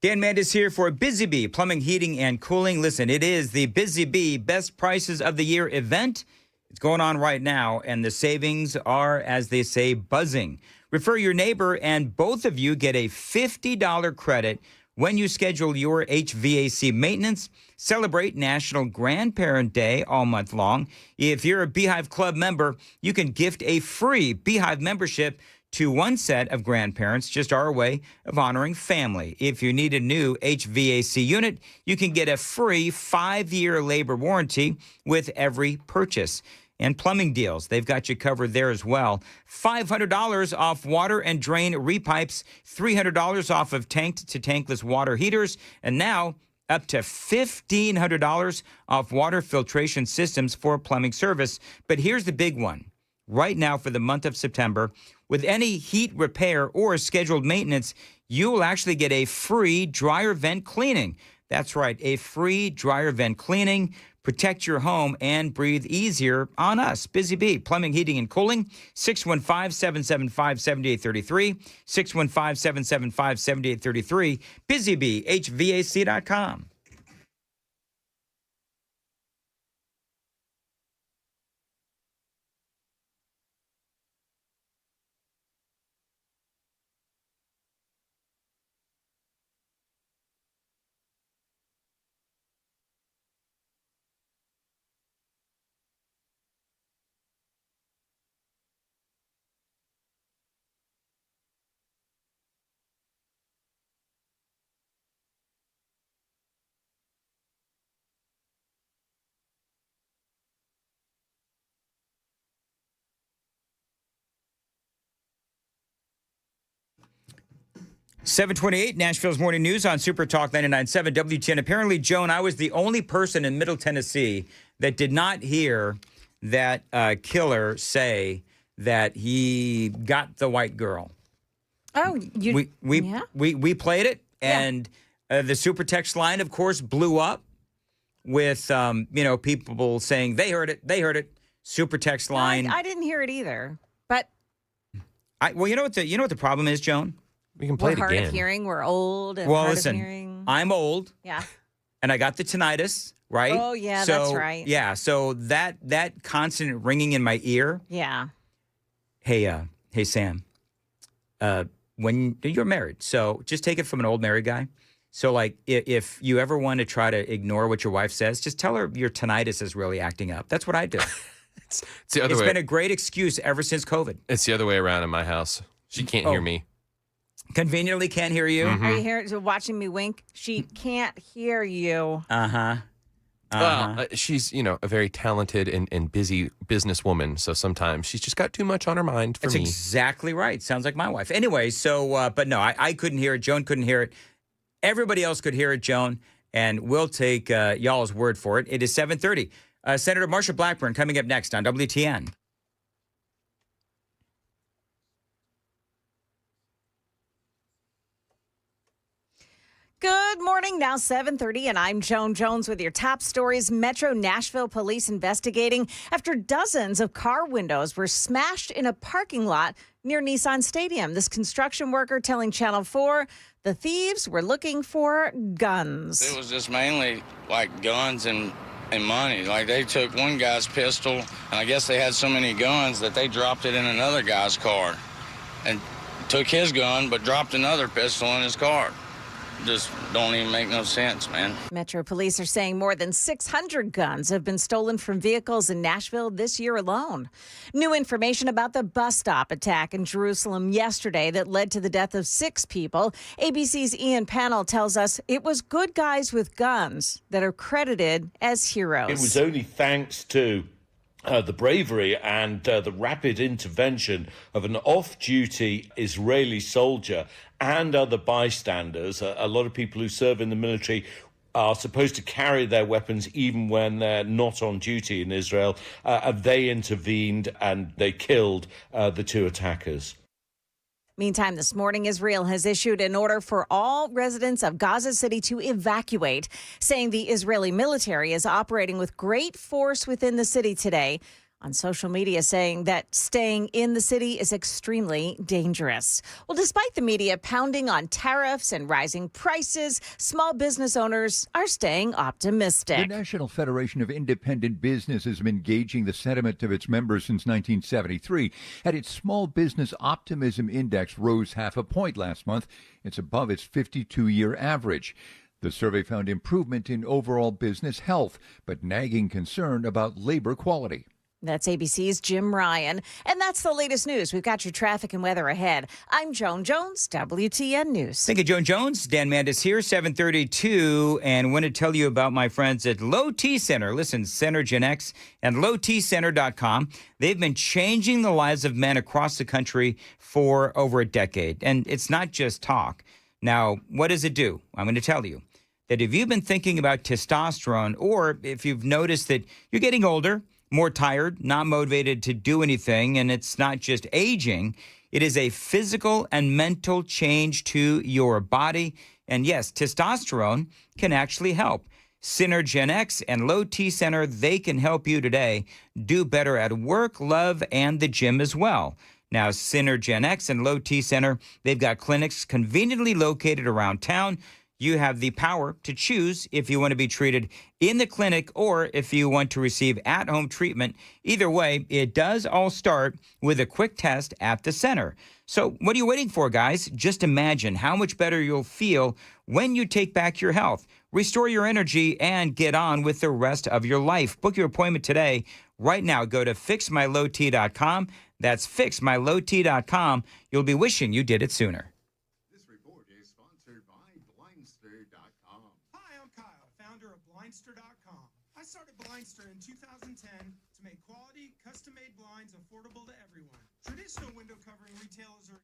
Dan Mandis here for Busy Bee Plumbing, Heating, and Cooling. Listen, it is the Busy Bee Best Prices of the Year event. It's going on right now, and the savings are, as they say, buzzing. Refer your neighbor, and both of you get a $50 credit when you schedule your HVAC maintenance. Celebrate National Grandparent Day all month long. If you're a Beehive Club member, you can gift a free Beehive membership to one set of grandparents, just our way of honoring family. If you need a new HVAC unit, you can get a free 5-year labor warranty with every purchase. And plumbing deals, they've got you covered there as well. $500 off water and drain repipes, $300 off of tanked to tankless water heaters, and now up to $1,500 off water filtration systems for plumbing service. But here's the big one. Right now for the month of September, with any heat repair or scheduled maintenance, you will actually get a free dryer vent cleaning. That's right, a free dryer vent cleaning. Protect your home and breathe easier on us. Busy Bee Plumbing, Heating, and Cooling, 615-775-7833, 615-775-7833, busybeehvac.com. $7:28, Nashville's Morning News on Super Talk 99.7 WTN. Apparently, Joan, I was the only person in Middle Tennessee that did not hear that killer say that he got the white girl. Oh, we played it, and the super text line, of course, blew up with people saying they heard it. Super text line. I didn't hear it either, but you know what the problem is, Joan? We can play we're it hard again. of hearing. We're old and well, hard listen, of hearing. I'm old. Yeah. And I got the tinnitus, right? Oh, yeah, that's right. Yeah, so that constant ringing in my ear. Yeah. Hey, Sam, when you're married, so just take it from an old married guy. So, like, if you ever want to try to ignore what your wife says, just tell her your tinnitus is really acting up. That's what I do. It's the other way. It's been a great excuse ever since COVID. It's the other way around in my house. She can't hear me. Conveniently can't hear you. Are you here watching me wink? She can't hear you. Well, she's, a very talented and busy businesswoman. So sometimes she's just got too much on her mind for That's me. Exactly right. Sounds like my wife. Anyway, so, but no, I couldn't hear it. Joan couldn't hear it. Everybody else could hear it, Joan. And we'll take y'all's word for it. It is 7:30. Senator Marsha Blackburn coming up next on WTN. Good morning, now 7:30, and I'm Joan Jones with your top stories. Metro Nashville police investigating after dozens of car windows were smashed in a parking lot near Nissan Stadium. This construction worker telling Channel 4 the thieves were looking for guns. It was just mainly like guns and money. Like they took one guy's pistol, and I guess they had so many guns that they dropped it in another guy's car and took his gun but dropped another pistol in his car. Just don't even make no sense, man. Metro police are saying more than 600 guns have been stolen from vehicles in Nashville this year alone. New information about the bus stop attack in Jerusalem yesterday that led to the death of 6 people. ABC's Ian Pannell tells us it was good guys with guns that are credited as heroes. It was only thanks to the bravery and the rapid intervention of an off-duty Israeli soldier and other bystanders. A lot of people who serve in the military are supposed to carry their weapons even when they're not on duty in Israel. They intervened and they killed the 2 attackers. Meantime, this morning, Israel has issued an order for all residents of Gaza City to evacuate, saying the Israeli military is operating with great force within the city today. on social media saying that staying in the city is extremely dangerous. Well, despite the media pounding on tariffs and rising prices, small business owners are staying optimistic. The National Federation of Independent Business has been gauging the sentiment of its members since 1973, and its Small Business Optimism Index rose 0.5 point last month. It's above its 52-year average. The survey found improvement in overall business health, but nagging concern about labor quality. That's ABC's Jim Ryan. And that's the latest news. We've got your traffic and weather ahead. I'm Joan Jones, WTN News. Thank you, Joan Jones. Dan Mandis here, 7:32, and want to tell you about my friends at Low T Center. Listen, Center Gen X and lowtcenter.com. They've been changing the lives of men across the country for over a decade. And it's not just talk. Now, what does it do? I'm going to tell you that if you've been thinking about testosterone, or if you've noticed that you're getting older, more tired, not motivated to do anything, and it's not just aging, it is a physical and mental change to your body. And yes, testosterone can actually help. Center Gen X and Low T Center, they can help you today do better at work, love, and the gym as well. Now, Center Gen X and Low T Center, they've got clinics conveniently located around town. You have the power to choose if you want to be treated in the clinic or if you want to receive at-home treatment. Either way, it does all start with a quick test at the center. So what are you waiting for, guys? Just imagine how much better you'll feel when you take back your health, restore your energy, and get on with the rest of your life. Book your appointment today. Right now, go to fixmylowt.com. That's fixmylowt.com. You'll be wishing you did it sooner. I started Blindster in 2010 to make quality, custom-made blinds affordable to everyone. Traditional window covering retailers are...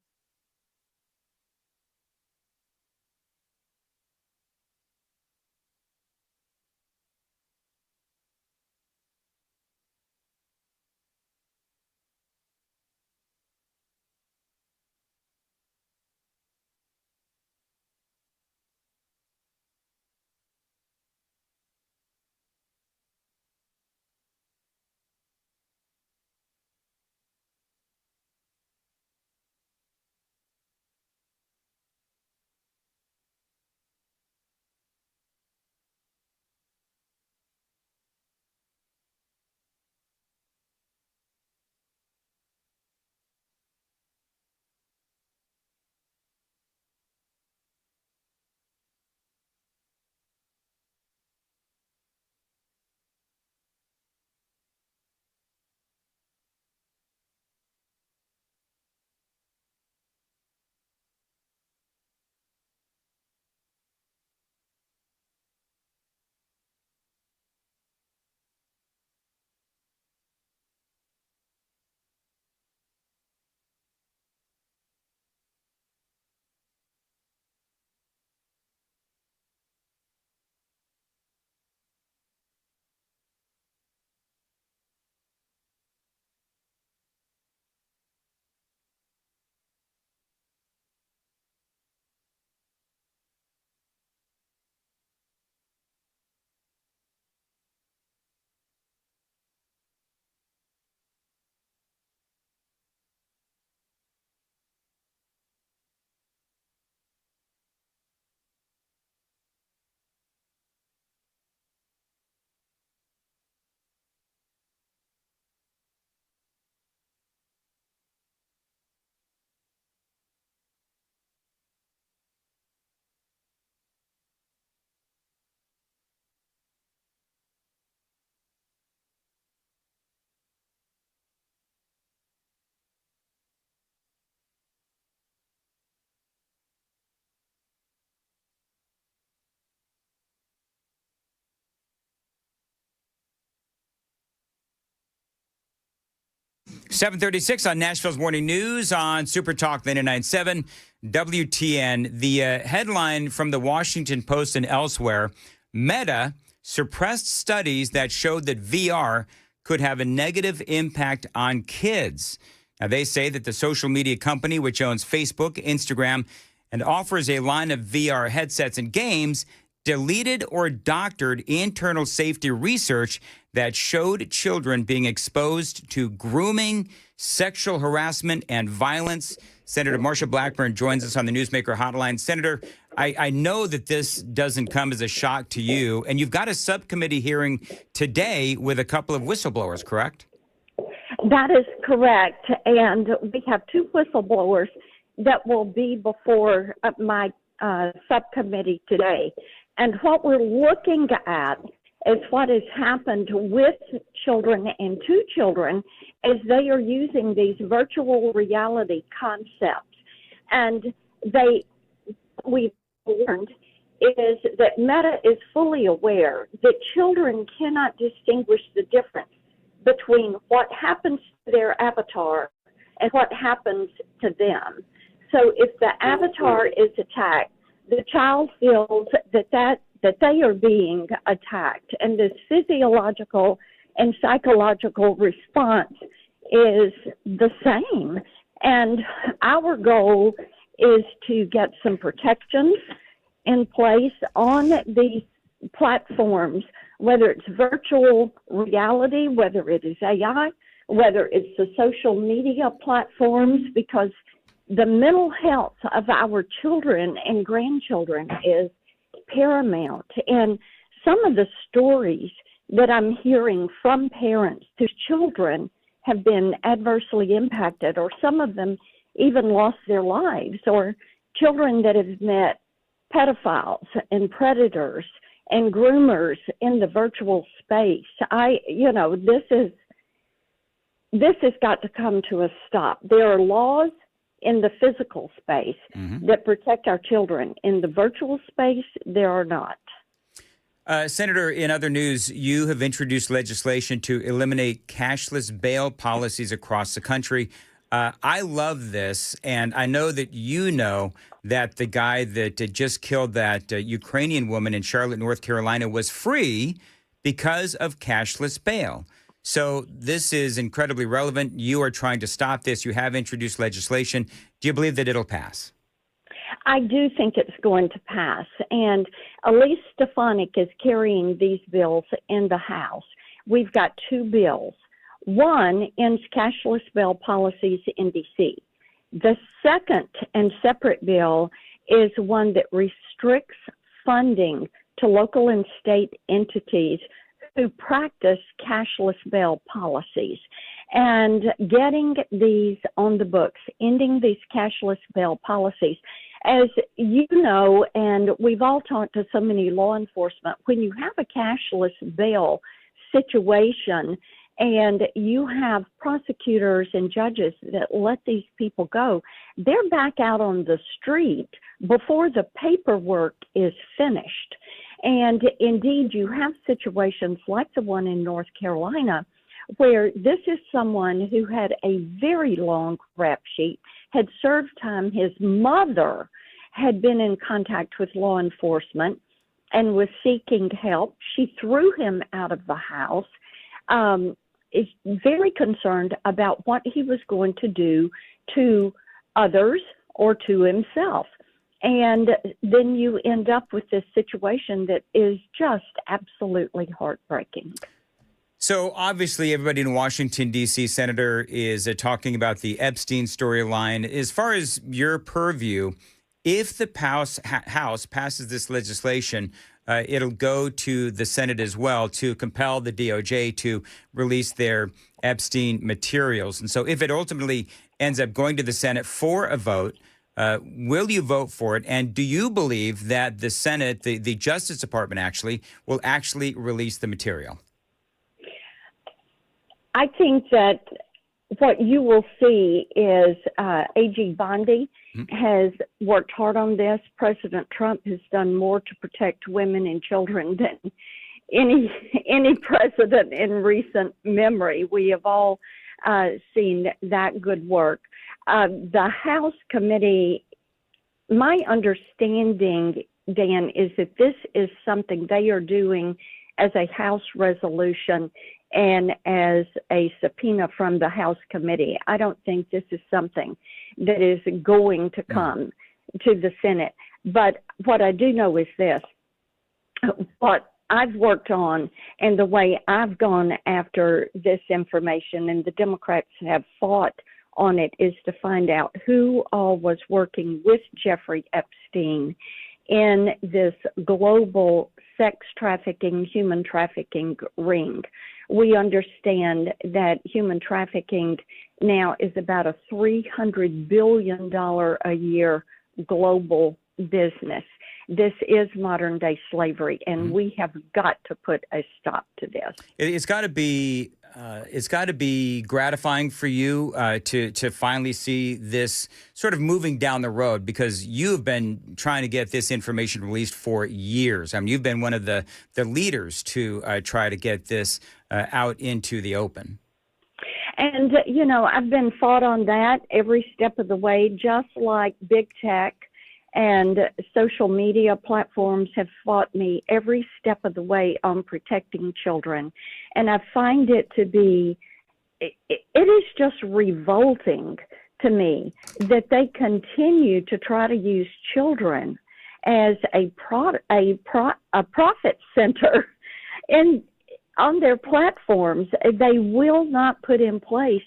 .36 on Nashville's Morning News on Super Talk 99.7 WTN. The headline from the Washington Post and elsewhere, Meta suppressed studies that showed that VR could have a negative impact on kids. Now, they say that the social media company, which owns Facebook, Instagram, and offers a line of VR headsets and games, deleted or doctored internal safety research that showed children being exposed to grooming, sexual harassment, and violence. Senator Marsha Blackburn joins us on the Newsmaker Hotline. Senator, I know that this doesn't come as a shock to you, and you've got a subcommittee hearing today with a couple of whistleblowers, correct? That is correct, and we have two whistleblowers that will be before my subcommittee today. And what we're looking at is what has happened with children and to children as they are using these virtual reality concepts. And we've learned is that Meta is fully aware that children cannot distinguish the difference between what happens to their avatar and what happens to them. So if the avatar is attacked, the child feels that they are being attacked, and this physiological and psychological response is the same. And our goal is to get some protections in place on these platforms, whether it's virtual reality, whether it is AI, whether it's the social media platforms, because the mental health of our children and grandchildren is paramount. And some of the stories that I'm hearing from parents whose children have been adversely impacted, or some of them even lost their lives, or children that have met pedophiles and predators and groomers in the virtual space. This has got to come to a stop. There are laws in the physical space that protect our children. In the virtual space, there are not. Senator, in other news, you have introduced legislation to eliminate cashless bail policies across the country. I love this, and I know that you know that the guy that just killed that Ukrainian woman in Charlotte, North Carolina, was free because of cashless bail. So this is incredibly relevant. You are trying to stop this. You have introduced legislation. Do you believe that it'll pass? I do think it's going to pass. And Elise Stefanik is carrying these bills in the House. We've got two bills. One ends cashless bail policies in D.C. The second and separate bill is one that restricts funding to local and state entities who practice cashless bail policies. And getting these on the books, ending these cashless bail policies. As you know, and we've all talked to so many law enforcement, when you have a cashless bail situation and you have prosecutors and judges that let these people go, they're back out on the street before the paperwork is finished. And indeed, you have situations like the one in North Carolina where this is someone who had a very long rap sheet, had served time. His mother had been in contact with law enforcement and was seeking help. She threw him out of the house, is very concerned about what he was going to do to others or to himself. And then you end up with this situation that is just absolutely heartbreaking. So obviously everybody in Washington, D.C., Senator, is talking about the Epstein storyline. As far as your purview, if the House passes this legislation, it'll go to the Senate as well to compel the DOJ to release their Epstein materials. And so if it ultimately ends up going to the Senate for a vote, will you vote for it? And do you believe that the Senate, the Justice Department actually, will actually release the material? I think that what you will see is A.G. Bondi has worked hard on this. President Trump has done more to protect women and children than any president in recent memory. We have all seen that good work. The House committee, my understanding, Dan, is that this is something they are doing as a House resolution and as a subpoena from the House committee. I don't think this is something that is going to come to the Senate. But what I do know is this. what I've worked on and the way I've gone after this information, and the Democrats have fought on it, is to find out who all was working with Jeffrey Epstein in this global sex trafficking, human trafficking ring. We understand that human trafficking now is about a $300 billion a year global business. This is modern day slavery, and we have got to put a stop to this. It's got to be gratifying for you to finally see this sort of moving down the road, because you've been trying to get this information released for years. I mean, you've been one of the leaders to try to get this out into the open. And, I've been fought on that every step of the way, just like big tech and social media platforms have fought me every step of the way on protecting children. And I find it to be, it is just revolting to me that they continue to try to use children as a profit center on their platforms. They will not put in place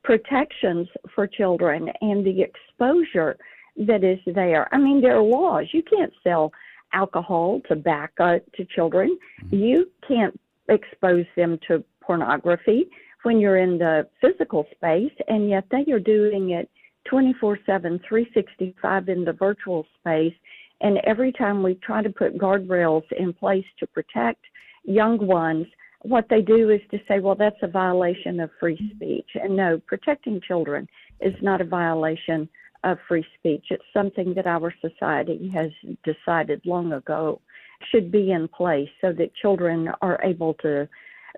protections for children and the exposure that is there. I mean, there are laws. You can't sell alcohol, tobacco to children. You can't expose them to pornography when you're in the physical space, and yet they are doing it 24/7, 365 in the virtual space. And every time we try to put guardrails in place to protect young ones, what they do is to say, well, that's a violation of free speech. And no, protecting children is not a violation of free speech. It's something that our society has decided long ago should be in place so that children are able to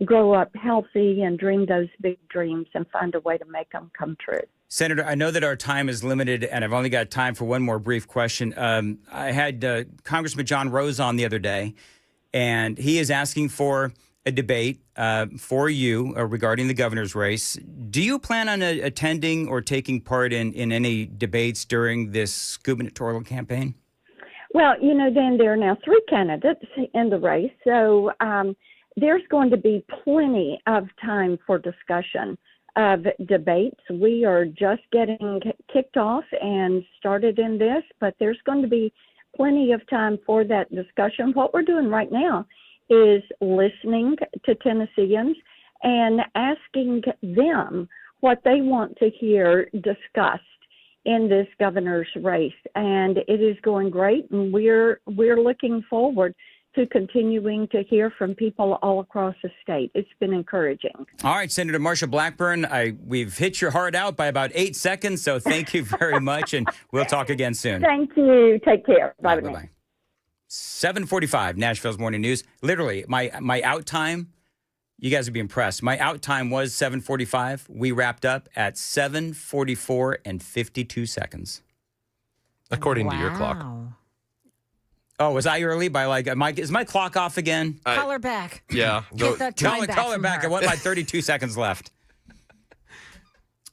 grow up healthy and dream those big dreams and find a way to make them come true. Senator, I know that our time is limited, and I've only got time for one more brief question. I had Congressman John Rose on the other day, and he is asking for a debate for you regarding the governor's race. Do you plan on attending or taking part in any debates during this gubernatorial campaign? Well, Dan, there are now 3 candidates in the race, so there's going to be plenty of time for discussion of debates. We are just getting kicked off and started in this, but there's going to be plenty of time for that discussion. What we're doing right now is listening to Tennesseans and asking them what they want to hear discussed in this governor's race. And it is going great, and we're looking forward to continuing to hear from people all across the state. It's been encouraging. All right, Senator Marsha Blackburn, we've hit your heart out by about 8 seconds, so thank you very much, and we'll talk again soon. Thank you. Take care. Bye-bye. 7:45, Nashville's Morning News. Literally, my out time, you guys would be impressed. My out time was 7:45. We wrapped up at 7:44 and 52 seconds. According to your clock. Oh, was I early by is my clock off again? Call her back. Yeah. Get that time back call her from back. her. I want my 32 seconds left.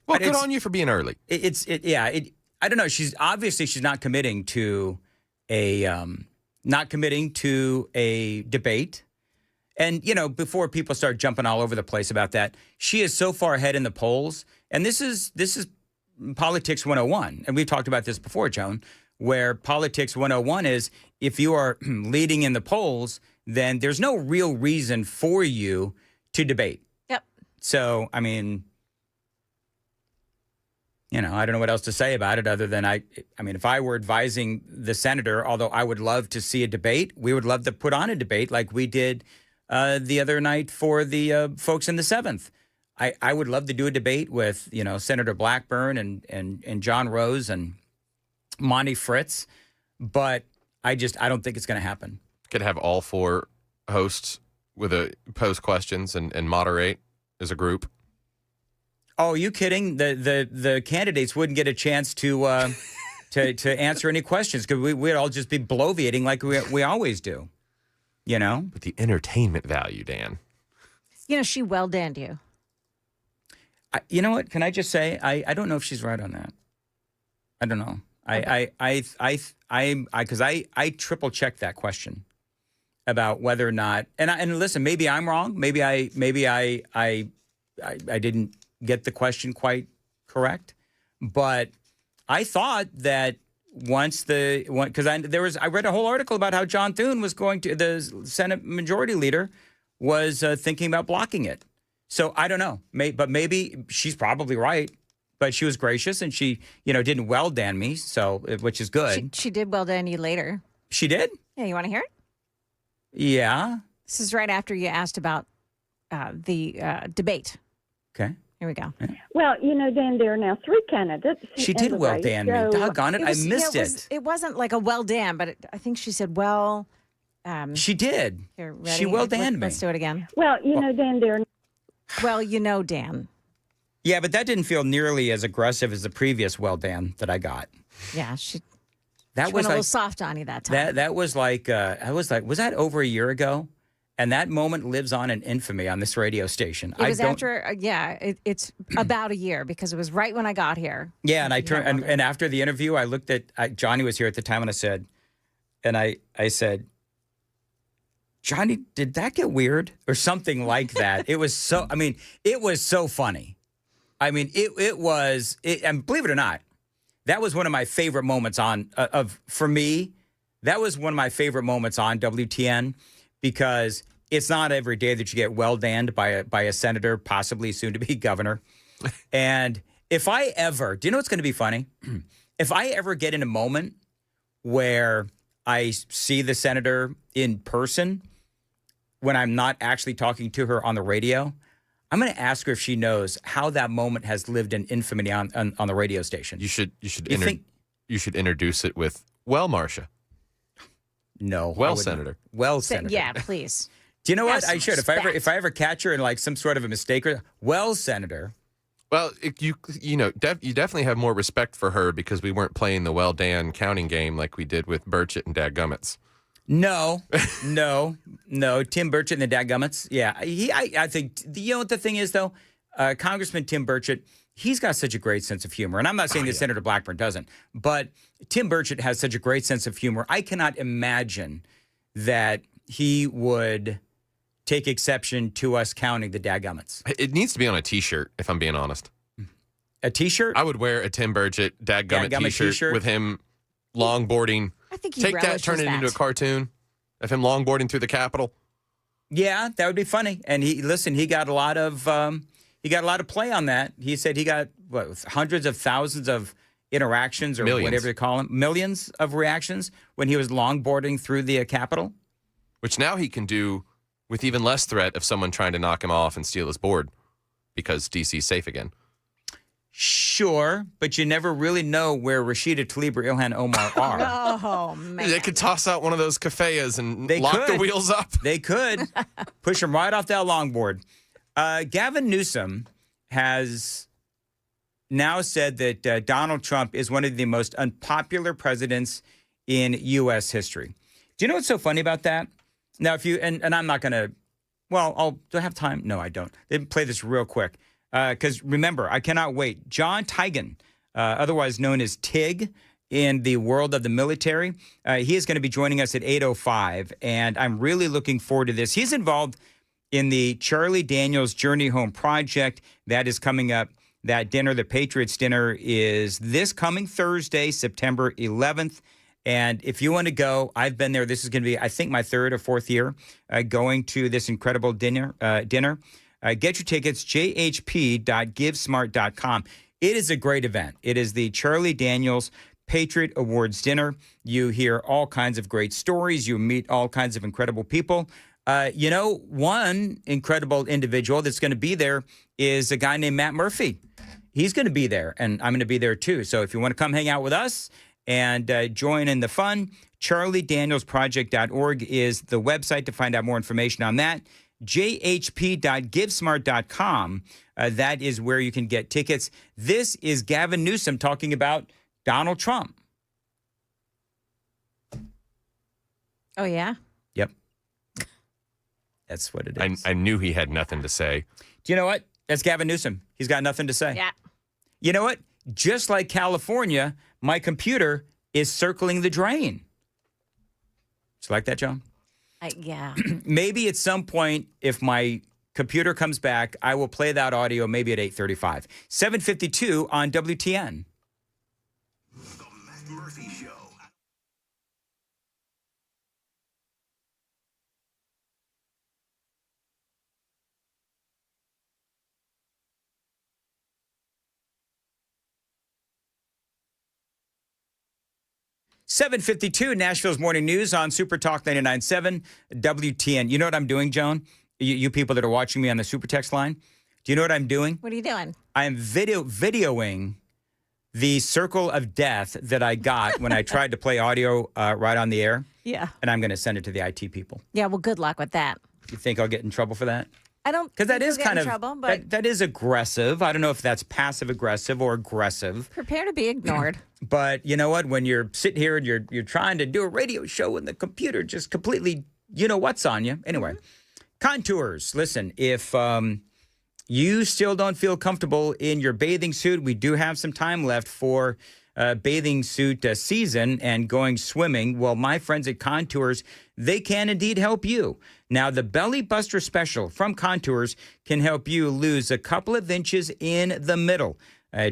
Well, good on you for being early. I don't know. She's not committing to a debate. And, before people start jumping all over the place about that, she is so far ahead in the polls. And this is politics 101. And we've talked about this before, Joan, where politics 101 is if you are leading in the polls, then there's no real reason for you to debate. Yep. So, I mean, I don't know what else to say about it other than if I were advising the senator, although I would love to see a debate, we would love to put on a debate like we did the other night for the folks in the 7th. I would love to do a debate with, Senator Blackburn and John Rose and Monty Fritz, but I don't think it's going to happen. Could have all 4 hosts pose questions and moderate as a group. Oh, are you kidding? The candidates wouldn't get a chance to answer any questions because we'd all just be bloviating like we always do. But the entertainment value, Dan. She well-danned you. You know what? Can I just say I don't know if she's right on that. I don't know. Okay. Because I triple checked that question. about whether or not, and listen, maybe I'm wrong. Maybe I didn't get the question quite correct, but I thought that because I read a whole article about how John Thune was the Senate Majority Leader was thinking about blocking it. So I don't know, but maybe she's probably right. But she was gracious and she, didn't well Dan me, which is good. She did well Dan you later. She did? Yeah, you want to hear it? Yeah. This is right after you asked about the debate. Okay. Here we go. Yeah. Well, Dan, there are now 3 candidates. She did well Dan me. Doggone it, I missed it. It wasn't like a well Dan, but I think she said well. She did. Here, ready? She well Dan me. Let's do it again. Well, Dan, there are... Well, Dan. Yeah, but that didn't feel nearly as aggressive as the previous well Dan that I got. Yeah, she was went a little soft on you that time. That was like, was that over a year ago? And that moment lives on in infamy on this radio station. It was it's about a year because it was right when I got here. Yeah, and I turned and after the interview, I looked at Johnny was here at the time, and I said, Johnny, did that get weird or something like that? It was so. I mean, it was so funny. I mean, it was. And believe it or not, that was one of my favorite moments for me. That was one of my favorite moments on WTN. Because it's not every day that you get well danned by a senator, possibly soon to be governor. And if I ever, do you know what's going to be funny? If I ever get in a moment where I see the senator in person, when I'm not actually talking to her on the radio, I'm going to ask her if she knows how that moment has lived in infamy on the radio station. You should introduce it with, well, Marcia. No. Well, Senator. Well, Senator. Yeah, please. Do you know what? I should. If I ever catch her in like some sort of a mistake. Well, Senator. Well, you definitely have more respect for her because we weren't playing the well Dan counting game like we did with Burchett and Dadgummits. No. Tim Burchett and the Dadgummits. Yeah. I think, what the thing is, though? Congressman Tim Burchett, he's got such a great sense of humor. And I'm not saying that Senator Blackburn doesn't, but Tim Burchett has such a great sense of humor. I cannot imagine that he would take exception to us counting the Dadgummits. It needs to be on a T-shirt, if I'm being honest. A T-shirt? I would wear a Tim Burchett Dadgummit T-shirt with him longboarding. I think take that, turn it into a cartoon of him longboarding through the Capitol. Yeah, that would be funny. And he got a lot of play on that. He said he got hundreds of thousands of interactions or whatever you call them, millions of reactions when he was longboarding through the Capitol. Which now he can do with even less threat of someone trying to knock him off and steal his board because DC's safe again. Sure, but you never really know where Rashida Tlaib or Ilhan Omar are. Oh, man. They could toss out one of those cafeas and lock the wheels up. They could. Push them right off that longboard. Gavin Newsom has now said that Donald Trump is one of the most unpopular presidents in U.S. history. Do you know what's so funny about that? Now, if you, and I'm not going to, do I have time? No, I don't. They play this real quick. Because remember, I cannot wait. John Tigan, otherwise known as Tig in the world of the military, he is going to be joining us at 8:05, and I'm really looking forward to this. He's involved in the Charlie Daniels Journey Home Project. That is coming up. That dinner, the Patriots dinner, is this coming Thursday, September 11th. And if you want to go, I've been there. This is going to be, I think, my 3rd or 4th year going to this incredible dinner. Get your tickets, jhp.givesmart.com. It is a great event. It is the Charlie Daniels Patriot Awards dinner. You hear all kinds of great stories. You meet all kinds of incredible people. One incredible individual that's going to be there is a guy named Matt Murphy. He's going to be there, and I'm going to be there too. So if you want to come hang out with us and join in the fun, charliedanielsproject.org is the website to find out more information on that. jhp.givesmart.com. That is where you can get tickets. This is Gavin Newsom talking about Donald Trump. Oh, yeah? Yep. That's what it is. I knew he had nothing to say. Do you know what? That's Gavin Newsom. He's got nothing to say. Yeah. You know what? Just like California, my computer is circling the drain. Did you like that, John? Yeah. Maybe at some point, if my computer comes back, I will play that audio maybe at 8:35. 7:52 on WTN. The Matt Murphy Show. 7:52, Nashville's Morning News on Super Talk 99.7 WTN. You know what I'm doing, Joan? You people that are watching me on the Super Text line, do you know what I'm doing? What are you doing? I am videoing the circle of death that I got when I tried to play audio right on the air. Yeah. And I'm going to send it to the IT people. Yeah, well, good luck with that. You think I'll get in trouble for that? I don't Because that is kind of trouble, but that is aggressive. I don't know if that's passive aggressive or aggressive. prepare to be ignored. But you know what? When you're sitting here and you're trying to do a radio show and the computer just completely, you know what's on you. Anyway, contours. Listen, if you still don't feel comfortable in your bathing suit, we do have some time left for bathing suit season and going swimming. Well, my friends at Contours, they can indeed help you. Now, the Belly Buster Special from Contours can help you lose a couple of inches in the middle.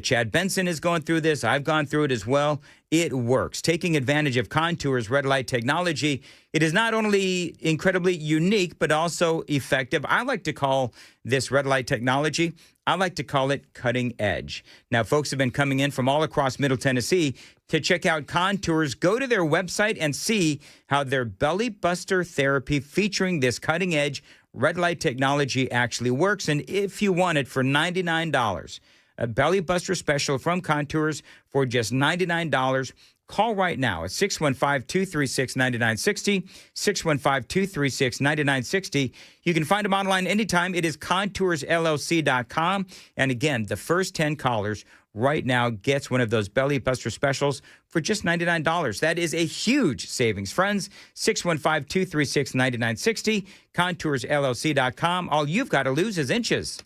Chad Benson is going through this. I've gone through it as well. It works. Taking advantage of Contours red light technology, it is not only incredibly unique, but also effective. I like to call this red light technology, I like to call it cutting edge. Now, folks have been coming in from all across Middle Tennessee to check out Contours. Go to their website and see how their Belly Buster therapy featuring this cutting edge red light technology actually works. And if you want it for $99, a Belly Buster special from Contours for just $99. Call right now at 615-236-9960, 615-236-9960. You can find them online anytime. It is contoursllc.com. And again, the first 10 callers right now gets one of those Belly Buster specials for just $99. That is a huge savings. Friends, 615-236-9960, contoursllc.com. All you've got to lose is inches.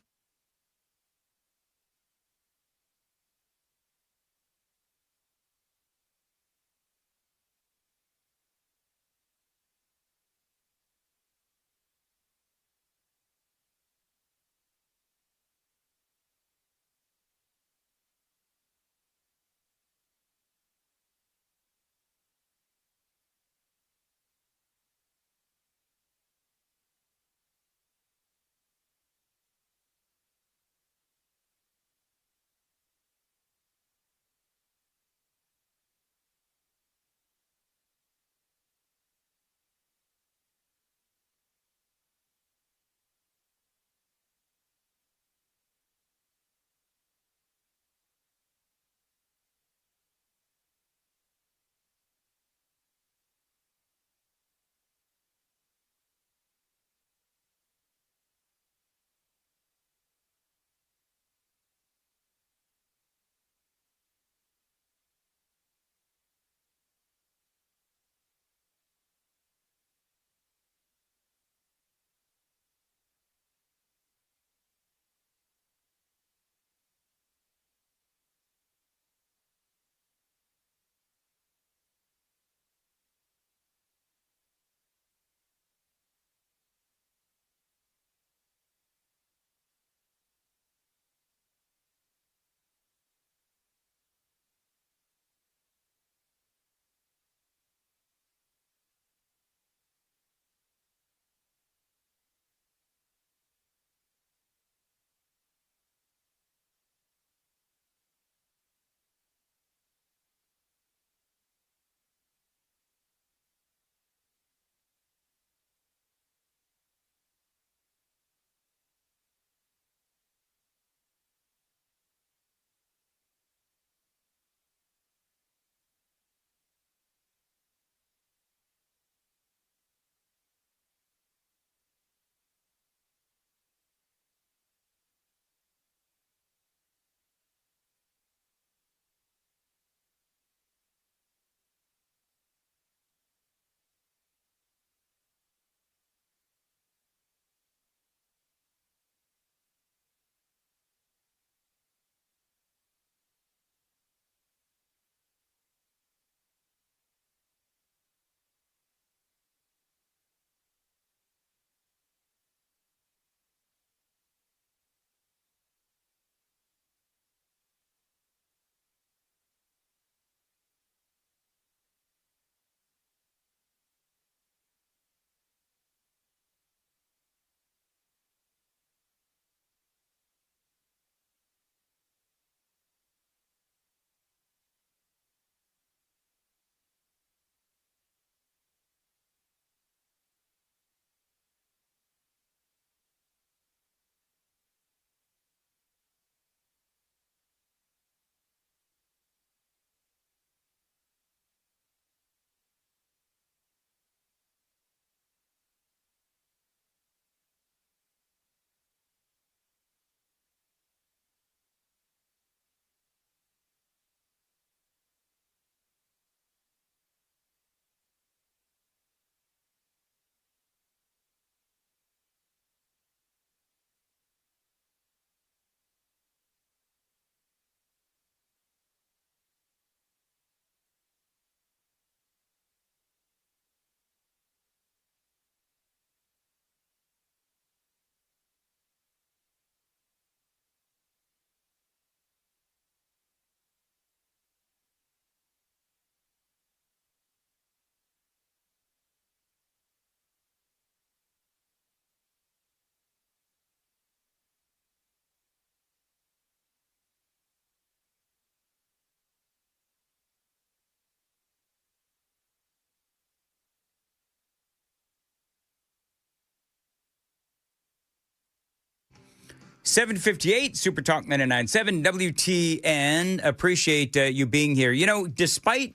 7:58, Super Talk 99.7 WTN. Appreciate you being here. You know, despite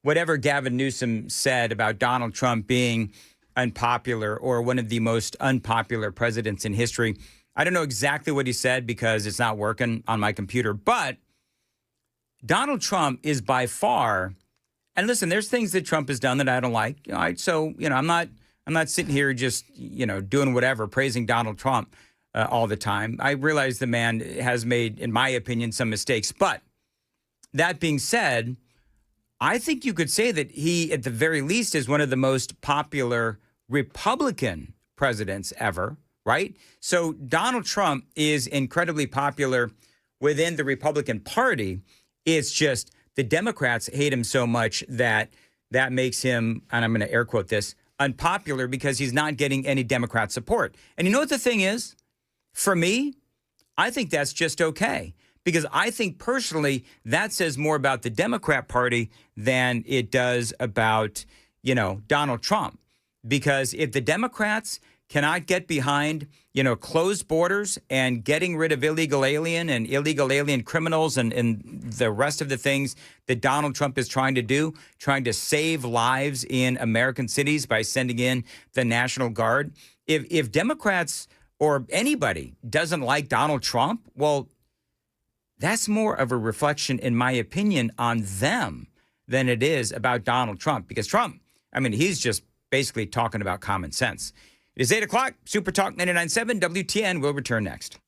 whatever Gavin Newsom said about Donald Trump being unpopular or one of the most unpopular presidents in history, I don't know exactly what he said because it's not working on my computer, but Donald Trump is by far, and listen, there's things that Trump has done that I don't like. All right, so, I'm not sitting here just, doing whatever, praising Donald Trump all the time. I realize the man has made, in my opinion, some mistakes. But that being said, I think you could say that he, at the very least, is one of the most popular Republican presidents ever, right? So Donald Trump is incredibly popular within the Republican Party. It's just the Democrats hate him so much that makes him, and I'm going to air quote this, unpopular because he's not getting any Democrat support. And you know what the thing is? For me, I think that's just okay, because I think personally that says more about the Democrat Party than it does about, Donald Trump. Because if the Democrats cannot get behind, closed borders and getting rid of illegal alien criminals and the rest of the things that Donald Trump is trying to do, trying to save lives in American cities by sending in the National Guard. If Democrats or anybody doesn't like Donald Trump, well, that's more of a reflection, in my opinion, on them than it is about Donald Trump. Because Trump, he's just basically talking about common sense. It is 8 o'clock. Super Talk 99.7 WTN will return next.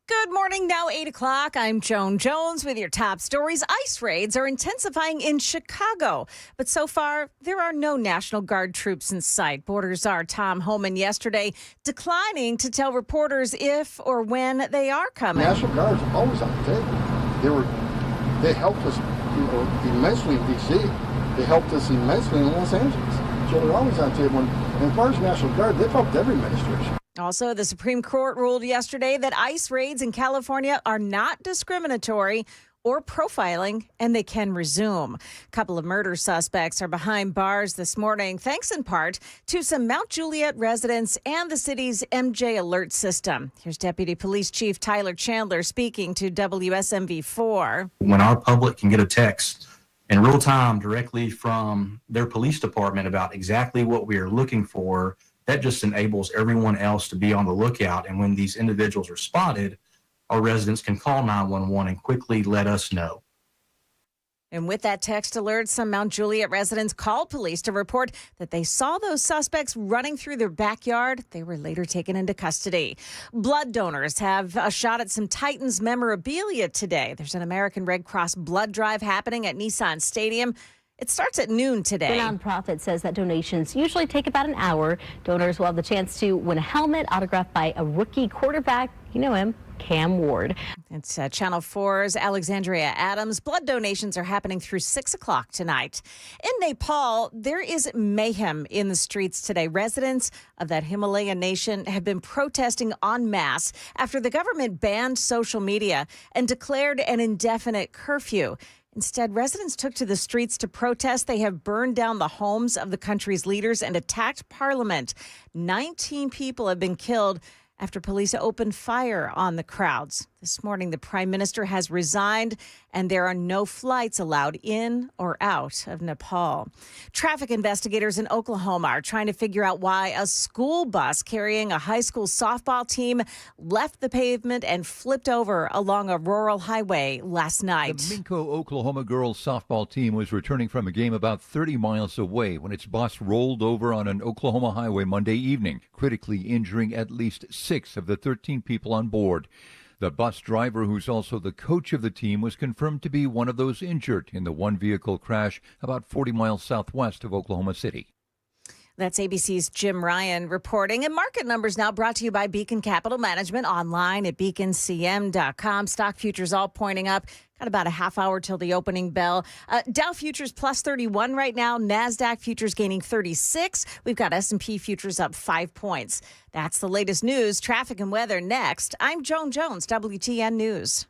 Good morning. Now 8 o'clock. I'm Joan Jones with your top stories. ICE raids are intensifying in Chicago, but so far there are no National Guard troops in sight. Border Czar Tom Homan yesterday declining to tell reporters if or when they are coming. National Guard's always on the table. They helped us, immensely in D.C. They helped us immensely in Los Angeles. So they're always on the table. And as far as National Guard, they've helped every administration. Also, the Supreme Court ruled yesterday that ICE raids in California are not discriminatory or profiling, and they can resume. A couple of murder suspects are behind bars this morning, thanks in part to some Mount Juliet residents and the city's MJ alert system. Here's Deputy Police Chief Tyler Chandler speaking to WSMV4. When our public can get a text in real time directly from their police department about exactly what we are looking for, that just enables everyone else to be on the lookout. And when these individuals are spotted, our residents can call 911 and quickly let us know. And with that text alert, some Mount Juliet residents called police to report that they saw those suspects running through their backyard. They were later taken into custody. Blood donors have a shot at some Titans memorabilia today. There's an American Red Cross blood drive happening at Nissan Stadium. It starts at noon today. The nonprofit says that donations usually take about an hour. Donors will have the chance to win a helmet autographed by a rookie quarterback. You know him, Cam Ward. It's Channel 4's Alexandria Adams. Blood donations are happening through 6 o'clock tonight. In Nepal, there is mayhem in the streets today. Residents of that Himalayan nation have been protesting en masse after the government banned social media and declared an indefinite curfew. Instead, residents took to the streets to protest. They have burned down the homes of the country's leaders and attacked Parliament. 19 people have been killed after police opened fire on the crowds. This morning, the prime minister has resigned, and there are no flights allowed in or out of Nepal. Traffic investigators in Oklahoma are trying to figure out why a school bus carrying a high school softball team left the pavement and flipped over along a rural highway last night. The Minco, Oklahoma girls softball team was returning from a game about 30 miles away when its bus rolled over on an Oklahoma highway Monday evening, critically injuring at least 6 of the 13 people on board. The bus driver, who's also the coach of the team, was confirmed to be one of those injured in the one-vehicle crash about 40 miles southwest of Oklahoma City. That's ABC's Jim Ryan reporting. And market numbers now brought to you by Beacon Capital Management, online at beaconcm.com. Stock futures all pointing up. Got about a half hour till the opening bell. Dow futures plus 31 right now. NASDAQ futures gaining 36. We've got S&P futures up 5 points. That's the latest news, traffic, and weather next. I'm Joan Jones, WTN News.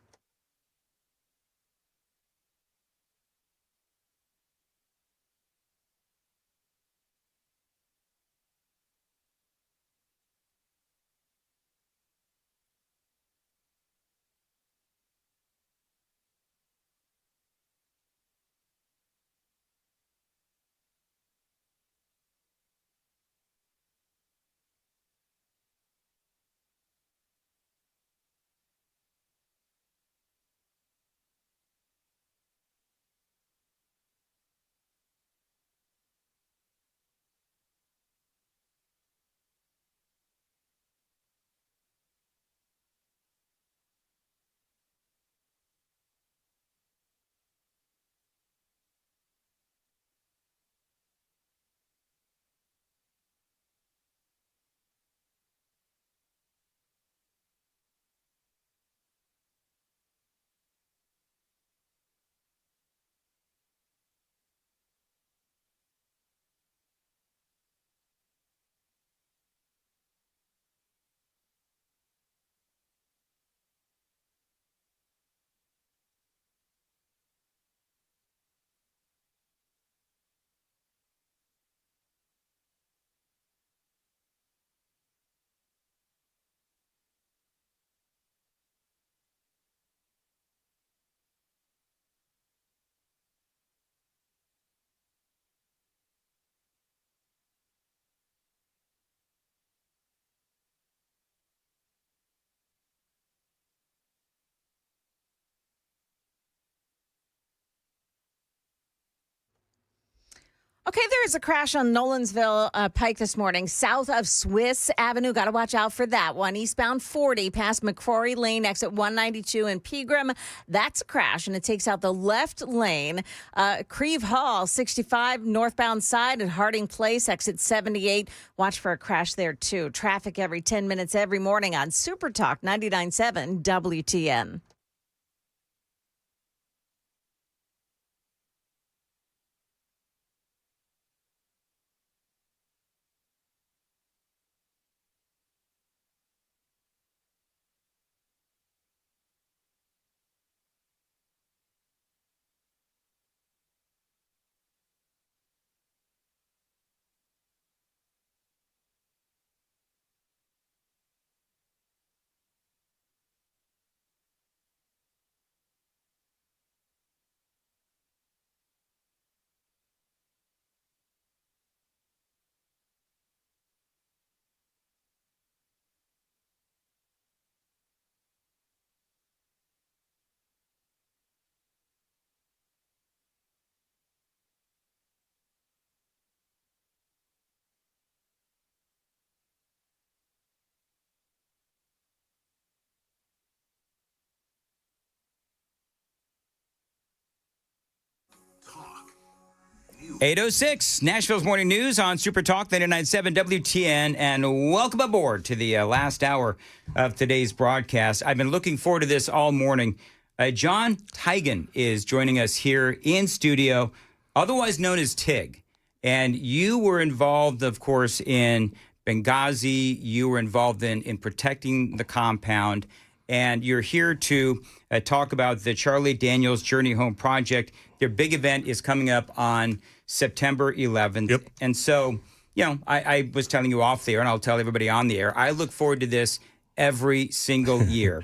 Okay, there is a crash on Nolensville Pike this morning, south of Swiss Avenue. Got to watch out for that one. Eastbound 40 past McCrory Lane, exit 192 in Pegram. That's a crash, and it takes out the left lane. Creve Hall, 65 northbound side at Harding Place, exit 78. Watch for a crash there, too. Traffic every 10 minutes every morning on Super Talk 99.7 WTN. Talk. 8:06, Nashville's Morning News on Super Talk 99.7 WTN, and welcome aboard to the last hour of today's broadcast. I've been looking forward to this all morning. John Tigan is joining us here in studio, otherwise known as Tig. And you were involved, of course, in Benghazi. You were involved in protecting the compound. And you're here to talk about the Charlie Daniels Journey Home Project. Their big event is coming up on September 11th. Yep. And so, you know, I was telling you off the air, and I'll tell everybody on the air, I look forward to this every single year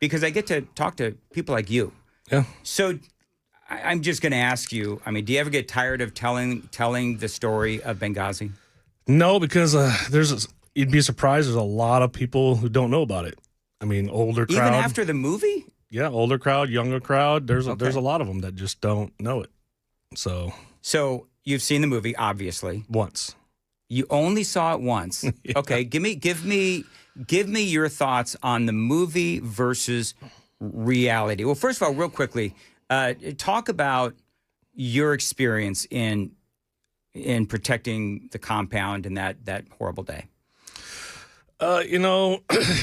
because I get to talk to people like you. Yeah. So I'm just going to ask you, I mean, do you ever get tired of telling the story of Benghazi? No, because you'd be surprised. There's a lot of people who don't know about it. I mean, older crowd. Even after the movie? Yeah, older crowd, younger crowd. There's a lot of them that just don't know it. So you've seen the movie, obviously. Once. You only saw it once. Yeah. Okay, give me your thoughts on the movie versus reality. Well, first of all, real quickly, talk about your experience in protecting the compound in that horrible day. That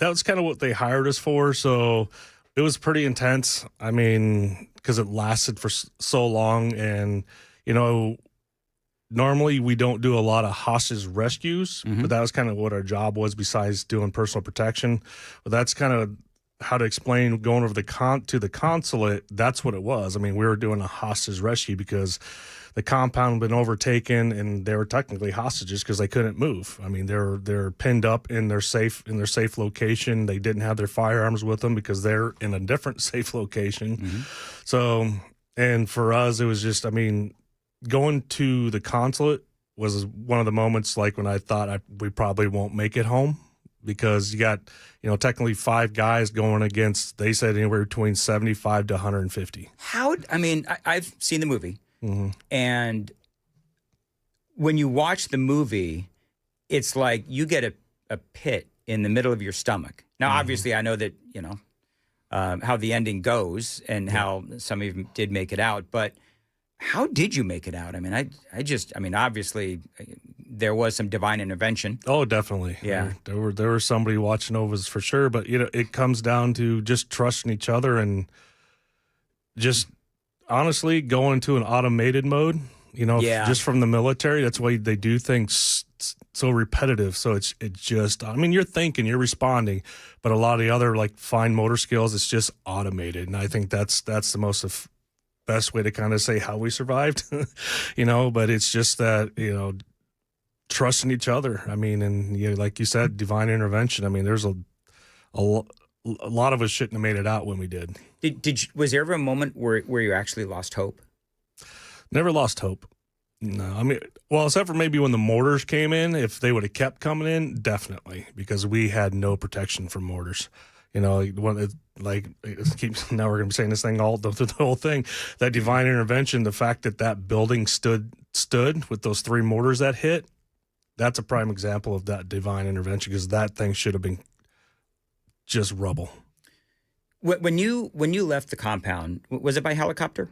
was kind of what they hired us for. So It was pretty intense. I mean, because it lasted for so long. And, you know, normally we don't do a lot of hostage rescues, but that was kind of what our job was besides doing personal protection. But that's kind of how to explain going over to the consulate. That's what it was. I mean, we were doing a hostage rescue because the compound had been overtaken and they were technically hostages because they couldn't move. I mean, they're pinned up in their safe location. They didn't have their firearms with them because they're in a different safe location. So, and for us, it was just, I mean, going to the consulate was one of the moments like when I thought we probably won't make it home, because you got, you know, technically 5 guys going against, they said anywhere between 75 to 150. I've seen the movie. And when you watch the movie, it's like you get a pit in the middle of your stomach. Now, obviously, I know that, you know, how the ending goes and how some of you did make it out, but how did you make it out? I mean, obviously, there was some divine intervention. Oh, definitely. Yeah. There was somebody watching over us for sure, but, you know, it comes down to just trusting each other and just honestly going into an automated mode, you know, just from the military. That's why they do things so repetitive. So it's just, I mean, you're thinking, you're responding, but a lot of the other like fine motor skills, it's just automated. And I think that's the best way to kind of say how we survived, you know, but it's just that, you know, trusting each other. I mean, and you know, like you said, divine intervention. I mean, there's a lot of us shouldn't have made it out when we did. Was there ever a moment where you actually lost hope? Never lost hope. No, I mean, well, except for maybe when the mortars came in. If they would have kept coming in, definitely, because we had no protection from mortars. You know, now we're going to be saying this thing all through the whole thing. That divine intervention, the fact that building stood with those 3 mortars that hit, that's a prime example of that divine intervention, because that thing should have been just rubble. When you left the compound, was it by helicopter?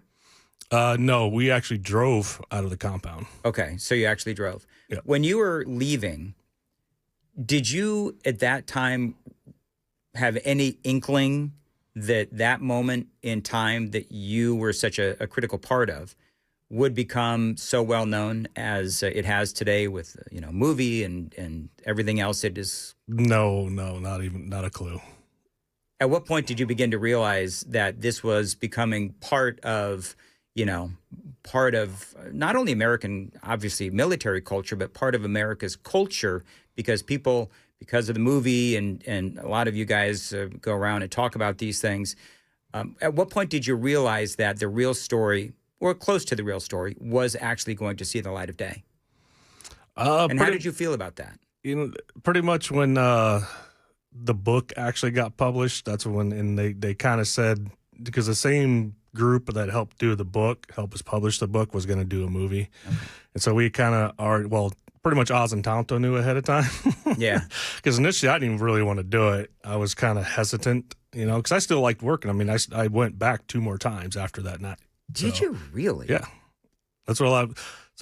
No, we actually drove out of the compound. Okay, so you actually drove. Yeah. When you were leaving, did you at that time have any inkling that moment in time that you were such a critical part of would become so well known as it has today with, you know, movie and everything else it is? No, not a clue. At what point did you begin to realize that this was becoming part of not only American, obviously, military culture, but part of America's culture, because of the movie and a lot of you guys go around and talk about these things. At what point did you realize that the real story, or close to the real story, was actually going to see the light of day? And how did you feel about that? You know, pretty much when the book actually got published, that's when, and they kind of said, because the same group that helped us publish the book, was going to do a movie. Okay. And so we kind of pretty much Oz and Tonto knew ahead of time. Yeah. Because initially I didn't even really want to do it. I was kind of hesitant, you know, because I still liked working. I mean, I went back 2 more times after that night. Did you really? Yeah. That's what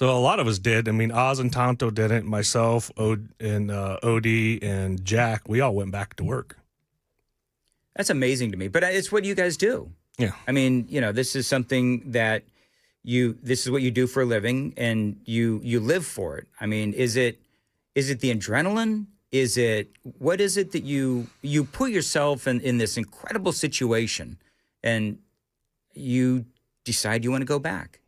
a lot of us did. I mean, Oz and Tonto didn't. Myself, Odie, and Jack, we all went back to work. That's amazing to me. But it's what you guys do. Yeah. I mean, you know, this is something that this is what you do for a living, and you live for it. I mean, is it the adrenaline? What is it that you put yourself in this incredible situation and you decide you want to go back?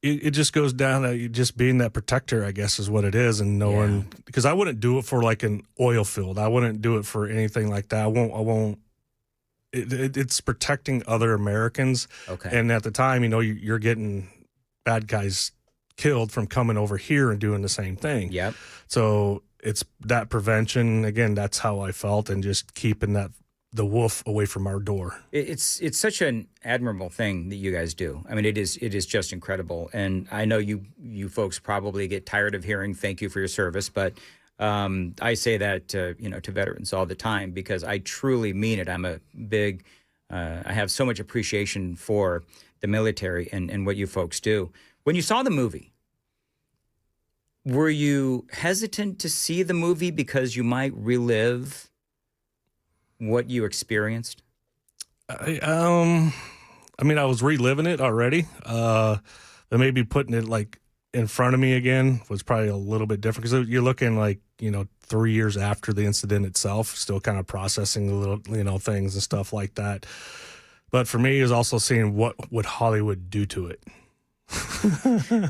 It just goes down to just being that protector, I guess, is what it is. And knowing, because I wouldn't do it for like an oil field. I wouldn't do it for anything like that. I won't. It's protecting other Americans. Okay. And at the time, you know, you're getting bad guys killed from coming over here and doing the same thing. Yep. So it's that prevention. Again, that's how I felt, and just keeping the wolf away from our door. It's such an admirable thing that you guys do. I mean, it is just incredible. And I know you folks probably get tired of hearing thank you for your service, but I say that to veterans all the time, because I truly mean it. I'm a big, I have so much appreciation for the military and what you folks do. When you saw the movie, were you hesitant to see the movie because you might relive what you experienced? I mean, I was reliving it already. But maybe putting it like in front of me again was probably a little bit different because you're looking like, 3 years after the incident itself, still kind of processing the little, things and stuff like that. But for me, it was also seeing what would Hollywood do to it.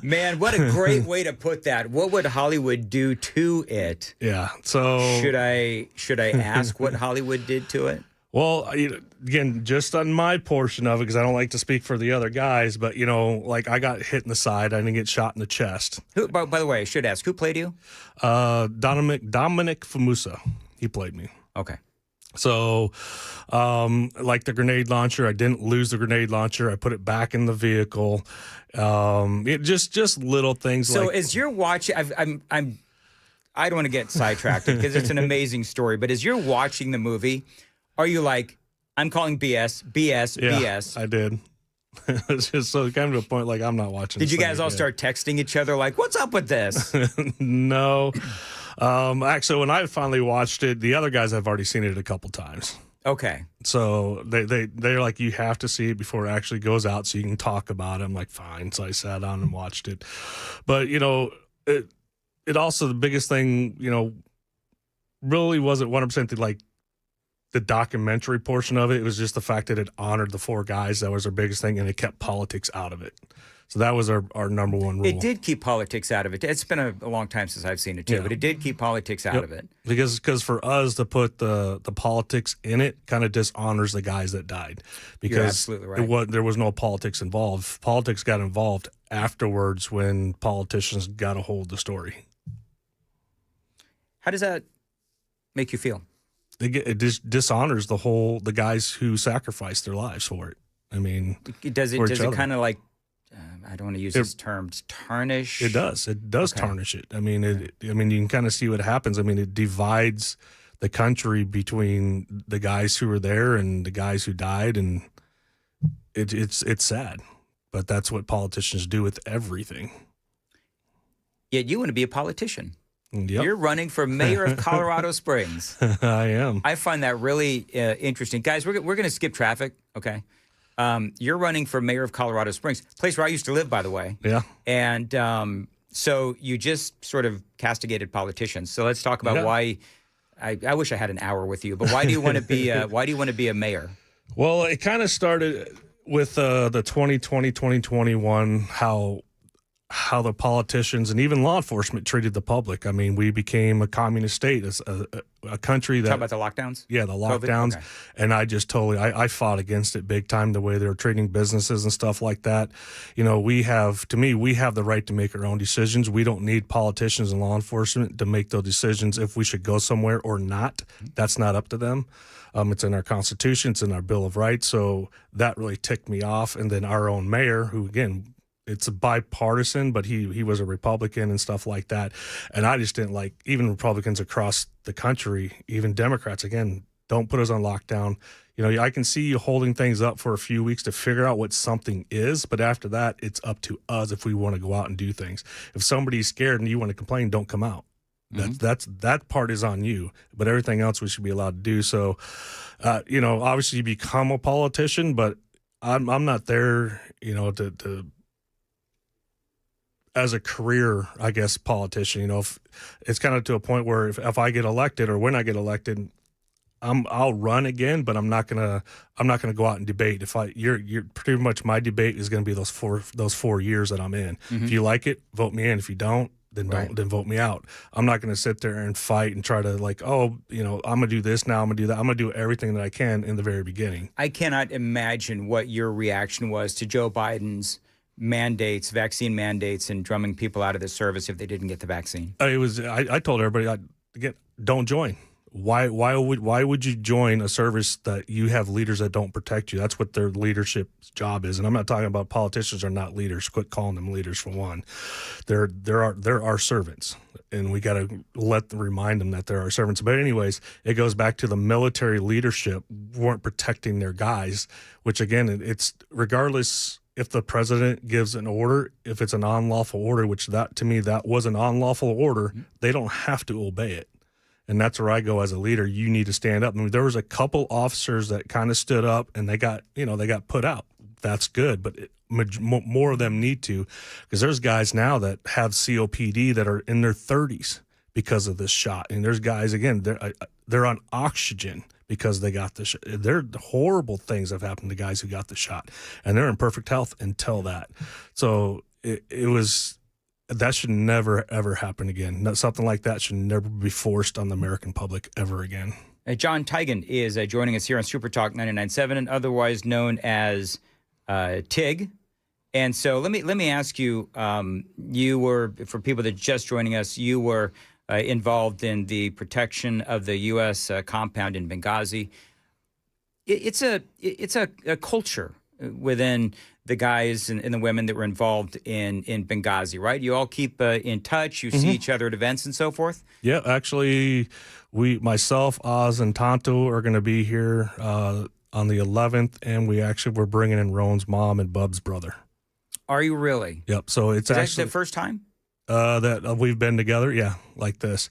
Man, what a great way to put that. What would Hollywood do to it? Yeah. So should I ask what Hollywood did to it? Well, again, just on my portion of it, because I don't like to speak for the other guys, but, like I got hit in the side. I didn't get shot in the chest. Who, by the way, I should ask, who played you? Dominic Famusa. He played me. Okay. So, like the grenade launcher, I didn't lose the grenade launcher. I put it back in the vehicle. It just little things. So like, as you're watching, I don't want to get sidetracked because it's an amazing story, but as you're watching the movie, are you like, I'm calling BS, BS, yeah, BS? I did. It's just so kind of a point like I'm not watching. Did you guys all start texting each other like, what's up with this? No. Actually, when I finally watched it, the other guys have already seen it a couple times. Okay. So they're like, you have to see it before it actually goes out so you can talk about it. I'm like, fine. So I sat down and watched it. But, it also, the biggest thing, really wasn't 100% the documentary portion of it. It was just the fact that it honored the 4 guys. That was our biggest thing, and it kept politics out of it. So that was our number one rule. It did keep politics out of it. It's been a long time since I've seen it too, but it did keep politics out of it. Because for us to put the politics in it kind of dishonors the guys that died. Because you're absolutely right. There was no politics involved. Politics got involved afterwards when politicians got a hold of the story. How does that make you feel? It dishonors the guys who sacrificed their lives for it. I mean, does it kind of like, I don't want to use this term, tarnish? It does. It does tarnish it. I mean, you can kind of see what happens. I mean, it divides the country between the guys who were there and the guys who died, and it's sad. But that's what politicians do with everything. Yet you want to be a politician. Yep. You're running for mayor of Colorado Springs. I am. I find that really interesting. Guys, we're going to skip traffic, okay? You're running for mayor of Colorado Springs, place where I used to live, by the way. Yeah. And so you just sort of castigated politicians. So let's talk about why. I wish I had an hour with you, but why do you want to be? Why do you want to be a mayor? Well, it kind of started with the 2020, 2021, how the politicians and even law enforcement treated the public. I mean, we became a communist state, a country that... Talk about the lockdowns? Yeah, the lockdowns. Okay. And I just I fought against it big time, the way they were treating businesses and stuff like that. We have the right to make our own decisions. We don't need politicians and law enforcement to make those decisions if we should go somewhere or not. That's not up to them. It's in our Constitution. It's in our Bill of Rights. So that really ticked me off. And then our own mayor, who, again... It's a bipartisan, but he was a Republican and stuff like that. And I just didn't like, even Republicans across the country, even Democrats, again, don't put us on lockdown. I can see you holding things up for a few weeks to figure out what something is, but after that, it's up to us if we want to go out and do things. If somebody's scared and you want to complain, don't come out. That part is on you, but everything else we should be allowed to do. So, obviously you become a politician, but I'm not there, to as a career, I guess, politician, if it's kind of to a point where if I get elected or when I get elected, I'll run again, but I'm not gonna go out and debate. You're pretty much my debate is gonna be those 4 years that I'm in. Mm-hmm. If you like it, vote me in. If you don't, then then vote me out. I'm not gonna sit there and fight and try to I'm gonna do this now. I'm gonna do that. I'm gonna do everything that I can in the very beginning. I cannot imagine what your reaction was to Joe Biden's vaccine mandates, and drumming people out of the service if they didn't get the vaccine. I told everybody, don't join. Why would you join a service that you have leaders that don't protect you? That's what their leadership's job is. And I'm not talking about politicians are not leaders. Quit calling them leaders, for one. They're our servants, and we got to remind them that they're our servants. But anyways, it goes back to the military leadership weren't protecting their guys, which again, it's regardless. If the president gives an order, if it's an unlawful order, which to me that was an unlawful order, they don't have to obey it. And that's where I go as a leader. You need to stand up. I mean, there was a couple officers that kind of stood up and they got put out. That's good, but more of them need to, because there's guys now that have COPD that are in their 30s because of this shot. And there's guys, again, they're on oxygen because they got the shot. There are horrible things have happened to guys who got the shot, and they're in perfect health until that. So that should never, ever happen again. Something like that should never be forced on the American public ever again. John Tigan is joining us here on Super Talk 99.7, and otherwise known as TIG. And so let me ask you, you were, for people that are just joining us, you were involved in the protection of the U.S. compound in Benghazi. It's a culture within the guys and the women that were involved in Benghazi, right? You all keep in touch. You see each other at events and so forth. Yeah, actually, myself, Oz, and Tonto are going to be here on the 11th, and we're bringing in Roan's mom and Bub's brother. Are you really? Yep. So it's actually the first time that we've been together. Yeah, like this.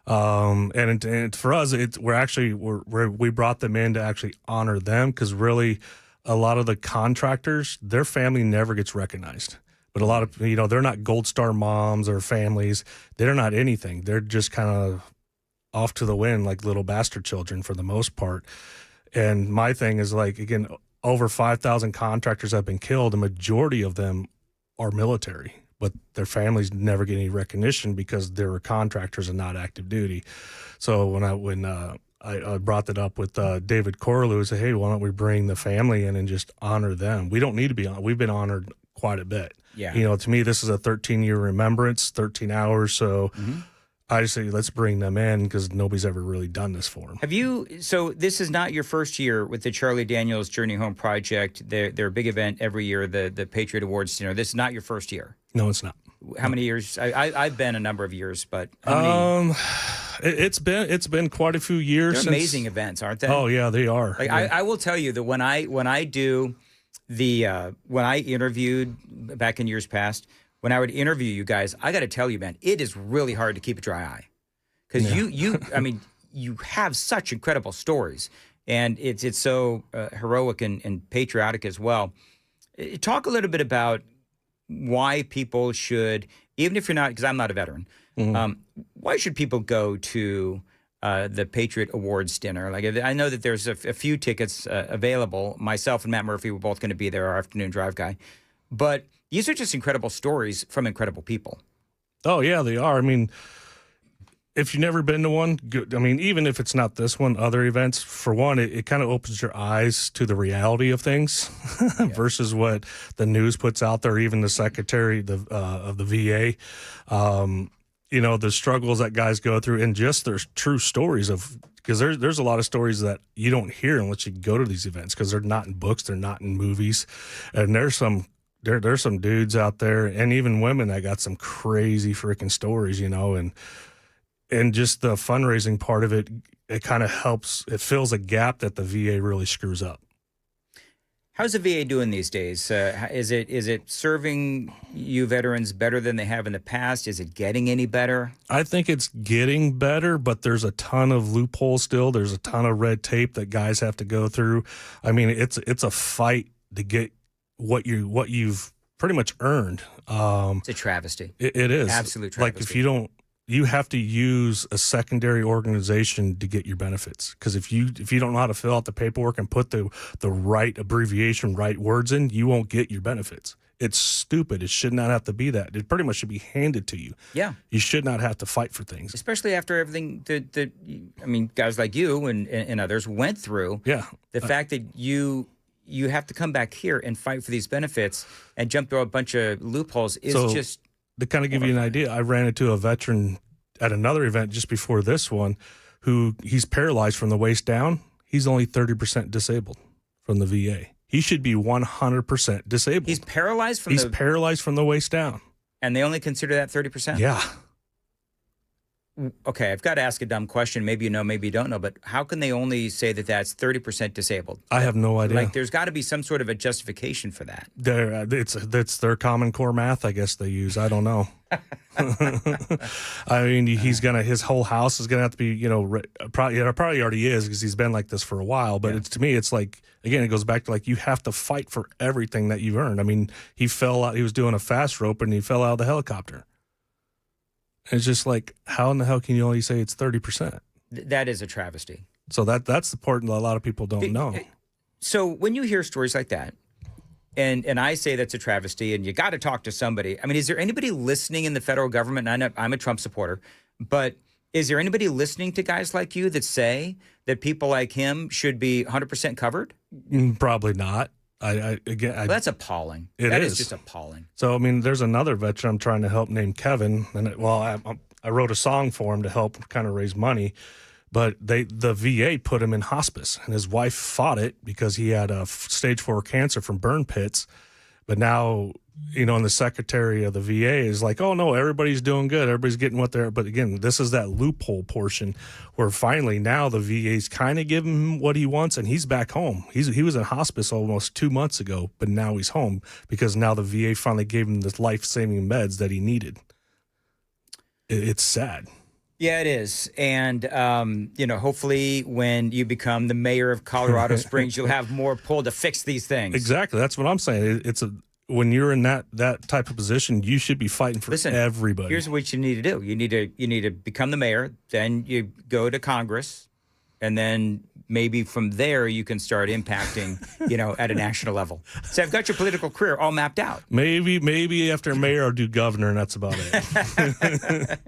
And for us, we brought them in to actually honor them, because really, a lot of the contractors, their family never gets recognized. But a lot of, they're not Gold Star moms or families. They're not anything. They're just kind of off to the wind, like little bastard children for the most part. And my thing is, like, again, over 5,000 contractors have been killed. The majority of them are military, but their families never get any recognition because they were contractors and not active duty. So when I brought that up with David Corlew, said, hey, why don't we bring the family in and just honor them? We don't need to be on. We've been honored quite a bit. Yeah. To me, this is a 13-year remembrance, 13 hours. So I just say, let's bring them in, because nobody's ever really done this for them. So this is not your first year with the Charlie Daniels Journey Home Project. They're a big event every year, the Patriot Awards dinner. This is not your first year. No, it's not. How many years? I've been a number of years, but how many? It's been quite a few years. They're amazing events, aren't they? Oh yeah, they are. Like, I will tell you that when I interviewed back in years past, when I would interview you guys, I got to tell you, man, it is really hard to keep a dry eye, because you have such incredible stories, and it's so heroic and patriotic as well. Talk a little bit about why people should, even if you're not, because I'm not a veteran, why should people go to the Patriot Awards dinner? Like, I know that there's a few tickets available. Myself and Matt Murphy were both going to be there, our afternoon drive guy. But these are just incredible stories from incredible people. Oh, yeah, they are. I mean, if you've never been to one, even if it's not this one, other events, for one, it kind of opens your eyes to the reality of things versus what the news puts out there, even the secretary of the VA. The struggles that guys go through, and just their true stories of, because there's a lot of stories that you don't hear unless you go to these events, because they're not in books, they're not in movies, and there's some dudes out there, and even women, that got some crazy freaking stories, and just the fundraising part of it kind of helps. It fills a gap that the VA really screws up. How's the VA doing these days? Is it serving you veterans better than they have in the past? Is it getting any better? I think it's getting better, but there's a ton of loopholes still. There's a ton of red tape that guys have to go through. I mean, it's a fight to get what you've pretty much earned. It's a travesty. It is. Absolute travesty. Like, if you don't, you have to use a secondary organization to get your benefits. Because if you don't know how to fill out the paperwork and put the right abbreviation, right words in, you won't get your benefits. It's stupid. It should not have to be that. It pretty much should be handed to you. Yeah. You should not have to fight for things. Especially after everything that guys like you and others went through. Yeah. The fact that you have to come back here and fight for these benefits and jump through a bunch of loopholes is just... To kind of give you an idea, I ran into a veteran at another event just before this one, he's paralyzed from the waist down. He's only 30% disabled from the VA. He should be 100% disabled. He's paralyzed from the waist down. And they only consider that 30%? Yeah. Okay, I've got to ask a dumb question. Maybe you know, maybe you don't know, but how can they only say that that's 30% disabled? I have no idea. Like, there's got to be some sort of a justification for that. It's their Common Core math, I guess they use. I don't know. I mean, his whole house is gonna have to be, probably already is, because he's been like this for a while. But to me, it's like, again, it goes back to, like, you have to fight for everything that you've earned. I mean, he fell out. He was doing a fast rope and he fell out of the helicopter. It's just like, how in the hell can you only say it's 30%? That is a travesty. So that's the part that a lot of people don't know. So when you hear stories like that, and I say that's a travesty, and you got to talk to somebody. I mean, is there anybody listening in the federal government? And I know I'm a Trump supporter, but is there anybody listening to guys like you that say that people like him should be 100% covered? Probably not. Well, that's appalling. That is just appalling. So, I mean, there's another veteran I'm trying to help named Kevin. And I wrote a song for him to help kind of raise money. But the VA put him in hospice, and his wife fought it because he had a stage 4 cancer from burn pits. But now, and the secretary of the VA is like, oh, no, everybody's doing good. Everybody's getting what they're. But again, this is that loophole portion where finally now the VA's kind of giving him what he wants, and he's back home. He was in hospice almost 2 months ago, but now he's home because now the VA finally gave him the life-saving meds that he needed. It's sad. Yeah, it is. And, hopefully when you become the mayor of Colorado Springs, you'll have more pull to fix these things. Exactly. That's what I'm saying. When you're in that type of position, you should be fighting for everybody. Here's what you need to do. You need to become the mayor. Then you go to Congress. And then maybe from there you can start impacting, at a national level. So I've got your political career all mapped out. Maybe after mayor I'll do governor, and that's about it.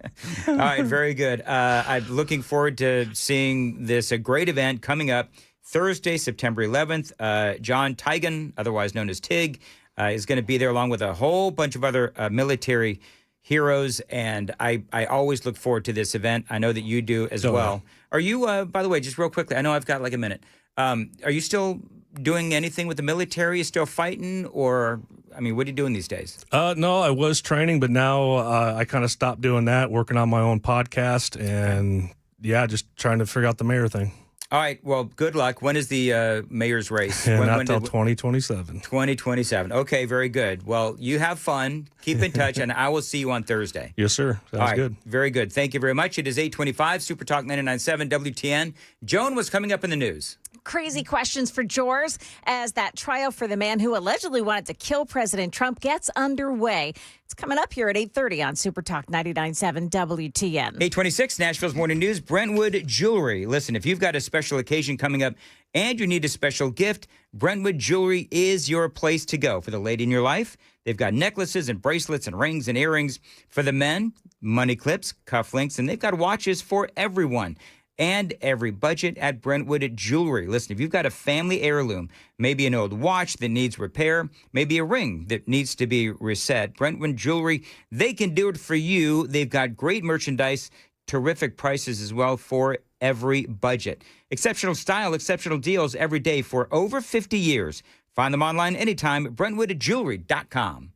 All right, very good. I'm looking forward to seeing this a great event coming up Thursday, September 11th. John Tigan, otherwise known as Tig, is going to be there along with a whole bunch of other military heroes, and I always look forward to this event. I know that you do as well. Are you, by the way, just real quickly, I know I've got like a minute. Are you still doing anything with the military? Are you still fighting? Or, what are you doing these days? No, I was training, but now I kind of stopped doing that, working on my own podcast, and just trying to figure out the mayor thing. All right. Well, good luck. When is the mayor's race? Not until 2027. 2027. Okay, very good. Well, you have fun. Keep in touch, and I will see you on Thursday. Yes, sir. Sounds good. Very good. Thank you very much. It is 8:25, Super Talk 99.7 WTN. Joan, what's coming up in the news? Crazy questions for Jors as that trial for the man who allegedly wanted to kill President Trump gets underway. It's coming up here at 8:30 on Super Talk 99.7 WTN. 8:26, Nashville's Morning News, Brentwood Jewelry. Listen, if you've got a special occasion coming up and you need a special gift, Brentwood Jewelry is your place to go. For the lady in your life, they've got necklaces and bracelets and rings and earrings. For the men, money clips, cufflinks, and they've got watches for everyone and every budget at Brentwood Jewelry. Listen, if you've got a family heirloom, maybe an old watch that needs repair, maybe a ring that needs to be reset, Brentwood Jewelry, they can do it for you. They've got great merchandise, terrific prices as well for every budget. Exceptional style, exceptional deals every day for over 50 years. Find them online anytime at BrentwoodJewelry.com.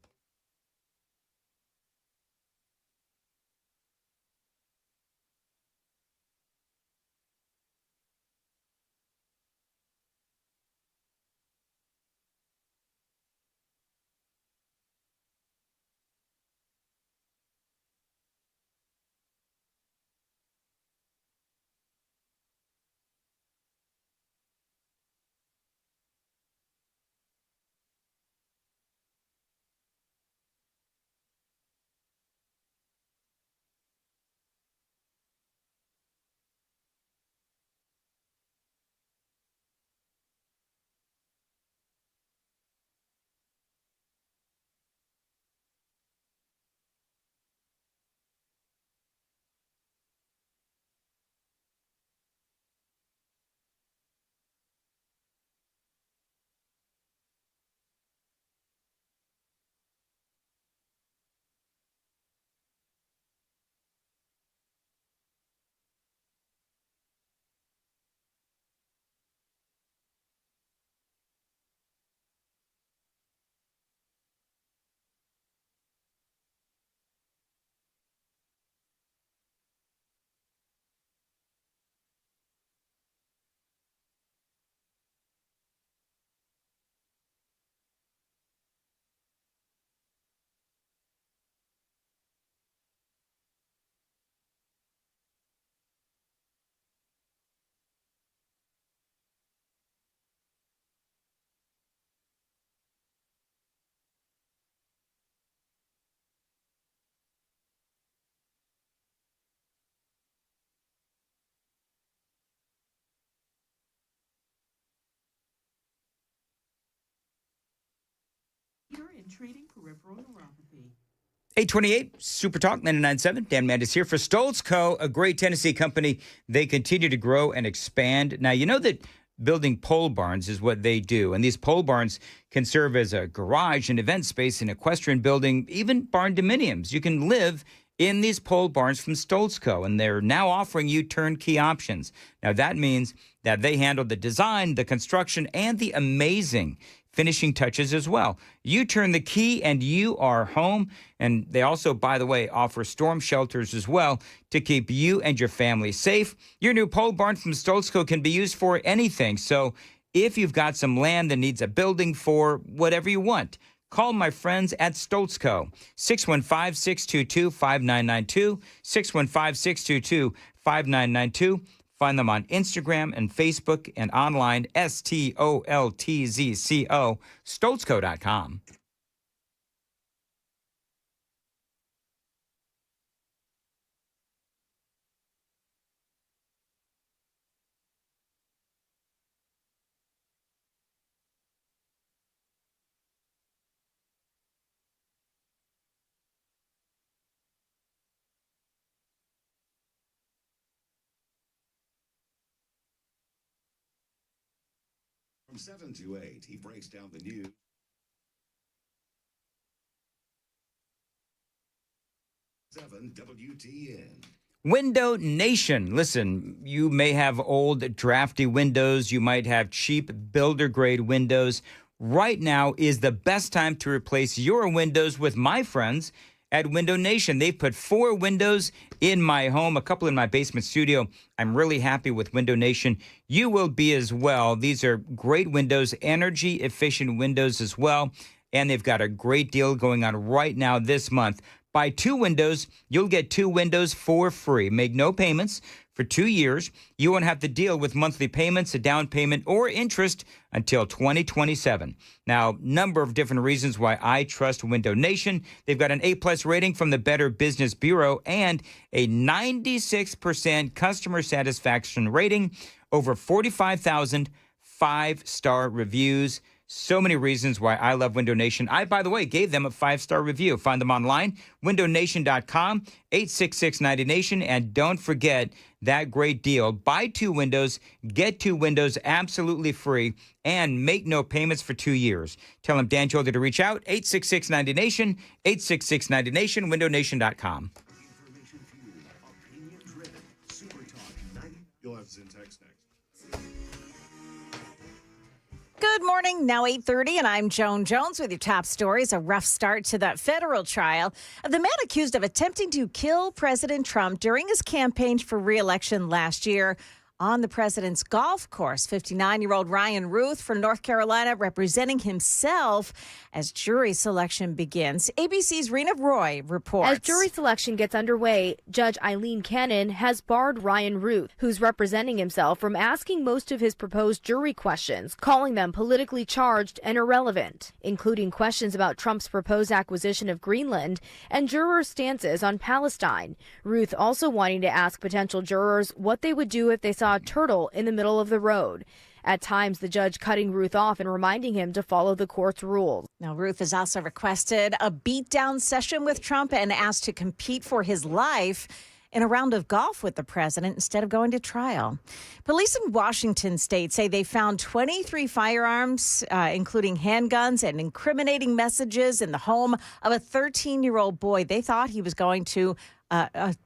and treating peripheral neuropathy. 828 Super Talk 99.7. Dan Mandis here for Stoltz Co., a great Tennessee company. They continue to grow and expand. Now, you know that building pole barns is what they do. And these pole barns can serve as a garage, an event space, an equestrian building, even barn dominiums. You can live in these pole barns from Stoltz Co., and they're now offering you turnkey options. Now, that means that they handle the design, the construction, and the amazing finishing touches as well. You turn the key and you are home. And they also, by the way, offer storm shelters as well to keep you and your family safe. Your new pole barn from Stoltz Co. can be used for anything. So if you've got some land that needs a building for whatever you want, call my friends at Stoltz Co. 615-622-5992, 615-622-5992. Find them on Instagram and Facebook and online, STOLTZCO, StoltzCo.com. From 7 to 8, he breaks down the news. 7 WTN. Window Nation. Listen, you may have old drafty windows. You might have cheap builder grade windows. Right now is the best time to replace your windows with my friends at Window Nation. They've put 4 windows in my home, a couple in my basement studio. I'm really happy with Window Nation. You will be as well. These are great windows, energy efficient windows as well. And they've got a great deal going on right now this month. Buy 2 windows, you'll get 2 windows for free. Make no payments for 2 years. You won't have to deal with monthly payments, a down payment, or interest until 2027. Now, number of different reasons why I trust Window Nation. They've got an A+ rating from the Better Business Bureau and a 96% customer satisfaction rating, over 45,000 5-star reviews. So many reasons why I love Window Nation. I, by the way, gave them a 5-star review. Find them online, windownation.com, 866-90-NATION. And don't forget that great deal. Buy 2 windows, get 2 windows absolutely free, and make no payments for 2 years. Tell them Dan told you to reach out, 866-90-NATION, 866-90-NATION, windownation.com. Information fueled, opinion driven. Super Talk 90. You'll have Syntax next. Good morning. Now 8:30, and I'm Joan Jones with your top stories. A rough start to that federal trial of the man accused of attempting to kill President Trump during his campaign for re-election last year on the president's golf course. 59-year-old Ryan Ruth from North Carolina representing himself as jury selection begins. ABC's Rena Roy reports. As jury selection gets underway, Judge Eileen Cannon has barred Ryan Ruth, who's representing himself, from asking most of his proposed jury questions, calling them politically charged and irrelevant, including questions about Trump's proposed acquisition of Greenland and jurors' stances on Palestine. Ruth also wanting to ask potential jurors what they would do if they saw a turtle in the middle of the road. At times, the judge cutting Ruth off and reminding him to follow the court's rules. Now, Ruth has also requested a beatdown session with Trump and asked to compete for his life in a round of golf with the president instead of going to trial. Police in Washington state say they found 23 firearms, including handguns and incriminating messages in the home of a 13-year-old boy. They thought he was going to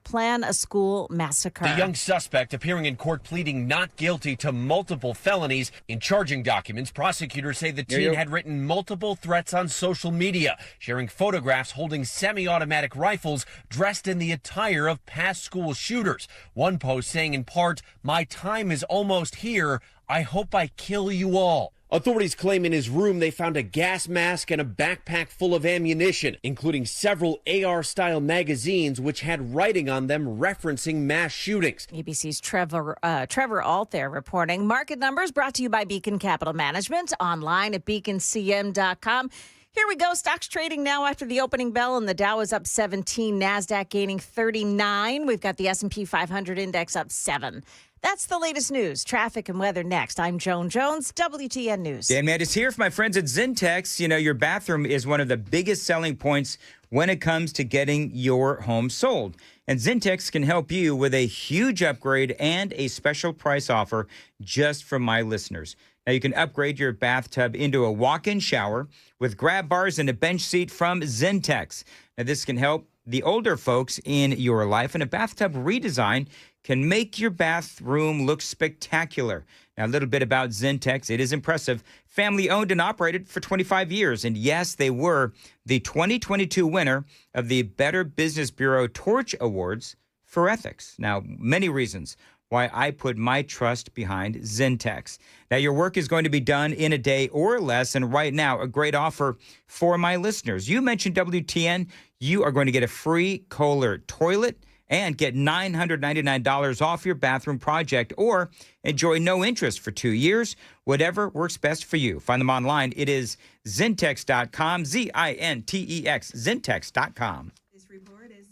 plan a school massacre. The young suspect appearing in court pleading not guilty to multiple felonies. In charging documents, prosecutors say the teen had written multiple threats on social media, sharing photographs holding semi-automatic rifles dressed in the attire of past school shooters. One post saying in part, "My time is almost here. I hope I kill you all." Authorities claim in his room they found a gas mask and a backpack full of ammunition, including several AR-style magazines which had writing on them referencing mass shootings. ABC's Trevor Alt there reporting. Market numbers brought to you by Beacon Capital Management, online at beaconcm.com. Here we go. Stocks trading now after the opening bell, and the Dow is up 17, NASDAQ gaining 39. We've got the S&P 500 index up 7. That's the latest news, traffic, and weather next. I'm Joan Jones, WTN News. Dan Mandis here for my friends at Zentex. You know, your bathroom is one of the biggest selling points when it comes to getting your home sold. And Zentex can help you with a huge upgrade and a special price offer just for my listeners. Now, you can upgrade your bathtub into a walk-in shower with grab bars and a bench seat from Zentex. Now, this can help the older folks in your life, and a bathtub redesign can make your bathroom look spectacular. Now, a little bit about Zentex. It is impressive. Family owned and operated for 25 years. And yes, they were the 2022 winner of the Better Business Bureau Torch Awards for ethics. Now, many reasons why I put my trust behind Zentex. Now, your work is going to be done in a day or less. And right now, a great offer for my listeners. You mentioned WTN. You are going to get a free Kohler toilet and get $999 off your bathroom project, or enjoy no interest for 2 years, whatever works best for you. Find them online. It is Zentex.com, Zintex, Zentex.com. This report is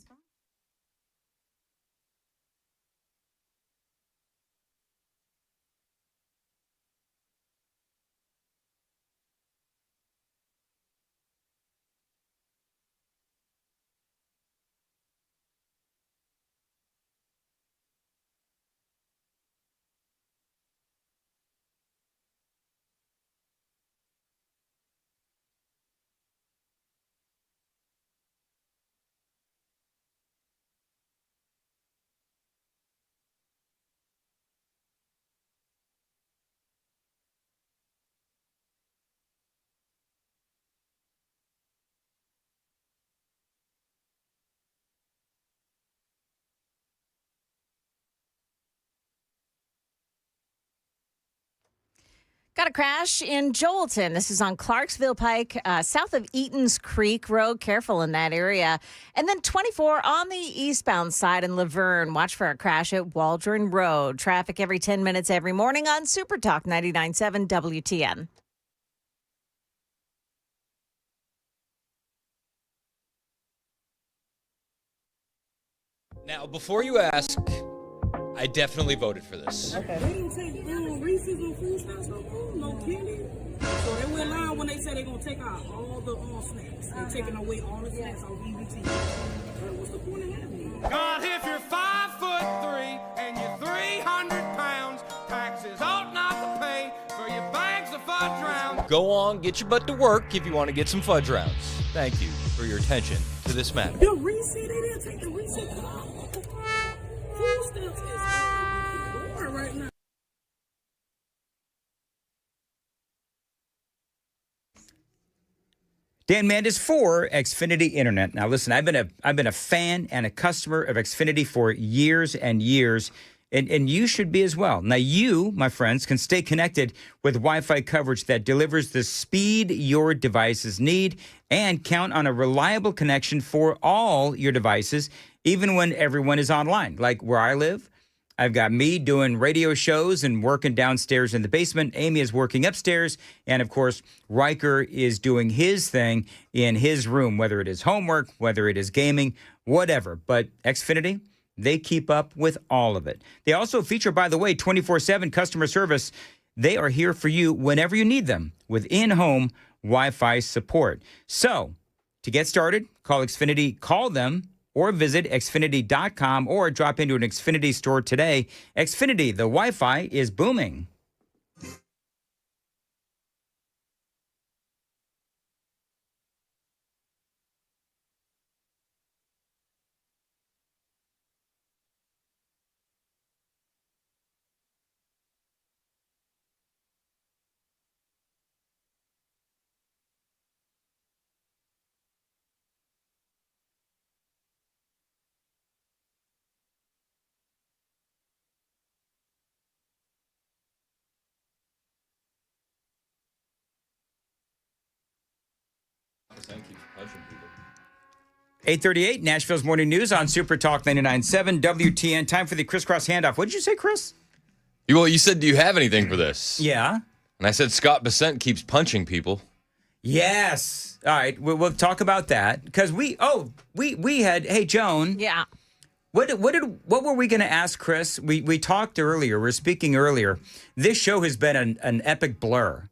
Got a crash in Joelton. This is on Clarksville Pike, south of Eaton's Creek Road. Careful in that area. And then 24 on the eastbound side in Laverne. Watch for a crash at Waldron Road. Traffic every 10 minutes every morning on Super Talk 99.7 WTN. Now, before you ask, I definitely voted for this. okay. They didn't take Reese's or food stamps no more, no candy. So they went live when they said they're gonna take out all the snacks. They're taking away all the snacks on EBT. What's the point of having it? God, if you're 5'3" and you're 300 pounds, taxes ought not to pay for your bags of fudge rounds. Go on, get your butt to work if you want to get some fudge rounds. Thank you for your attention to this matter. The Reese, they didn't take the Reese off. Food stamps is right now. Dan Mandis for Xfinity Internet. Now, listen, I've been a fan and a customer of Xfinity for years and years, and you should be as well. Now, you, my friends, can stay connected with Wi-Fi coverage that delivers the speed your devices need, and count on a reliable connection for all your devices, even when everyone is online. Like where I live, I've got me doing radio shows and working downstairs in the basement. Amy is working upstairs. And, of course, Riker is doing his thing in his room, whether it is homework, whether it is gaming, whatever. But Xfinity, they keep up with all of it. They also feature, by the way, 24/7 customer service. They are here for you whenever you need them with in-home Wi-Fi support. So to get started, call Xfinity, call them, or visit Xfinity.com or drop into an Xfinity store today. Xfinity, the Wi-Fi is booming. Thank you for punching people. 8:38, Nashville's Morning News on Super Talk 99.7 WTN. Time for the crisscross handoff. What did you say, Chris? Well, you said, do you have anything for this? Yeah. And I said, Scott Bessent keeps punching people. Yes. All right, we'll talk about that because we had, hey, Joan. Yeah. What were we going to ask Chris? We talked earlier. We were speaking earlier. This show has been an epic blur.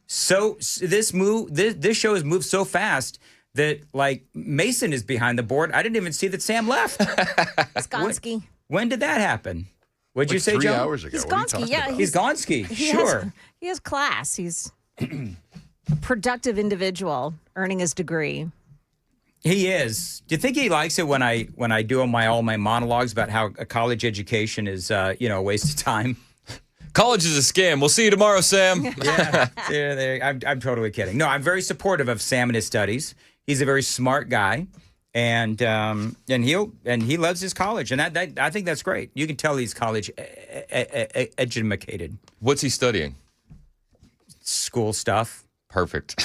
So this show has moved so fast that like Mason is behind the board. I didn't even see that Sam left. Skonsky. When did that happen? What'd you say, Joe? 3 hours ago. He's What are you Gonski, talking yeah. about? He's Gonski. Sure. He has class. He's a productive individual earning his degree. He is. Do you think he likes it when I do all my monologues about how a college education is a waste of time? College is a scam. We'll see you tomorrow, Sam. Yeah, I'm totally kidding. No, I'm very supportive of Sam and his studies. He's a very smart guy, and he loves his college, and I think that's great. You can tell he's college educated. What's he studying? School stuff. Perfect.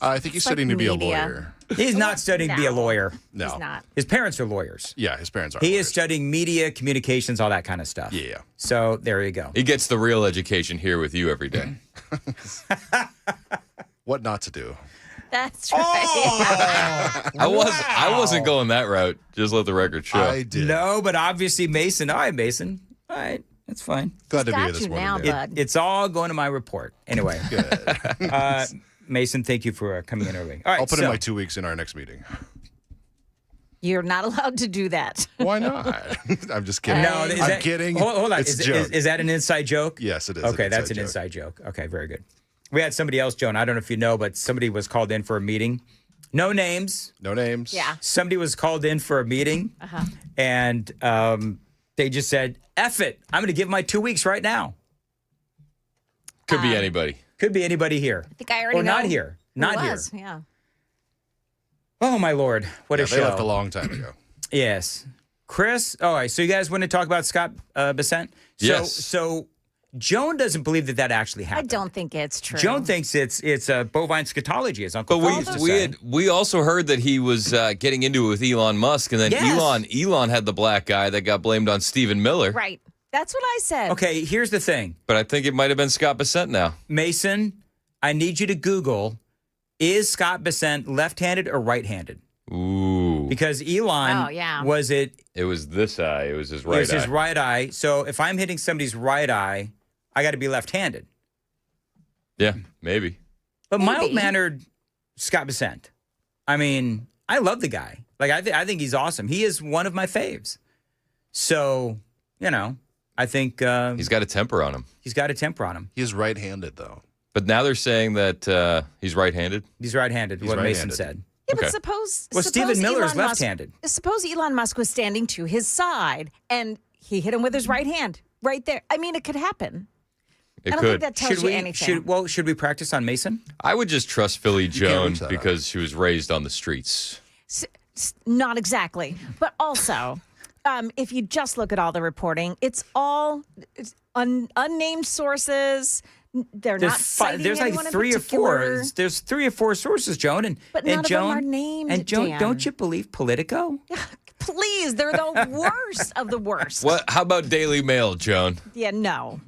I think he's studying to be a lawyer. He's not studying to be a lawyer. No. He's not. His parents are lawyers. Yeah, his parents are. He is studying media, communications, all that kind of stuff. Yeah. So there you go. He gets the real education here with you every day. What not to do. That's right. I wasn't going that route. Just let the record show. I did. No, but obviously Mason. All right, Mason. All right, that's fine. Glad to be Got here this you morning. now, Dave. bud. It's all going to my report. Anyway. Good. Mason, thank you for coming in early. All right, I'll put in my 2 weeks in our next meeting. You're not allowed to do that. Why not? I'm just kidding. No, I'm kidding. Hold on. It's a joke. Is that an inside joke? Yes, it is. Okay, that's an inside joke. Okay, very good. We had somebody else, Joan. I don't know if you know, but somebody was called in for a meeting. No names. No names. Yeah. Somebody was called in for a meeting, and they just said, F it. I'm going to give my 2 weeks right now. Could be anybody. Could be anybody here. I think I already know. Or not here. Not here. Yeah. Oh, my Lord. What a show. They left a long time ago. Yes. Chris, all right, so you guys want to talk about Scott Bessent? Yes. So Joan doesn't believe that actually I happened. don't think it's true. Joan thinks it's bovine scatology, as Uncle But Phil used to say. we also heard that he was getting into it with Elon Musk, and then Yes. Elon had the black guy that got blamed on Stephen Miller. Right. That's what I said. Okay, here's the thing. But I think it might have been Scott Bessent now. Mason, I need you to Google, is Scott Bessent left-handed or right-handed? Ooh. Because Elon, was it? It was this eye. It was his right It was eye. his right eye. So if I'm hitting somebody's right eye, I got to be left-handed. Yeah, maybe. But mild-mannered Scott Bessent. I mean, I love the guy. Like, I think he's awesome. He is one of my faves. So, I think He's got a temper on him. he's got a temper on him. He's right-handed, though. But now they're saying that he's right-handed. He's right-handed, He's what Mason right-handed. said. Yeah, but Okay. suppose Stephen Miller's Elon Musk- left-handed. Suppose Elon Musk was standing to his side and he hit him with his right hand right there. I mean, it could happen. It I don't could. think that tells you anything. Should we practice on Mason? I would just trust Philly Joan reach that because she was raised on the streets. Not exactly, but also, if you just look at all the reporting, it's all unnamed sources. They're not citing There's like anyone in 3 or 4. particular. There's 3 or 4 sources, Joan, But none of them are named, And Joan, Dan. don't you believe Politico? Please, they're the worst of the worst. What? How about Daily Mail, Joan? Yeah, no.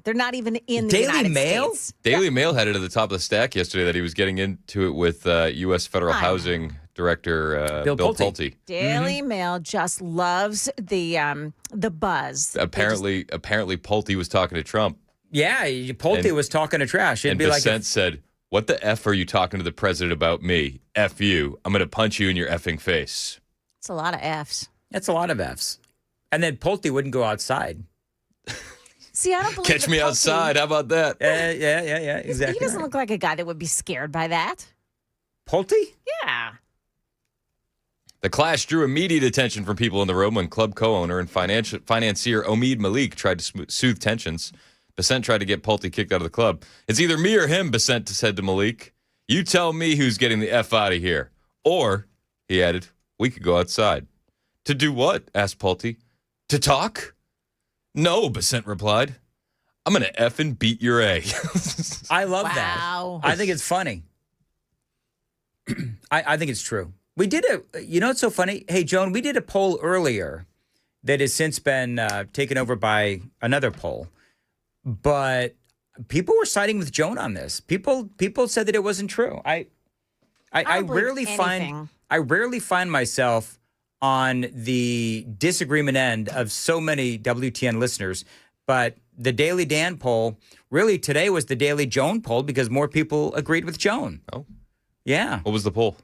They're not even in the Daily United Mail? States. Daily Mail had it at the top of the stack yesterday that he was getting into it with U.S. Federal Housing Director Bill Pulte. Daily Mail just loves the buzz. Apparently, Pulte was talking to Trump. Yeah, Pulte was talking to trash. It'd And be like Bessent said, "What the F are you talking to the president about me? F you. I'm going to punch you in your effing face." It's a lot of Fs. That's a lot of Fs. And then Pulte wouldn't go outside. See, I don't believe Catch that me Pulte- outside. How about that? Yeah, exactly. He doesn't look like a guy that would be scared by that. Pulte? Yeah. The clash drew immediate attention from people in the room when club co-owner and financier Omid Malik tried to soothe tensions. Bessent tried to get Pulte kicked out of the club. "It's either me or him," Bessent said to Malik. "You tell me who's getting the F out of here. Or," he added, "we could go outside." "To do what?" asked Pulte. "To talk?" "No," Bessent replied. "I'm going to effing beat your A." I love Wow. that. I think it's funny. I think it's true. We did it's so funny? Hey, Joan, we did a poll earlier that has since been taken over by another poll. But people were siding with Joan on this. People said that it wasn't true. I don't believe rarely anything. find myself on the disagreement end of so many WTN listeners, but the Daily Dan poll, really today was the Daily Joan poll because more people agreed with Joan. Oh. Yeah. What was the poll?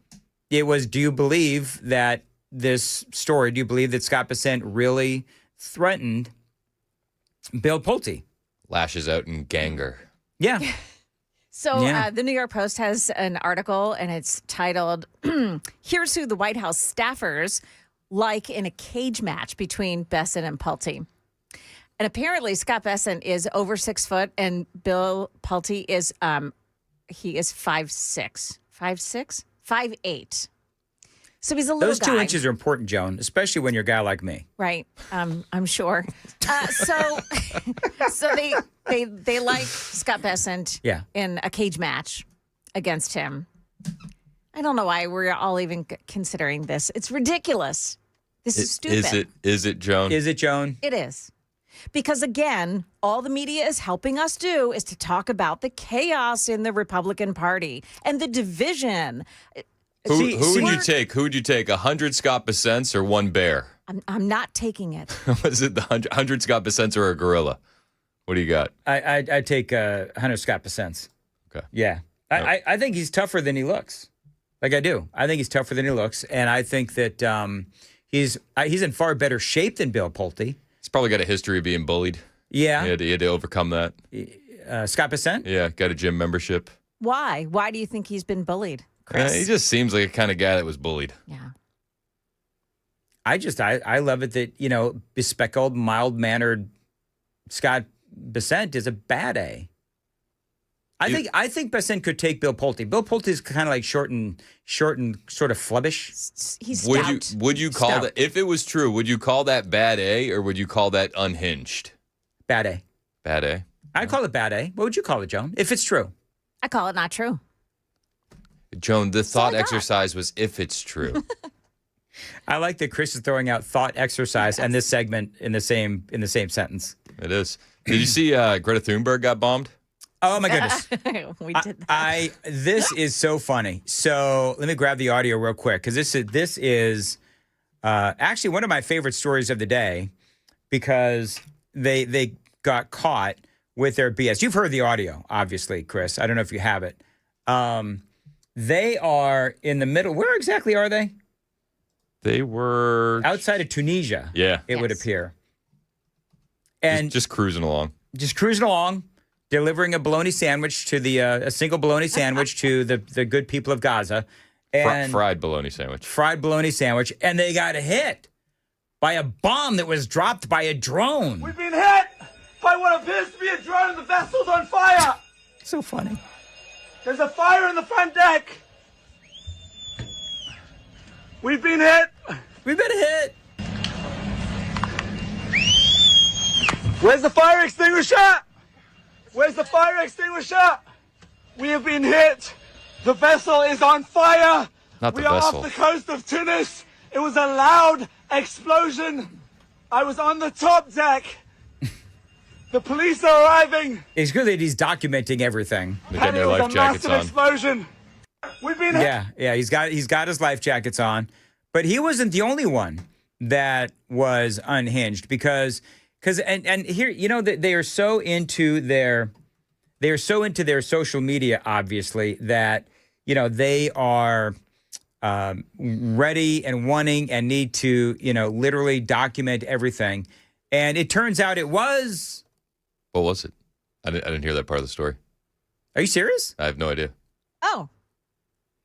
It was, do you believe that this story, do you believe that Scott Bessent really threatened Bill Pulte? Lashes out in Ganger. Yeah. So Yeah. the New York Post has an article, and it's titled, Here's Who the White House Staffers Like in a Cage Match Between Bessent and Pulte. And apparently Scott Bessent is over 6 foot, and Bill Pulte is, he is 5'6". 5'6"? 5'8". So he's a little Those 2 guy. inches are important, Joan, especially when you're a guy like me. Right. I'm sure. So they like Scott Bessent Yeah. in a cage match against him. I don't know why we're all even considering this. It's ridiculous. This is stupid. Is it, Joan? Is it, Joan? It is. Because again, all the media is helping us do is to talk about the chaos in the Republican Party and the division. Who would you take? Who would you take? 100 Scott Bessents or 1 bear? I'm not taking it. Was it the 100 Scott Bessents or a gorilla? What do you got? I take 100 Scott Bessents. Okay. Yeah. I think he's tougher than he looks. Like I do. I think he's tougher than he looks. And I think that he's in far better shape than Bill Pulte. He's probably got a history of being bullied. Yeah. He had to overcome that. Scott Bessent? Yeah, got a gym membership. Why? Why do you think he's been bullied, Chris? He just seems like a kind of guy that was bullied. Yeah. I love it that, bespectacled, mild-mannered Scott Bessent is a bad A. I think Bessent could take Bill Pulte. Bill Pulte is kind of like short and sort of flubbish. He's stout. Would you call that, if it was true, would you call that bad A or would you call that unhinged? Bad A. Bad A. I'd call it bad A. What would you call it, Joan? If it's true. I call it not true. Joan, the thought exercise was if it's true. I like that Chris is throwing out thought exercise and this segment in the same sentence. It is. Did you see Greta Thunberg got bombed? Oh my goodness. We did that. This is so funny. So let me grab the audio real quick because this is actually one of my favorite stories of the day because they got caught with their BS. You've heard the audio, obviously, Chris. I don't know if you have it. They are in the middle. Where exactly are they? They were outside of Tunisia. Yeah, it would appear. And just cruising along. Just cruising along. Delivering a bologna sandwich to a single bologna sandwich to the good people of Gaza, and fried bologna sandwich. Fried bologna sandwich, and they got hit by a bomb that was dropped by a drone. We've been hit by what appears to be a drone, and the vessel's on fire. So funny. There's a fire in the front deck. We've been hit. We've been hit. Where's the fire extinguisher? Where's the fire extinguisher? We have been hit. The vessel is on fire. Not the we are vessel. off the coast of Tunis. It was a loud explosion. I was on the top deck. The police are arriving. It's good that he's documenting everything. They're getting their life jackets on. Explosion. We've been hit. Yeah. He's got his life jackets on, but he wasn't the only one that was unhinged because here they are so into their social media, obviously, that they are ready and wanting and need to literally document everything. And it turns out it was. What was it? I didn't hear that part of the story. Are you serious? I have no idea. Oh.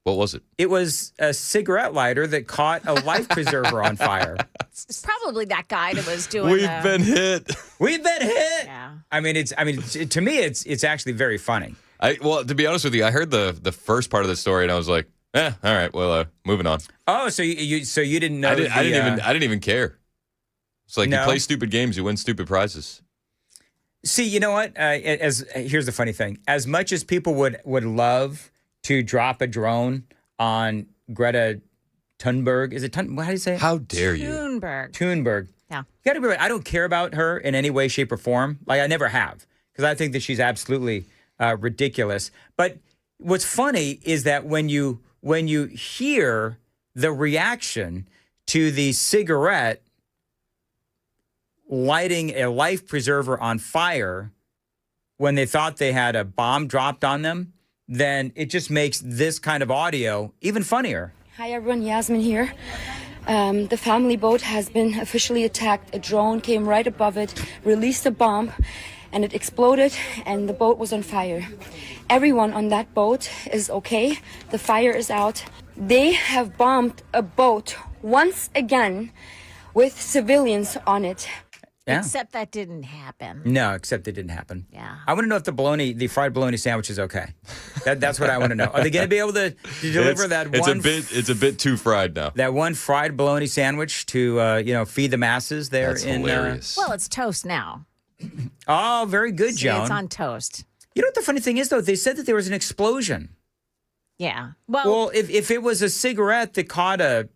What was it? It was a cigarette lighter that caught a life preserver on fire. It's probably that guy that was doing. We've been hit. We've been hit. Yeah. To me, it's actually very funny. Well, to be honest with you, I heard the first part of the story and I was like, all right, well, moving on. Oh, so you didn't know? I didn't even care. It's like you play stupid games, you win stupid prizes. See, you know what? Here's the funny thing: as much as people would love to drop a drone on Greta Thunberg, is it how do you say it? How dare you? Thunberg. Yeah. You got to be right. I don't care about her in any way, shape, or form. Like I never have, because I think that she's absolutely ridiculous. But what's funny is that when you hear the reaction to the cigarette lighting a life preserver on fire when they thought they had a bomb dropped on them, then it just makes this kind of audio even funnier. Hi everyone, Yasmin here. The family boat has been officially attacked. A drone came right above it, released a bomb, and it exploded, and the boat was on fire. Everyone on that boat is okay. The fire is out. They have bombed a boat once again with civilians on it. Yeah. Except that didn't happen. No, except it didn't happen. Yeah. I want to know if the fried bologna sandwich is okay. That's what I want to know. Are they going to be able to deliver It's a bit too fried now. That one fried bologna sandwich to feed the masses there? That's hilarious. Well, it's toast now. Oh, very good, See, Joan. it's on toast. You know what the funny thing is, though? They said that there was an explosion. Yeah. Well, if it was a cigarette that caught a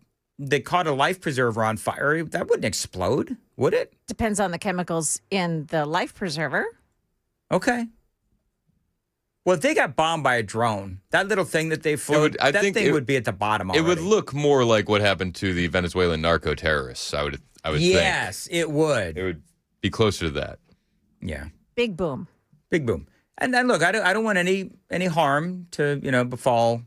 life preserver on fire, that wouldn't explode, would it? Depends on the chemicals in the life preserver. Okay. Well, if they got bombed by a drone, that little thing that they flew, that thing would be at the bottom already. It would look more like what happened to the Venezuelan narco terrorists, I would think. Yes, it would. It would be closer to that. Yeah. Big boom. Big boom. And then look, I don't want any harm to, befall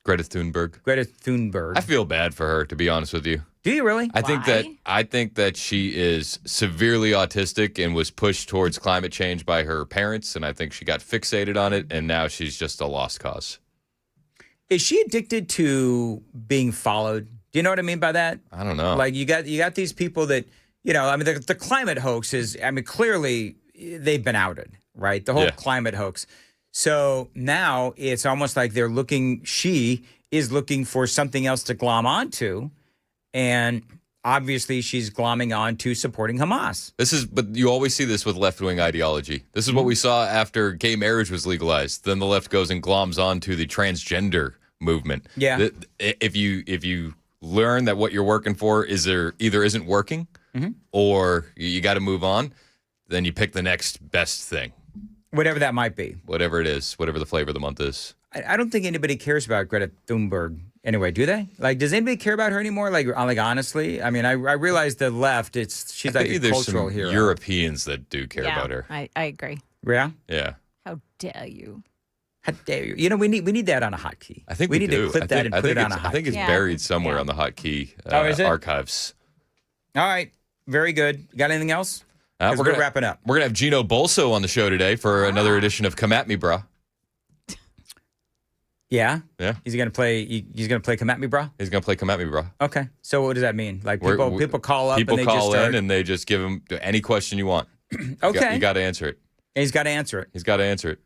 Greta Thunberg. I feel bad for her, to be honest with you. Do you really? I think that she is severely autistic and was pushed towards climate change by her parents, and I think she got fixated on it, and now she's just a lost cause. Is she addicted to being followed? Do you know what I mean by that? I don't know. Like you got these people that, the climate hoax is, clearly they've been outed, right? The whole climate hoax. So now it's almost like she is looking for something else to glom onto. And obviously she's glomming on to supporting Hamas. But you always see this with left-wing ideology. This is what we saw after gay marriage was legalized. Then the left goes and gloms on to the transgender movement. Yeah. If you learn that what you're working for either isn't working or you got to move on, then you pick the next best thing. Whatever that might be. Whatever it is, whatever the flavor of the month is. I don't think anybody cares about Greta Thunberg anyway, do they? Like, does anybody care about her anymore? Like honestly? I mean, I realize the left, she's like a cultural hero. Europeans that do care about her. I agree. Yeah? Yeah. How dare you? How dare you? We need that on a hotkey. I think we need to clip that and put it on a hotkey. I think it's buried somewhere on the hotkey is it? archives. All right. Very good. You got anything else? We're wrapping up. We're going to have Gino Bolso on the show today for another edition of Come At Me, Brah. Yeah? Yeah. He's going to play Come At Me, Brah? He's going to play Come At Me, Brah. Okay. So what does that mean? Like people call up people and they call just start... in and they just give him any question you want. Okay. You got to answer it. And he's got to answer it. He's got to answer it.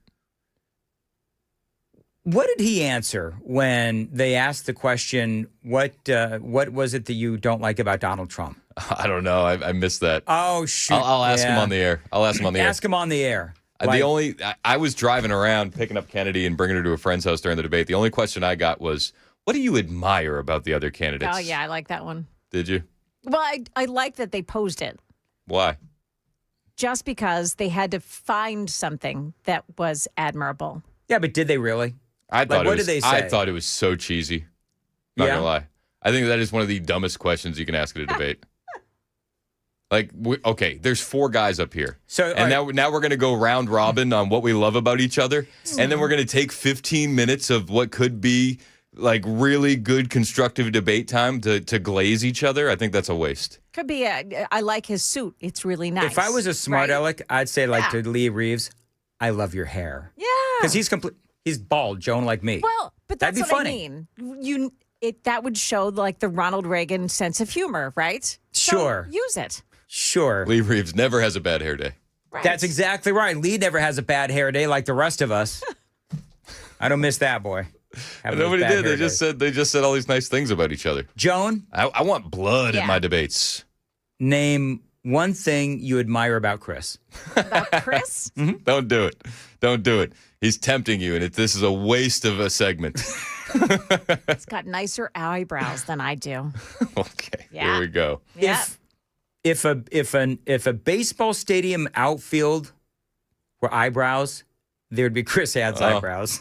What did he answer when they asked the question, what was it that you don't like about Donald Trump? I don't know. I missed that. Oh, shoot. I'll ask him on the air. Ask him on the air. I was driving around picking up Kennedy and bringing her to a friend's house during the debate. The only question I got was, what do you admire about the other candidates? Oh, yeah, I like that one. Did you? Well, I like that they posed it. Why? Just because they had to find something that was admirable. Yeah, but did they really? What did they say? I thought it was so cheesy. Not gonna lie. I think that is one of the dumbest questions you can ask at a debate. Okay, there's 4 guys up here. Now we're going to go round robin on what we love about each other. And then we're going to take 15 minutes of what could be like really good constructive debate time to glaze each other. I think that's a waste. Could be. I like his suit. It's really nice. If I was a smart aleck, I'd say to Lee Reeves, I love your hair. Yeah. Because he's bald, Joan, like me. Well, but that's That'd be what funny. I mean. That would show like the Ronald Reagan sense of humor, right? Sure. So use it. Sure. Lee Reeves never has a bad hair day. Right. That's exactly right. Lee never has a bad hair day like the rest of us. I don't miss that, boy. Nobody did. They just said all these nice things about each other. Joan? I want blood in my debates. Name one thing you admire about Chris. About Chris? Mm-hmm. Don't do it. Don't do it. He's tempting you, and this is a waste of a segment. He's got nicer eyebrows than I do. Okay, yeah. Here we go. Yeah. If a baseball stadium outfield were eyebrows, there would be Chris Had's eyebrows.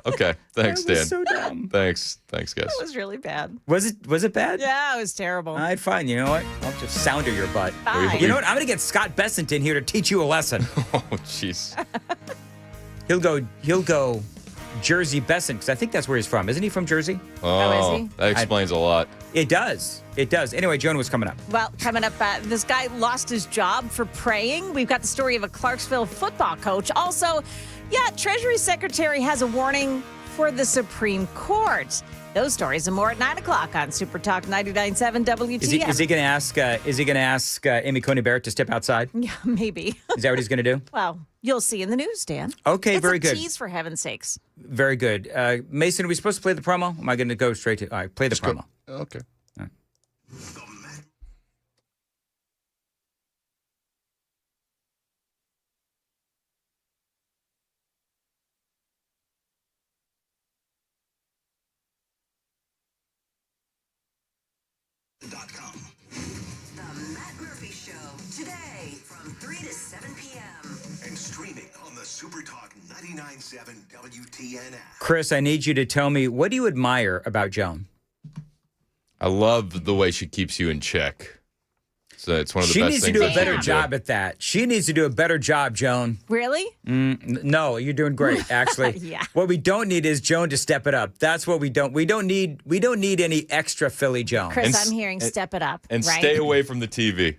Okay. Thanks, That was Dan. so dumb. Thanks, guys. It was really bad. Was it bad? Yeah, it was terrible. All right, fine. You know what? I'll just sounder your butt. Fine. You know what? I'm going to get Scott Bessent in here to teach you a lesson. Oh, jeez. He'll go Jersey Bessent, because I think that's where he's from. Isn't he from Jersey? Oh, is he? That explains a lot. It does. It does. Anyway, Joan, what's coming up? Well, coming up, this guy lost his job for praying. We've got the story of a Clarksville football coach. Also, Treasury Secretary has a warning for the Supreme Court. Those stories and more at 9 o'clock on Super Talk 99.7 WTF. Is he going to ask Amy Coney Barrett to step outside? Yeah, maybe. Is that what he's going to do? Well, you'll see in the news, Dan. Okay, it's very a good. tease, for heaven's sakes. Very good. Mason, are we supposed to play the promo? Am I going to go straight to... All right, play the promo. Okay. All right. The Matt Murphy Show, today from 3 to 7 p.m. And streaming on the Supertalk 99.7 WTN app. Chris, I need you to tell me, what do you admire about Joan? I love the way she keeps you in check. So it's one of the She best needs to things do a that better you can job at that. She needs to do a better job, Joan. Really? No, you're doing great, actually. Yeah. What we don't need is Joan to step it up. That's what we don't. We don't need any extra Philly Joan. Chris, I'm hearing step it up. And right? stay away from the TV.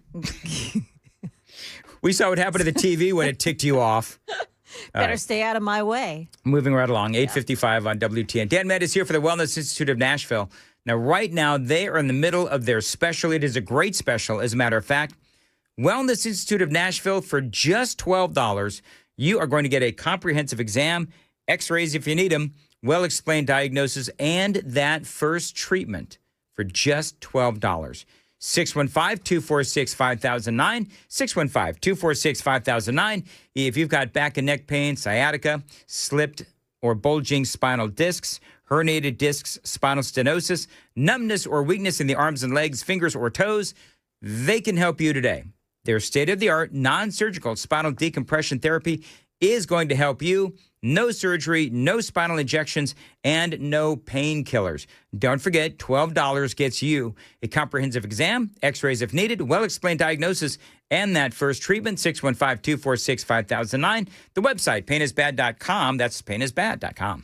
We saw what happened to the TV when it ticked you off. Better stay out of my way. Moving right along, 8:55 on WTN. Dan Med is here for the Wellness Institute of Nashville. Now, right now, they are in the middle of their special. It is a great special, as a matter of fact. Wellness Institute of Nashville, for just $12, you are going to get a comprehensive exam, x-rays if you need them, well-explained diagnosis, and that first treatment for just $12. 615-246-5009, 615-246-5009. If you've got back and neck pain, sciatica, slipped or bulging spinal discs, herniated discs, spinal stenosis, numbness or weakness in the arms and legs, fingers or toes, they can help you today. Their state-of-the-art non-surgical spinal decompression therapy is going to help you. No surgery, no spinal injections, and no painkillers. Don't forget, $12 gets you a comprehensive exam, x-rays if needed, well-explained diagnosis, and that first treatment, 615-246-5009. The website, painisbad.com. That's painisbad.com.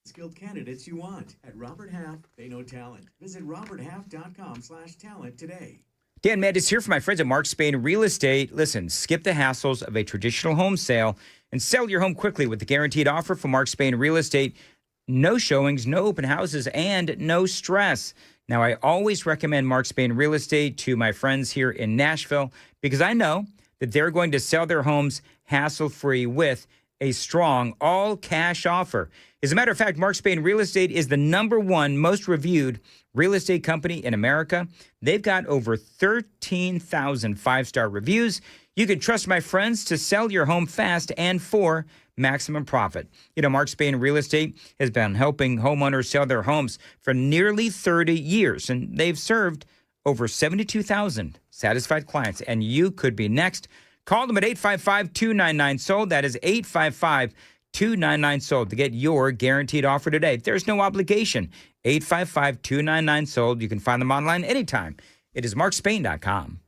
Skilled candidates you want. At Robert Half, they know talent. Visit roberthalf.com/talent today. Dan Mandis here for my friends at Mark Spain Real Estate. Listen, skip the hassles of a traditional home sale and sell your home quickly with the guaranteed offer from Mark Spain Real Estate. No showings, no open houses, and no stress. Now, I always recommend Mark Spain Real Estate to my friends here in Nashville because I know that they're going to sell their homes hassle-free with a strong all-cash offer. As a matter of fact, Mark Spain Real Estate is the #1 most reviewed real estate company in America. They've got over 13,000 five-star reviews. You can trust my friends to sell your home fast and for maximum profit. You know, Mark Spain Real Estate has been helping homeowners sell their homes for nearly 30 years, and they've served over 72,000 satisfied clients, and you could be next. Call them at 855-299-SOLD. That is 855-299-SOLD to get your guaranteed offer today. There's no obligation. 855-299-SOLD. You can find them online anytime. It is markspain.com.